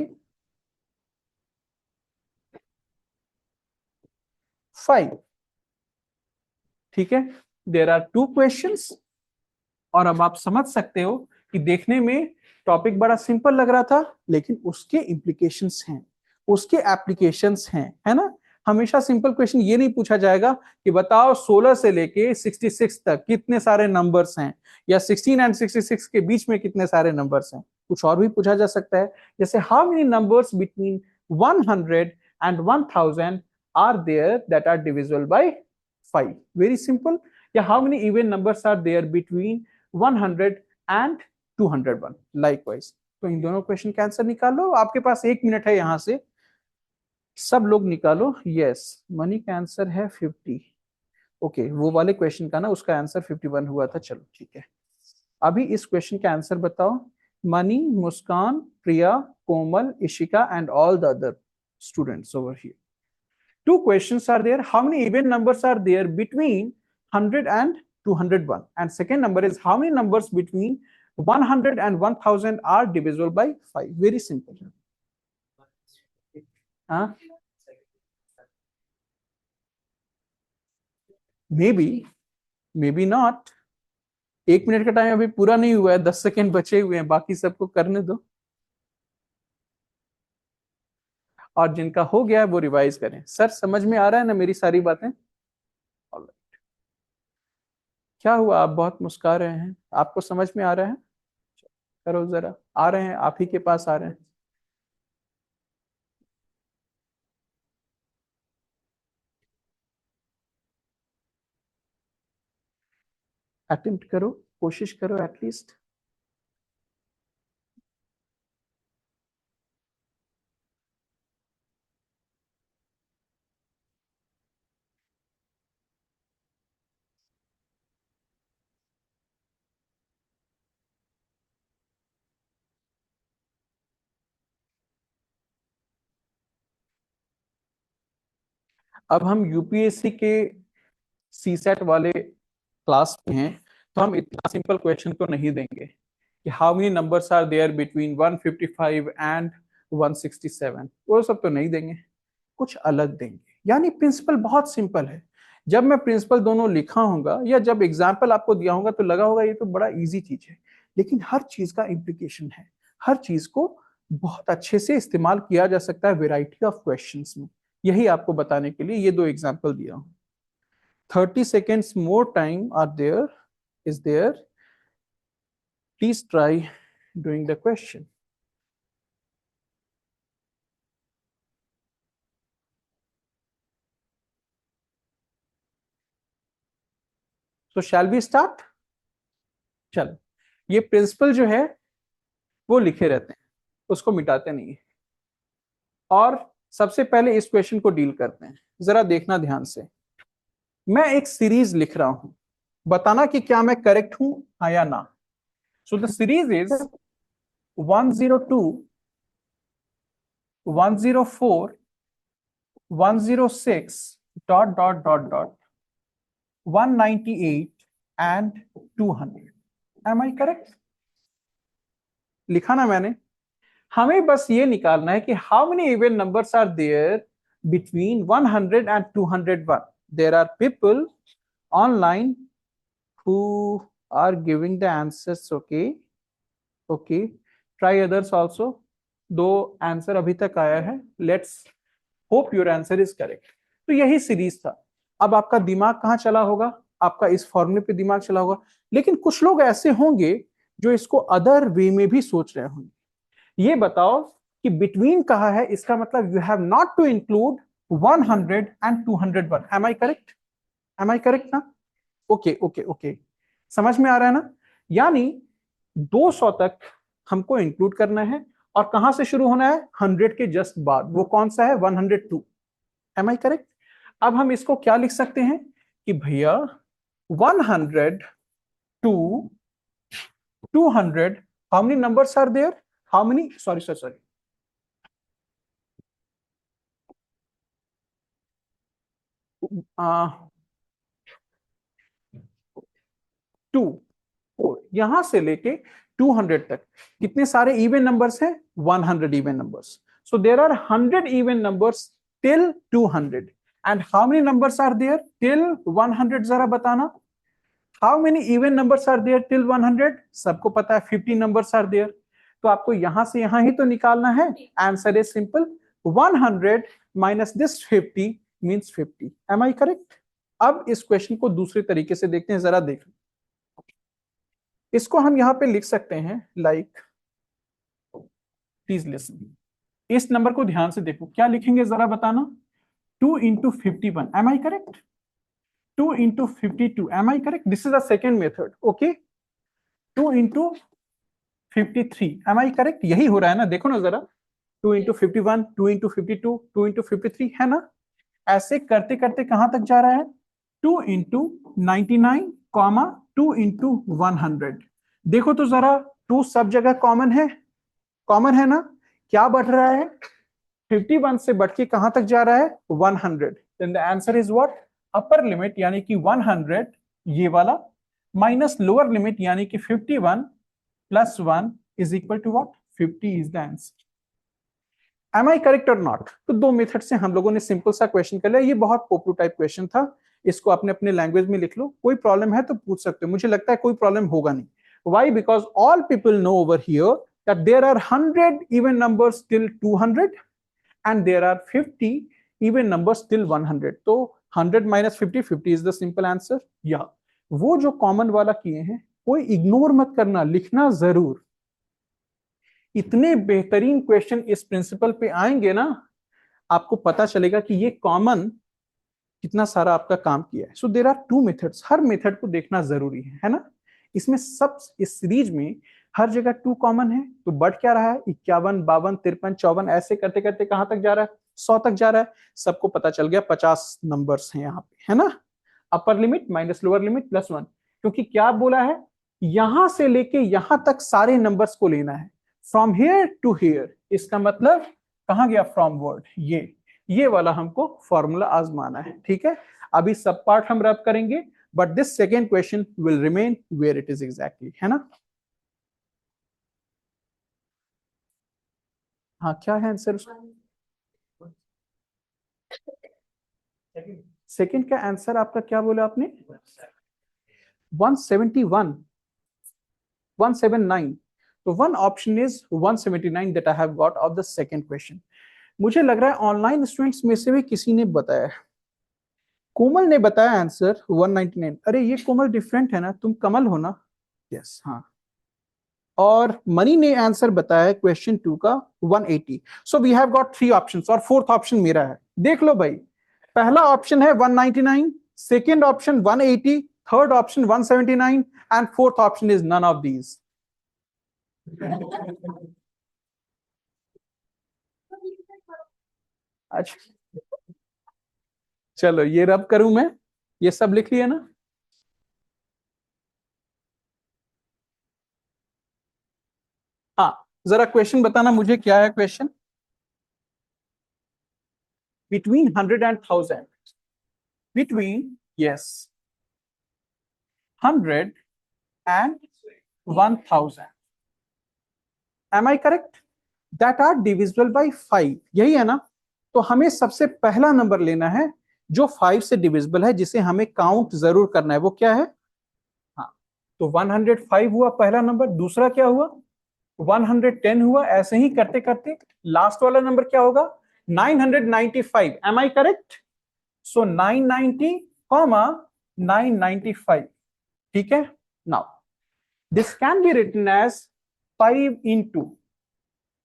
5? ठीक है, there are 2 questions. और अब आप समझ सकते हो कि देखने में टॉपिक बड़ा सिंपल लग रहा था, लेकिन उसके इंप्लीकेशंस हैं, उसके एप्लीकेशंस हैं, है ना? हमेशा सिंपल क्वेश्चन ये नहीं पूछा जाएगा कि बताओ 16 से लेके 66 तक कितने सारे नंबर्स हैं, या 16 एंड 66 के बीच में कितने सारे नंबर्स हैं। कुछ और भी पूछा जा सकता है, जैसे how many numbers between 100 and 1000 are there that are divisible by 5, very simple. या how many even numbers are there between 100 and 201, likewise. तो इन दोनों क्वेश्चन का आंसर निकालो, आपके पास 1 मिनट है, यहां से सब लोग निकालो। यस, मनी का आंसर है 50। ओके, वो वाले क्वेश्चन का ना उसका आंसर 51 हुआ था। चलो ठीक है, अभी इस क्वेश्चन का आंसर बताओ। Money, Muskan, Priya, Komal, Ishika and all the other students over here, two questions are there. How many even numbers are there between 100 and 201? And second number is how many numbers between 100 and 1000 are divisible by 5? Very simple. Huh? Maybe not. 1 minute का time अभी पूरा नहीं हुआ है, 10 second बचे हुए हैं, बाकी सबको करने दो, और जिनका हो गया है वो रिवाइज करें। सर समझ में आ रहा है ना मेरी सारी बातें? क्या हुआ, आप बहुत मुस्कुरा रहे हैं, आपको समझ में आ रहा है? करो जरा, आ रहे हैं, आप ही के पास आ रहे हैं। अटेम्प्ट करो, कोशिश करो एटलीस्ट। अब हम यूपीएससी के सीसेट वाले क्लास में हैं, तो हम इतना सिंपल क्वेश्चन तो नहीं देंगे कि how many numbers are there between 155 and 167, वो सब तो नहीं देंगे, कुछ अलग देंगे। यानी प्रिंसिपल बहुत सिंपल है। जब मैं प्रिंसिपल दोनों लिखा होगा या जब एग्जाम्पल आपको दिया होगा तो लगा होगा ये तो बड़ा इजी चीज है, लेकिन हर चीज का इम्प्लीकेशन है, हर चीज को बहुत अच्छे से इस्तेमाल किया जा सकता है वेराइटी ऑफ क्वेश्चंस में। यही आपको बताने के लिए ये दो एग्जाम्पल दिया हूं। 30 seconds more time are there, is there, please try doing the question. So shall we start? चलो, ये प्रिंसिपल जो है वो लिखे रहते हैं, उसको मिटाते नहीं है। और सबसे पहले इस क्वेश्चन को डील करते हैं, जरा देखना ध्यान से। मैं एक सीरीज लिख रहा हूं, बताना कि क्या मैं करेक्ट हूं हाँ या ना। So the series is 102, 104, 106 dot dot dot dot 198 and 200. Am I correct? लिखा ना मैंने। हमें बस ये निकालना है कि how many even numbers are there between 100 and 201. There are people online who are giving the answers. Okay, try others also. 2 answer अभी तक आया है, let's hope your answer is correct. तो यही सीरीज था। अब आपका दिमाग कहाँ चला होगा, आपका इस फॉर्मूले पे दिमाग चला होगा, लेकिन कुछ लोग ऐसे होंगे जो इसको अदर वे में भी सोच रहे होंगे। ये बताओ कि बिटवीन कहा है, इसका मतलब you have not to include 100 and 201. Am I correct? Am I correct ना? ओके, समझ में आ रहा है ना? यानी 200 तक हमको इंक्लूड करना है, और कहां से शुरू होना है? 100 के जस्ट बाद। वो कौन सा है? 102। Am I correct? अब हम इसको क्या लिख सकते हैं कि भैया 100 to 200, how many numbers are there? How many? Sorry. 2, 4, यहां से लेके 200 तक कितने सारे इवन नंबर्स हैं? 100 even numbers. So there are 100 even numbers till 200, and how many numbers are there till 100? जरा बताना, how many even numbers are there till 100? सबको पता है 50 नंबर्स आर देयर। तो आपको यहां से यहां ही तो निकालना है। Answer is simple, 100 minus this 50 means 50। Am I correct? अब इस क्वेश्चन को दूसरे तरीके से देखते हैं, जरा देख। इसको हम यहां पे लिख सकते हैं लाइक, प्लीज लिसन, इस नंबर को ध्यान से देखो, क्या लिखेंगे जरा बताना। 2 into 51, am I correct? 2 into 52, am I correct? This is the second method, okay? 2 into 53, am I correct? यही हो रहा है ना, देखो ना जरा, 2 into 51, 2 into 52, 2 into 53, है ना? ऐसे करते करते कहां तक जा रहा है? 2 into 99, 2 into 100। देखो तो जरा, 2 सब जगह कॉमन है ना? क्या बढ़ रहा है? 51 से बढ़ के कहां तक जा रहा है? 100। Then the answer is what? Upper limit यानी कि 100, ये वाला, माइनस लोअर लिमिट यानी कि 51 plus 1 is equal to what? 50 is the answer. Am I correct और नॉट? तो दो मेथड से हम लोगों ने सिंपल सा क्वेश्चन कर लिया। ये बहुत पॉपुलर टाइप क्वेश्चन था, इसको अपने अपने लैंग्वेज में लिख लो। कोई प्रॉब्लम है तो पूछ सकते हो, मुझे लगता है कोई प्रॉब्लम होगा नहीं। Why? Because all people know over here that there are 100 even numbers till 200 and there are 50 even numbers till 100। तो 100 minus 50, 50 is the simple answer। या वो जो कॉमन वाला किए हैं, कोई इग्नोर मत करना, लिखना जरूर। इतने बेहतरीन क्वेश्चन इस प्रिंसिपल पे आएंगे ना, आपको पता चलेगा कि ये कॉमन कितना सारा आपका काम किया है। सो देयर आर 2 मेथड्स, हर मेथड को देखना जरूरी है ना? इसमें सब, इस सीरीज में हर जगह 2 कॉमन है, तो बढ़ क्या रहा है? 51, 52, 53, 54, ऐसे करते करते कहां तक जा रहा है? 100 तक जा रहा है। सबको पता चल गया 50 नंबर्स हैं यहाँ पे, है ना? Upper limit minus lower limit plus 1, क्योंकि क्या बोला है? यहां से लेके यहां तक सारे नंबर्स को लेना है, फ्रॉम हियर टू हियर। इसका मतलब कहां गया? From word. ये वाला हमको फॉर्मूला आजमाना है, ठीक है? अभी सब पार्ट हम रब करेंगे, but this second question will remain where it is exactly, है ना? हाँ, क्या है आंसर? सेकंड का आंसर आपका क्या बोला आपने? 171, 179। तो one option is 179 that I have got off the second question. मुझे लग रहा है ऑनलाइन स्टूडेंट्स में से भी किसी ने बताया। कोमल ने बताया आंसर 199। अरे ये कोमल डिफरेंट है ना, तुम कमल हो ना? यस, हाँ। और मनी ने आंसर बताया क्वेश्चन 2 का 180। So we have got 3 options और फोर्थ ऑप्शन मेरा है। देख लो भाई, पहला ऑप्शन है 199, second option 180, third option 179 and fourth option is none of these. अच्छा, चलो ये रब करूं मैं, ये सब लिख लिया ना? हाँ, जरा क्वेश्चन बताना मुझे, क्या है question? Between 100 and 1000, between, yes, 100 and 1000, am I correct? That are divisible by 5, यही है ना? तो हमें सबसे पहला नंबर लेना है जो 5 से डिविजिबल है, जिसे हमें काउंट जरूर करना है। वो क्या है? हाँ, तो 105 हुआ पहला नंबर, दूसरा क्या हुआ? 110 हुआ। ऐसे ही करते करते लास्ट वाला नंबर क्या होगा? 995, am I correct? So 990 comma 995, ठीक है? Now this can be written as 5 into,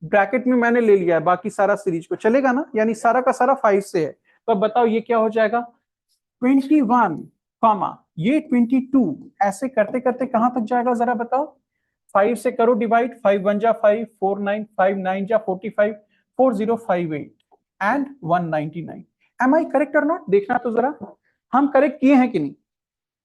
bracket में मैंने ले लिया है, बाकी सारा सीरीज को चलेगा ना, यानी सारा का सारा 5 से है। तो अब बताओ ये क्या हो जाएगा? 21 कॉमा ये 22, ऐसे करते करते कहां तक जाएगा जरा बताओ? 5 से करो डिवाइड, 5 1 जा 5, 4 9, 5 9 जा 45, 4058 एंड 199। एम आई करेक्ट और नॉट? देखना तो जरा, हम करेक्ट किए हैं कि नहीं?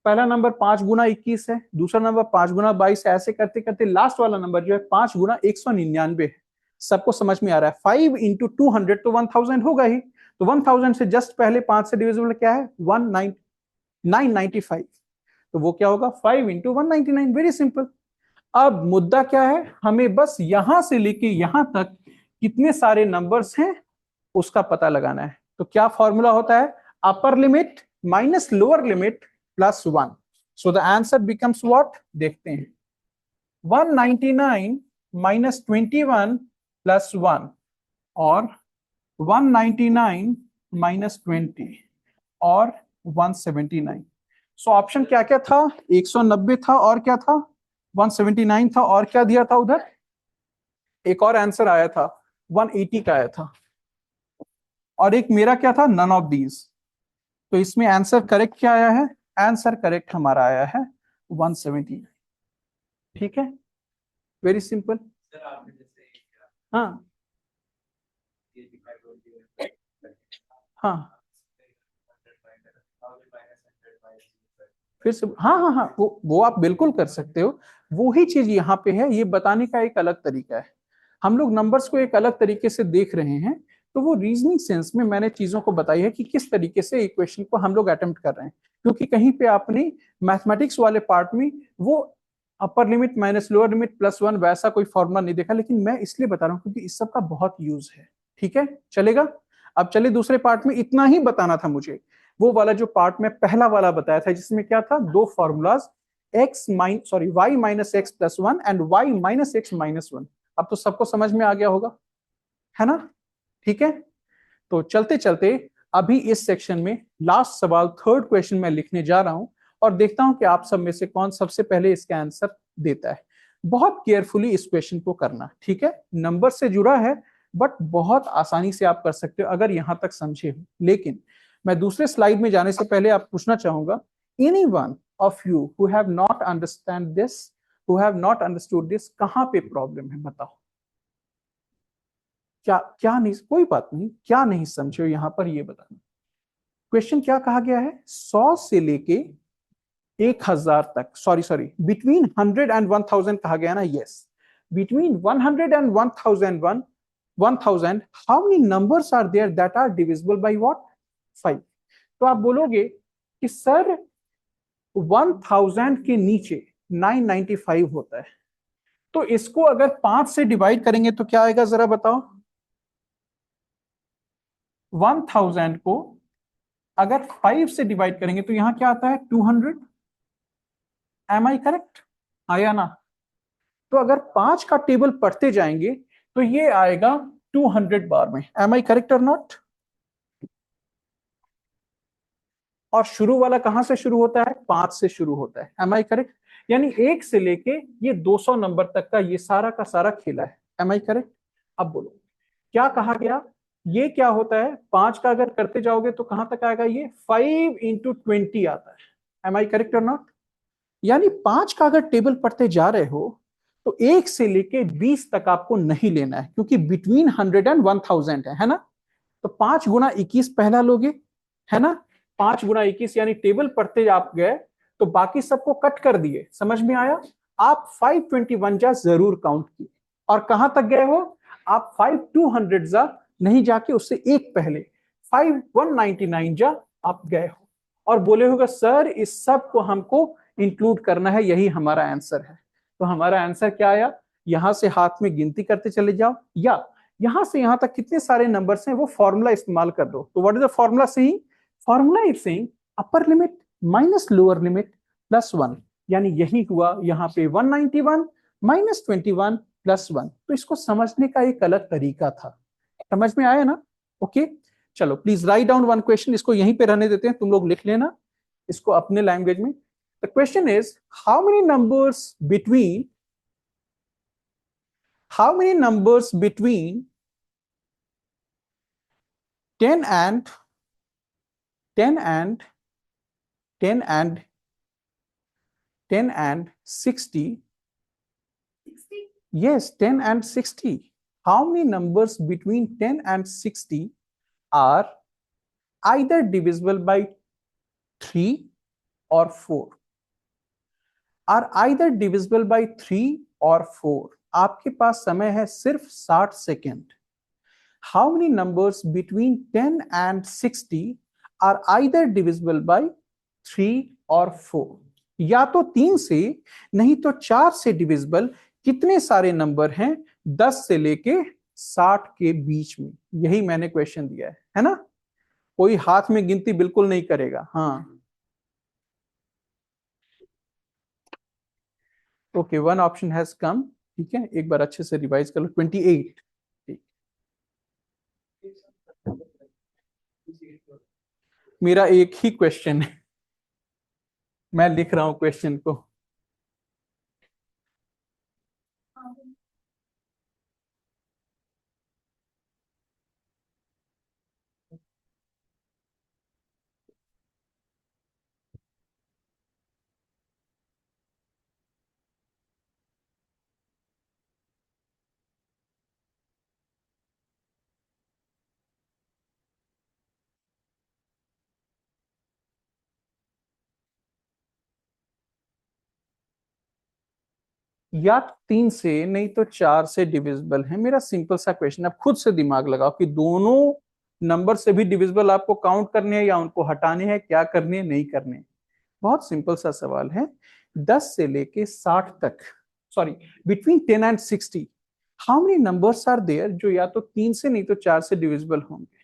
पहला नंबर 5 गुना 21 है, दूसरा नंबर 5 गुना 22 है, ऐसे करते करते लास्ट वाला नंबर जो है 5 गुना 199 है। सबको समझ में आ रहा है? 5 into 200 तो 1000 होगा ही, तो 1000 से जस्ट पहले 5 से डिविजिबल क्या है? 995। तो वो क्या होगा? 5 into 199। Very simple. अब मुद्दा क्या है? हमें बस यहां से लेके यहां तक कितने सारे नंबर्स हैं उसका पता लगाना है। तो क्या फॉर्मूला होता है? Upper limit minus lower limit plus 1। So the answer becomes what? देखते हैं। 199 माइनस 21 प्लस 1 और 199 -20 और 179। सो ऑप्शन क्या क्या था? 190 था और क्या था? 179 था और क्या दिया था उधर? एक और आंसर आया था 180 का आया था, और एक मेरा क्या था? None of these. तो इसमें आंसर करेक्ट क्या आया है? आंसर करेक्ट हमारा आया है 179। ठीक है, वेरी सिंपल। हाँ हाँ, फिर से हाँ हाँ हाँ, वो आप बिल्कुल कर सकते हो। वो ही चीज यहाँ पे है, ये बताने का एक अलग तरीका है। हम लोग नंबर्स को एक अलग तरीके से देख रहे हैं, तो वो रीजनिंग सेंस में मैंने चीजों को बताई है कि किस तरीके से इक्वेशन को हम लोग अटेम्प्ट कर रहे हैं। क्योंकि कहीं पे आपने मैथमेटिक्स वाले पार्ट में वो upper limit minus lower limit +1 वैसा कोई फॉर्मूला नहीं देखा, लेकिन मैं इसलिए बता रहा हूँ क्योंकि इस सब का बहुत यूज है। ठीक है, चलेगा। अब चलिए दूसरे पार्ट में, इतना ही बताना था मुझे। वो वाला जो पार्ट में पहला वाला बताया था जिसमें क्या था? दो formulas, y minus x plus one and y minus x minus one. अब तो सबको समझ में आ गया होगा, है ना? ठीक है, तो चलते चलते अभी इस सेक्शन में लास्ट सवाल, थर्ड क्वेश्चन मैं लिखने जा रहा हूं, और देखता हूं कि आप सब में से कौन सबसे पहले इसका आंसर देता है। बहुत केयरफुली इस क्वेश्चन को करना, ठीक है? नंबर से जुड़ा है, बट बहुत आसानी से आप कर सकते हो अगर यहां तक समझे हो। लेकिन मैं दूसरे स्लाइड में जाने से पहले आप पूछना चाहूंगा, any one of you who have not understand this, who have not understood this, कहां पे प्रॉब्लम है बताओ? क्या क्या नहीं, कोई बात नहीं, क्या नहीं समझे हो यहां पर ये बताना। क्वेश्चन क्या कहा गया है? 100 से लेके 1000 तक, सॉरी सॉरी, बिटवीन 100 एंड 1000 कहा गया ना? Yes, between 100 and 1000 how many numbers are there that are divisible by what? 5। तो आप बोलोगे कि सर 1000 के नीचे 995 होता है, तो इसको अगर 5 से डिवाइड करेंगे तो क्या आएगा जरा बताओ? 1000 को अगर 5 से डिवाइड करेंगे तो यहां क्या आता है? 200। Am I correct? आया ना? तो अगर 5 का टेबल पढ़ते जाएंगे तो ये आएगा 200 बार में। एम आई करेक्ट और नॉट? और शुरू वाला कहां से शुरू होता है? 5 से शुरू होता है। Am I correct? यानी 1 से लेके ये 200 नंबर तक का ये सारा का सारा खेला है। Am I correct? अब बोलो क्या कहा गया? ये क्या होता है? 5 का अगर करते जाओगे तो कहां तक आएगा? ये 5 इंटू 20 आता है। एम आई करेक्ट और नॉट? यानी 5 का अगर टेबल पढ़ते जा रहे हो तो 1 से लेके 20 तक आपको नहीं लेना है, क्योंकि बिटवीन 100 एंड 1000 है ना? तो 5 गुना 21 पहला लोगे, है ना? 5 गुना 21 यानी टेबल पढ़ते आप गए तो बाकी सबको कट कर दिए। समझ में आया? आप 521 जा जरूर काउंट किए, और कहां तक गए हो? आप 5200 जा नहीं जाके उससे एक पहले 5199 जा आप गए हो, और बोले होगा सर इस सब को हमको इंक्लूड करना है, यही हमारा आंसर है। तो हमारा आंसर क्या आया? यहां से हाथ में गिनती करते चले जाओ, या यहां से यहां तक कितने सारे नंबर्स हैं वो फॉर्मूला इस्तेमाल कर दो। तो what is the formula saying? Formula is saying upper limit minus lower limit +1, यानी यही हुआ यहाँ पे 191 माइनस 21 +1। तो इसको समझने का एक अलग तरीका था। समझ में आया ना? ओके, चलो please write down one question, इसको यहीं पे रहने देते हैं, तुम लोग लिख लेना इसको अपने लैंग्वेज में। The question is how many numbers between, how many numbers between 10 and 10 and 10 and 10 and 60? Yes, 10 and 60. How many numbers between 10 and 60 are either divisible by 3 or 4? Are either divisible by 3 or 4? आपके पास समय है सिर्फ 60 second. How many numbers between 10 and 60 are either divisible by 3 or 4? या तो 3 से, नहीं तो 4 से डिविजिबल कितने सारे नंबर हैं 10 से लेके 60 के बीच में? यही मैंने क्वेश्चन दिया है ना? कोई हाथ में गिनती बिल्कुल नहीं करेगा। हाँ okay, one option has come. ठीक है, एक बार अच्छे से रिवाइज कर लो। 28। मेरा एक ही क्वेश्चन है, मैं लिख रहा हूं क्वेश्चन को। या 3 से नहीं तो 4 से डिविजिबल है, मेरा सिंपल सा क्वेश्चन। आप खुद से दिमाग लगाओ कि दोनों नंबर से भी डिविजिबल आपको काउंट करने हैं या उनको हटाने हैं, क्या करने हैं, नहीं करने हैं। बहुत सिंपल सा सवाल है। 10 से लेके 60 तक, sorry, between 10 and 60, how many numbers are there जो या तो 3 से नहीं तो 4 से डिविजिबल होंगे?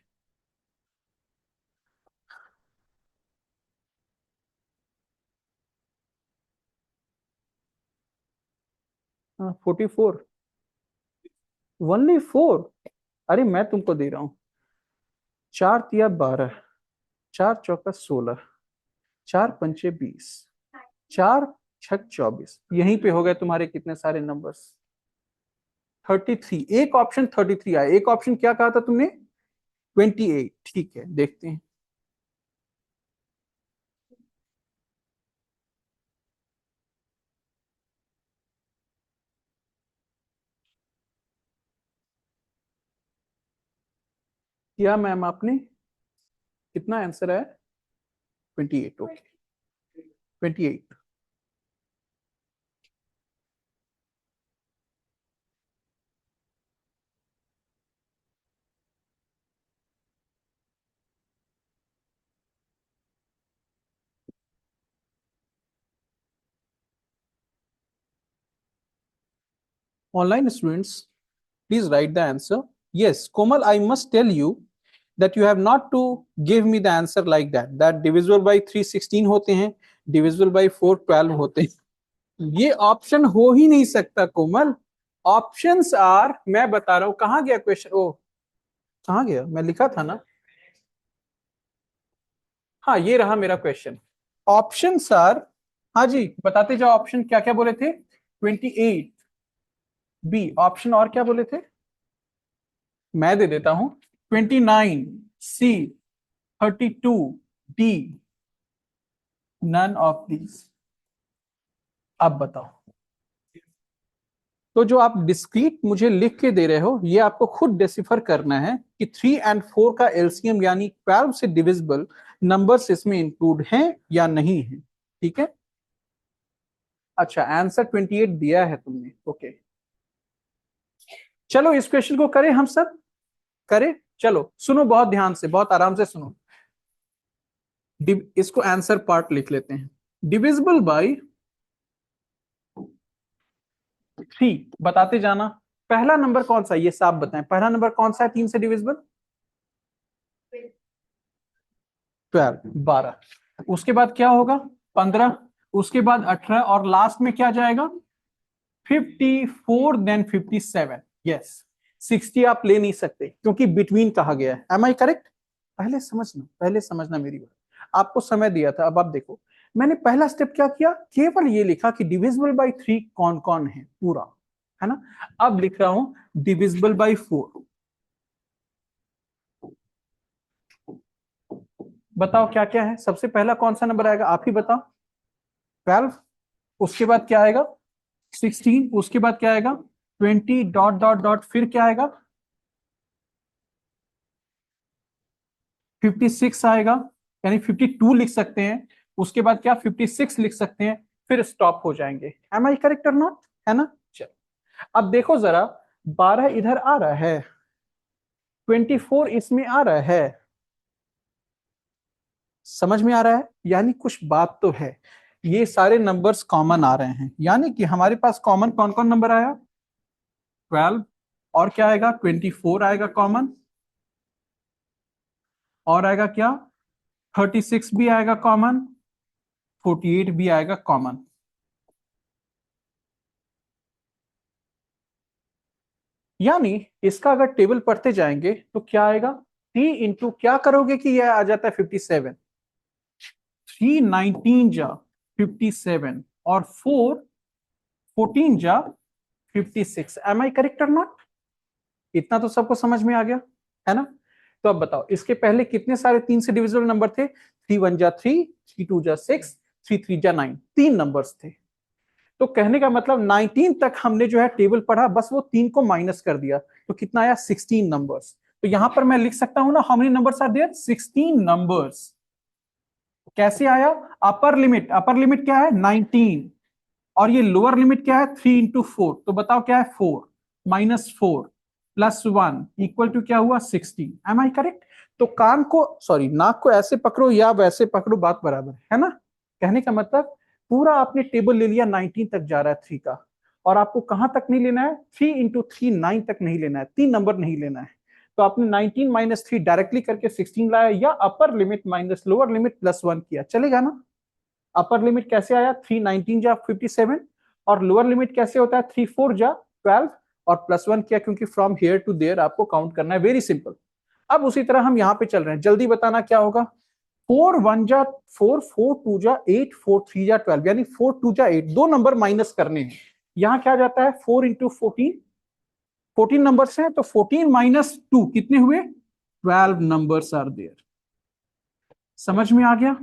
44, ओनली 4? अरे मैं तुमको दे रहा हूं, 4 तिया 12, 4 चौका 16, 4 पंचे 20, 4 छक 24, यहीं पे हो गए तुम्हारे कितने सारे नंबर्स? 33। एक ऑप्शन 33 आया, एक ऑप्शन क्या कहा था तुमने? 28। ठीक है, देखते हैं। क्या मैम आपने, कितना आंसर है? 28। Okay, 28। Online students, please write the answer. Yes, Komal, I must tell you that you have not to give me the answer like that. That divisible by 3 16 होते हैं, divisible by 4 12 होते हैं। ये option हो ही नहीं सकता कोमल। Options are, मैं बता रहा हूं, कहां गया क्वेश्चन? ओ, कहां गया? मैं लिखा था ना। हाँ, ये रहा मेरा क्वेश्चन। ऑप्शंस आर, हाँ जी बताते जाओ, ऑप्शन क्या क्या बोले थे? 28 बी ऑप्शन, और क्या बोले थे? मैं दे देता हूं, 29 सी, 32 डी, नन ऑफ दीज। अब बताओ। तो जो आप डिस्क्रीट मुझे लिख के दे रहे हो, ये आपको खुद डिसिफर करना है कि 3 और 4 का एलसीएम यानी 12 से डिविजिबल नंबर्स इसमें इंक्लूड हैं या नहीं है। ठीक है, अच्छा आंसर 28 दिया है तुमने। ओके, चलो इस क्वेश्चन को करें हम सब, करें। चलो सुनो बहुत ध्यान से, बहुत आराम से सुनो। इसको आंसर पार्ट लिख लेते हैं। डिविजिबल बाय 3, बताते जाना। पहला नंबर कौन सा है ये साफ बताएं, पहला नंबर कौन सा है 3 से डिविजिबल? 12, 12। उसके बाद क्या होगा? 15। उसके बाद 18, और लास्ट में क्या जाएगा? 54, देन 57। यस, 60 आप ले नहीं सकते क्योंकि बिटवीन कहा गया है। Am I correct? पहले समझना, पहले समझना मेरी बात। आपको समय दिया था, अब आप देखो। मैंने पहला स्टेप क्या किया, केवल ये लिखा कि डिविजिबल बाय 3 कौन कौन है, पूरा, है ना। अब लिख रहा हूं डिविजिबल बाय 4। बताओ क्या क्या है। सबसे पहला कौन सा नंबर आएगा, आप ही बताओ। 12। उसके बाद क्या आएगा? 16। उसके बाद क्या आएगा? 20 डॉट डॉट डॉट, फिर क्या आएगा? 56 आएगा, यानी 52 लिख सकते हैं। उसके बाद क्या, 56 लिख सकते हैं, फिर स्टॉप हो जाएंगे। एम आई करेक्ट और नॉट, है ना? चलो अब देखो जरा, 12 इधर आ रहा है, 24 इसमें आ रहा है, समझ में आ रहा है? यानी कुछ बात तो है। ये सारे नंबर्स कॉमन आ रहे हैं, यानी कि हमारे पास कॉमन कौन कौन नंबर आया? 12, और क्या आएगा? 24 आएगा कॉमन, और आएगा क्या? 36 भी आएगा कॉमन, 48 भी आएगा कॉमन। यानी इसका अगर टेबल पढ़ते जाएंगे तो क्या आएगा? 3 इंटू क्या करोगे कि यह आ जाता है 57, 3 19 जा 57 और 4 14 जा 56। एम आई करेक्ट और नॉट? इतना तो सबको समझ में आ गया है ना? तो अब बताओ इसके पहले कितने सारे 3 से डिविजिबल नंबर थे? 3 1 जा 3, 3 2 जा 6, 3 3 जा 9, 3 नंबर्स थे। तो कहने का मतलब 19 तक हमने जो है टेबल पढ़ा, बस वो 3 को माइनस कर दिया, तो कितना आया? 16 नंबर्स। तो यहां पर मैं लिख सकता हूं ना, how many numbers are there? 16 numbers. कैसे आया? अपर लिमिट क्या है? 19, और ये लोअर लिमिट क्या है? 3 इंटू 4। तो बताओ क्या है? 4 माइनस 4 प्लस 1 इक्वल टू क्या हुआ? 16। Am I correct? तो कान को, सॉरी, नाक को ऐसे पकड़ो या वैसे पकड़ो, बात बराबर है ना? कहने का मतलब पूरा आपने टेबल ले लिया, 19 तक जा रहा है 3 का, और आपको कहां तक नहीं लेना है? 3 इंटू 3 9 तक नहीं लेना है, 3 नंबर नहीं लेना है। तो आपने 19 माइनस 3 डायरेक्टली करके 16 लाया, या upper limit minus lower limit plus 1 किया, चलेगा ना? अपर लिमिट कैसे आया? 3 19 जा 57, और लोअर लिमिट कैसे होता है? 3 4 जा 12, और प्लस 1 किया क्योंकि फ्रॉम हियर टू देयर आपको काउंट करना है। Very simple. अब उसी तरह हम यहां पे चल रहे हैं, जल्दी बताना क्या होगा? 4 1 जा 4, 4 2 जा 8, 4 3 जा 12, यानी 4 2 जा 8, दो नंबर माइनस करने हैं। यहां क्या जाता है? 4 इंटू 14, 14 नंबर्स हैं, तो 14 माइनस 2 कितने हुए? 12 नंबर्स आर देयर। समझ में आ गया?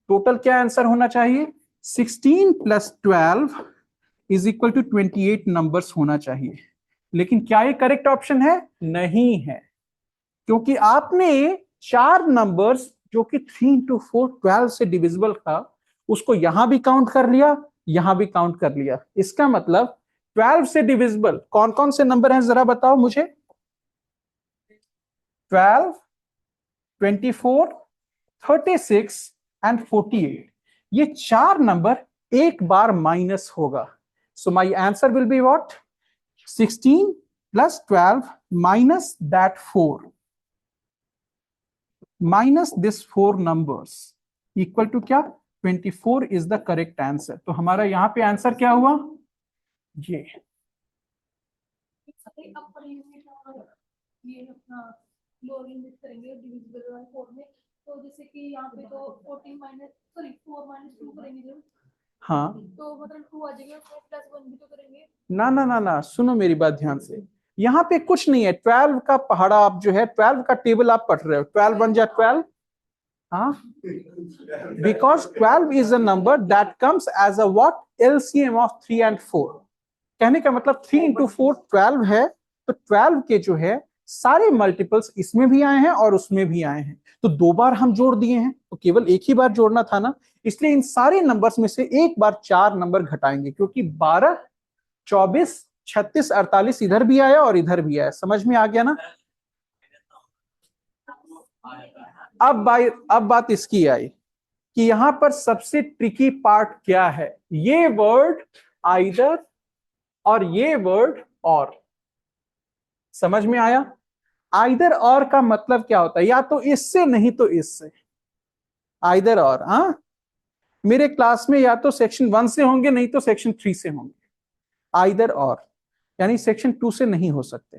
टोटल क्या आंसर होना चाहिए? 16 plus 12 is equal to 28 numbers होना चाहिए। लेकिन क्या ये करेक्ट ऑप्शन है? नहीं है, क्योंकि आपने 4 नंबर्स जो कि 3 इंटू 4 12 से डिविजिबल था, उसको यहां भी काउंट कर लिया, यहां भी काउंट कर लिया। इसका मतलब 12 से डिविजिबल कौन कौन से नंबर हैं, जरा बताओ मुझे। 12, 24, 36 एंड 48, ये 4 नंबर एक बार माइनस होगा। So my answer will be what? 16 plus 12 minus that 4 minus this 4 numbers equal to क्या? 24 इज द करेक्ट आंसर। तो हमारा यहां पे आंसर क्या हुआ? ये ये अपना लोअर लिमिट करेंगे डिविजिबल बाय 4 में, तो जैसे कि यहाँ पे तो 14 माइनस सॉरी 4 माइनस 2 करेंगे जब, हाँ, तो मतलब 2 आ जाएगा, तो प्लस 1 भी तो करेंगे। ना ना ना ना, सुनो मेरी बात ध्यान से। यहाँ पे कुछ नहीं है, 12 का पहाड़ा आप जो है 12 का टेबल आप पढ़ रहे हो, 12 1 जा 12, हाँ, because 12 is a number that comes as a what? LCM of 3 and 4। कहने का मतलब 3 इंटू 4 12 है, तो 12 के जो है सारे मल्टीपल्स इसमें भी आए हैं और उसमें भी आए हैं, तो 2 बार हम जोड़ दिए हैं, तो केवल एक ही बार जोड़ना था ना। इसलिए इन सारे नंबर्स में से एक बार 4 नंबर घटाएंगे, क्योंकि 12 24 36 48 इधर भी आया और इधर भी आया। समझ में आ गया ना? अब बात इसकी आई कि यहां पर सबसे ट्रिकी पार्ट क्या है? ये वर्ड आइदर और ये वर्ड और। समझ में आया? आइदर और का मतलब क्या होता है? या तो इससे नहीं तो इससे, आइदर और। हाँ, मेरे क्लास में या तो सेक्शन 1 से होंगे, नहीं तो सेक्शन 3 से होंगे। आइदर और यानी सेक्शन 2 से नहीं हो सकते।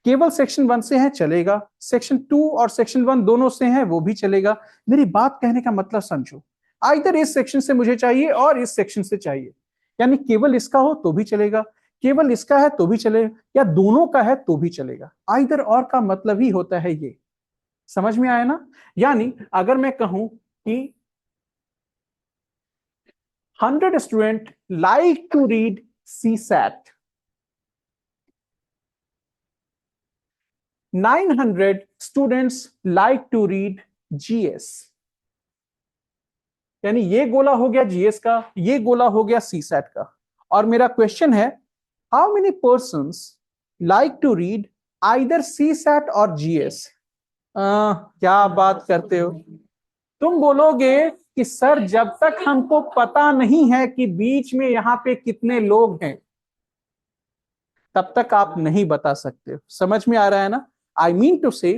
केवल सेक्शन 1 से है चलेगा, सेक्शन 2 और सेक्शन 1 दोनों से है वो भी चलेगा। मेरी बात कहने का मतलब समझो, आइदर इस सेक्शन से मुझे चाहिए और इस सेक्शन से चाहिए, यानी केवल इसका हो तो भी चलेगा, केवल इसका है तो भी चलेगा, या दोनों का है तो भी चलेगा। आइदर और का मतलब ही होता है ये। समझ में आया ना? यानी अगर मैं कहूं कि 100 student like to read CSAT, 900 students like to read GS, यानी ये गोला हो गया GS का, ये गोला हो गया CSAT का। और मेरा क्वेश्चन है, how many persons like to read either CSAT और GS? क्या बात करते हो? तुम बोलोगे कि सर जब तक हमको पता नहीं है कि बीच में यहां पे कितने लोग हैं, तब तक आप नहीं बता सकते। समझ में आ रहा है ना? आई मीन टू से,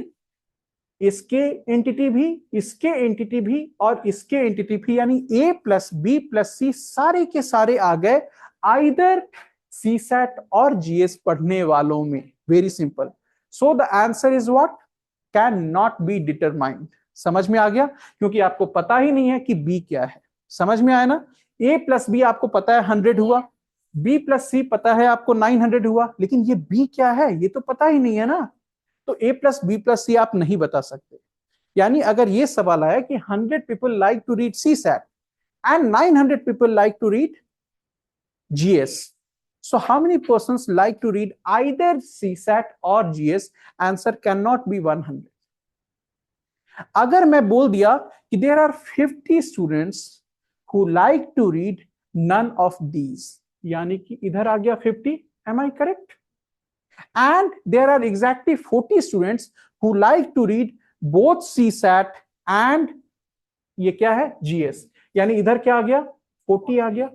इसके एंटिटी भी, इसके एंटिटी भी और इसके एंटिटी भी, यानी A plus B plus C सारे के सारे आ गए आइदर CSAT और GS पढ़ने वालों में। Very simple. So the answer is what? Can not be determined. समझ में आ गया? क्योंकि आपको पता ही नहीं है कि बी क्या है। समझ में आया ना? ए प्लस बी आपको पता है 100 हुआ, बी प्लस सी पता है आपको 900 हुआ, लेकिन ये बी क्या है ये तो पता ही नहीं है ना। तो ए प्लस बी प्लस सी आप नहीं बता सकते। यानी अगर ये सवाल आया कि 100 people like to read C SAT and 900 people like to read GS, so how many persons like to read either CSAT or GS? Answer cannot be 100. अगर मैं बोल दिया कि there are 50 students who like to read none of these, यानी कि इधर आ गया 50, am I correct? And there are exactly 40 students who like to read both CSAT and ये क्या है GS, यानी इधर क्या आ गया 40 आ गया।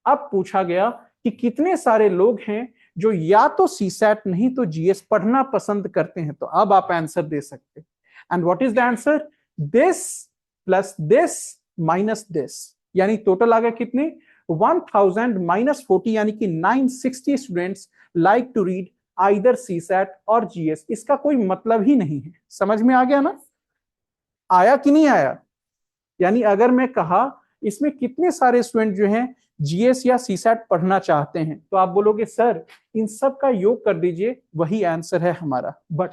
अब पूछा गया कि कितने सारे लोग हैं जो या तो CSAT नहीं तो GS पढ़ना पसंद करते हैं, तो अब आप आंसर दे सकते हैं। And what is the answer? This plus this minus this, यानी टोटल आ गया कितने 1000 माइनस 40, यानी कि 960 students like to read either CSAT और GS। इसका कोई मतलब ही नहीं है। समझ में आ गया ना? आया कि नहीं आया? यानी अगर मैं कहा इसमें कितने सारे स्टूडेंट जो हैं GS या CSAT पढ़ना चाहते हैं, तो आप बोलोगे सर इन सब का योग कर दीजिए, वही आंसर है हमारा। बट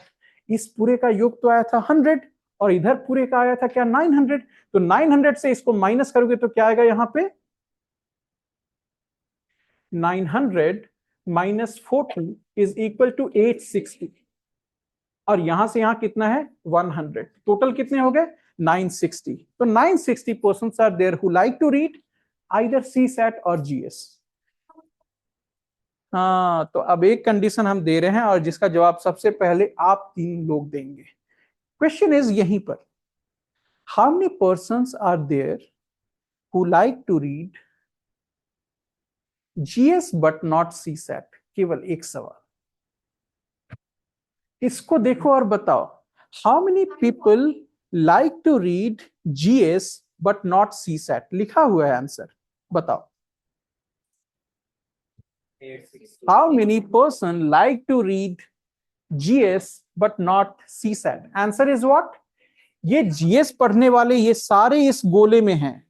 इस पूरे का योग तो आया था 100 और इधर पूरे का आया था क्या 900, तो 900 से इसको माइनस करोगे तो क्या आएगा यहां पे 900 माइनस 40 इज इक्वल टू 860, और यहां से यहां कितना है 100, टोटल कितने हो गए 960। तो 960 persons are there who like to read either CSAT और GS। हाँ, तो अब एक कंडीशन हम दे रहे हैं और जिसका जवाब सबसे पहले आप 3 लोग देंगे। क्वेश्चन इज यहीं पर, how many persons are there who like to read GS but not CSAT? केवल एक सवाल, इसको देखो और बताओ, how many people like to read GS but not CSAT? लिखा हुआ है आंसर, बताओ। How many person like to read GS but not CSAT? Answer is what? ये GS पढ़ने वाले ये सारे इस गोले में हैं,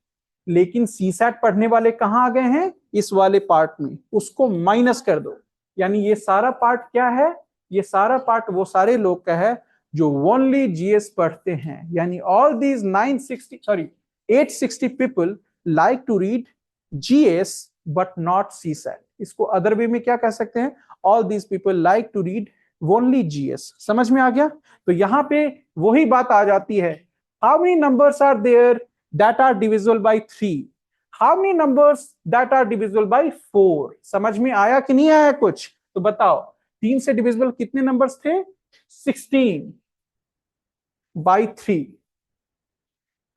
लेकिन CSAT पढ़ने वाले कहां आ गए हैं इस वाले पार्ट में, उसको माइनस कर दो। यानी ये सारा पार्ट क्या है, ये सारा पार्ट वो सारे लोग का है जो ओनली GS पढ़ते हैं। यानी all these 860 people like to read GS but not CSAT। इसको अदर वे में क्या कह सकते हैं, all these people like to read only GS। समझ में आ गया? तो यहां पे वही बात आ जाती है, how many numbers are there that are divisible by 3, how many numbers that are divisible by 4। समझ में आया कि नहीं आया कुछ? तो बताओ 3 से डिविजिबल कितने नंबर्स थे 16 बाय 3।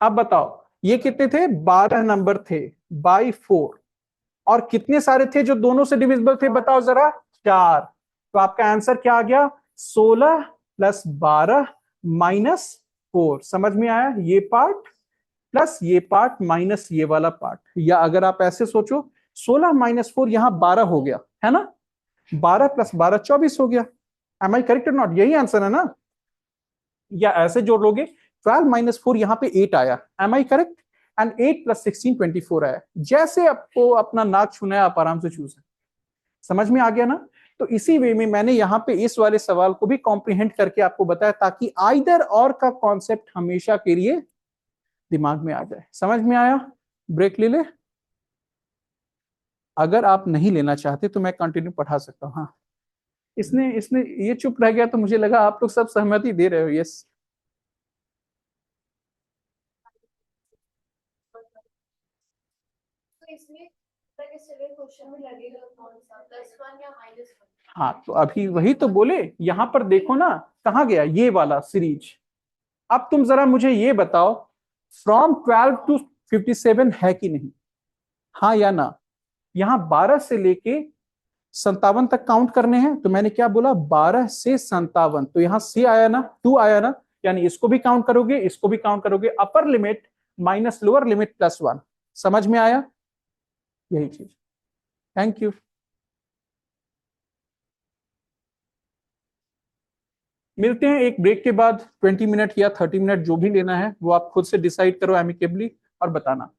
अब बताओ ये कितने थे 12 नंबर थे बाय 4, और कितने सारे थे जो दोनों से डिविजिबल थे बताओ जरा 4। तो आपका आंसर क्या आ गया 16 प्लस 12 माइनस 4। समझ में आया? ये पार्ट प्लस ये पार्ट माइनस ये वाला पार्ट, या अगर आप ऐसे सोचो 16 माइनस 4 यहां 12 हो गया है ना, 12 प्लस 12 24 हो गया। एम आई करेक्ट और नॉट? यही आंसर है ना? या ऐसे जोड़ लोगे 12 माइनस 4 यहां पे 8 आया, am I correct? And 8 plus 16 24 आया। जैसे आपको अपना नाक छूना है आप आराम से छू सकते। समझ में आ गया ना? तो इसी वे में मैंने यहाँ पे इस वाले सवाल को भी कॉम्प्रिहेंड करके आपको बताया, ताकि आइदर और का कॉन्सेप्ट हमेशा के लिए दिमाग में आ जाए। समझ में आया? ब्रेक ले ले, अगर आप नहीं लेना चाहते तो मैं कंटिन्यू पढ़ा सकता हूँ। हाँ, इसने इसने ये चुप रह गया तो मुझे लगा आप लोग सब सहमति दे रहे हो। यस, हाँ, तो अभी वही तो बोले, यहां पर देखो ना कहाँ गया ये वाला सीरीज। अब तुम जरा मुझे ये बताओ फ्रॉम 12 टू 57 है कि नहीं, हाँ या ना? यहां 12 से लेके 57 तक काउंट करने हैं, तो मैंने क्या बोला 12 से 57, तो यहां से आया ना 2 आया ना, यानी इसको भी काउंट करोगे इसको भी काउंट करोगे, upper limit minus lower limit plus 1। समझ में आया? यही चीज। Thank you. मिलते हैं एक ब्रेक के बाद। 20 मिनट या 30 मिनट जो भी लेना है वो आप खुद से डिसाइड करो एमिकेबली और बताना।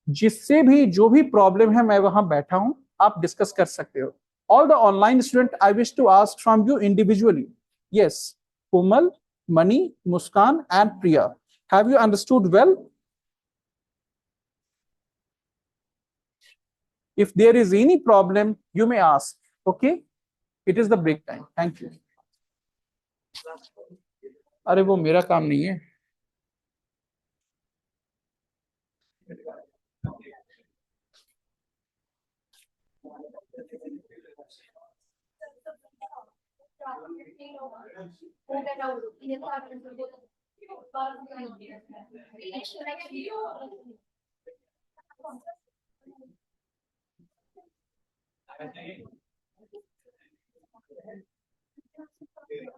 जिससे भी जो भी प्रॉब्लम है मैं वहां बैठा हूं, आप डिस्कस कर सकते हो। All the online student I wish to ask from you individually. Yes, Komal, Mani, Muskan and Priya, have you understood well? If there is any problem, you may ask. Okay? It is the break time. Thank you. अरे वो मेरा काम नहीं है। ये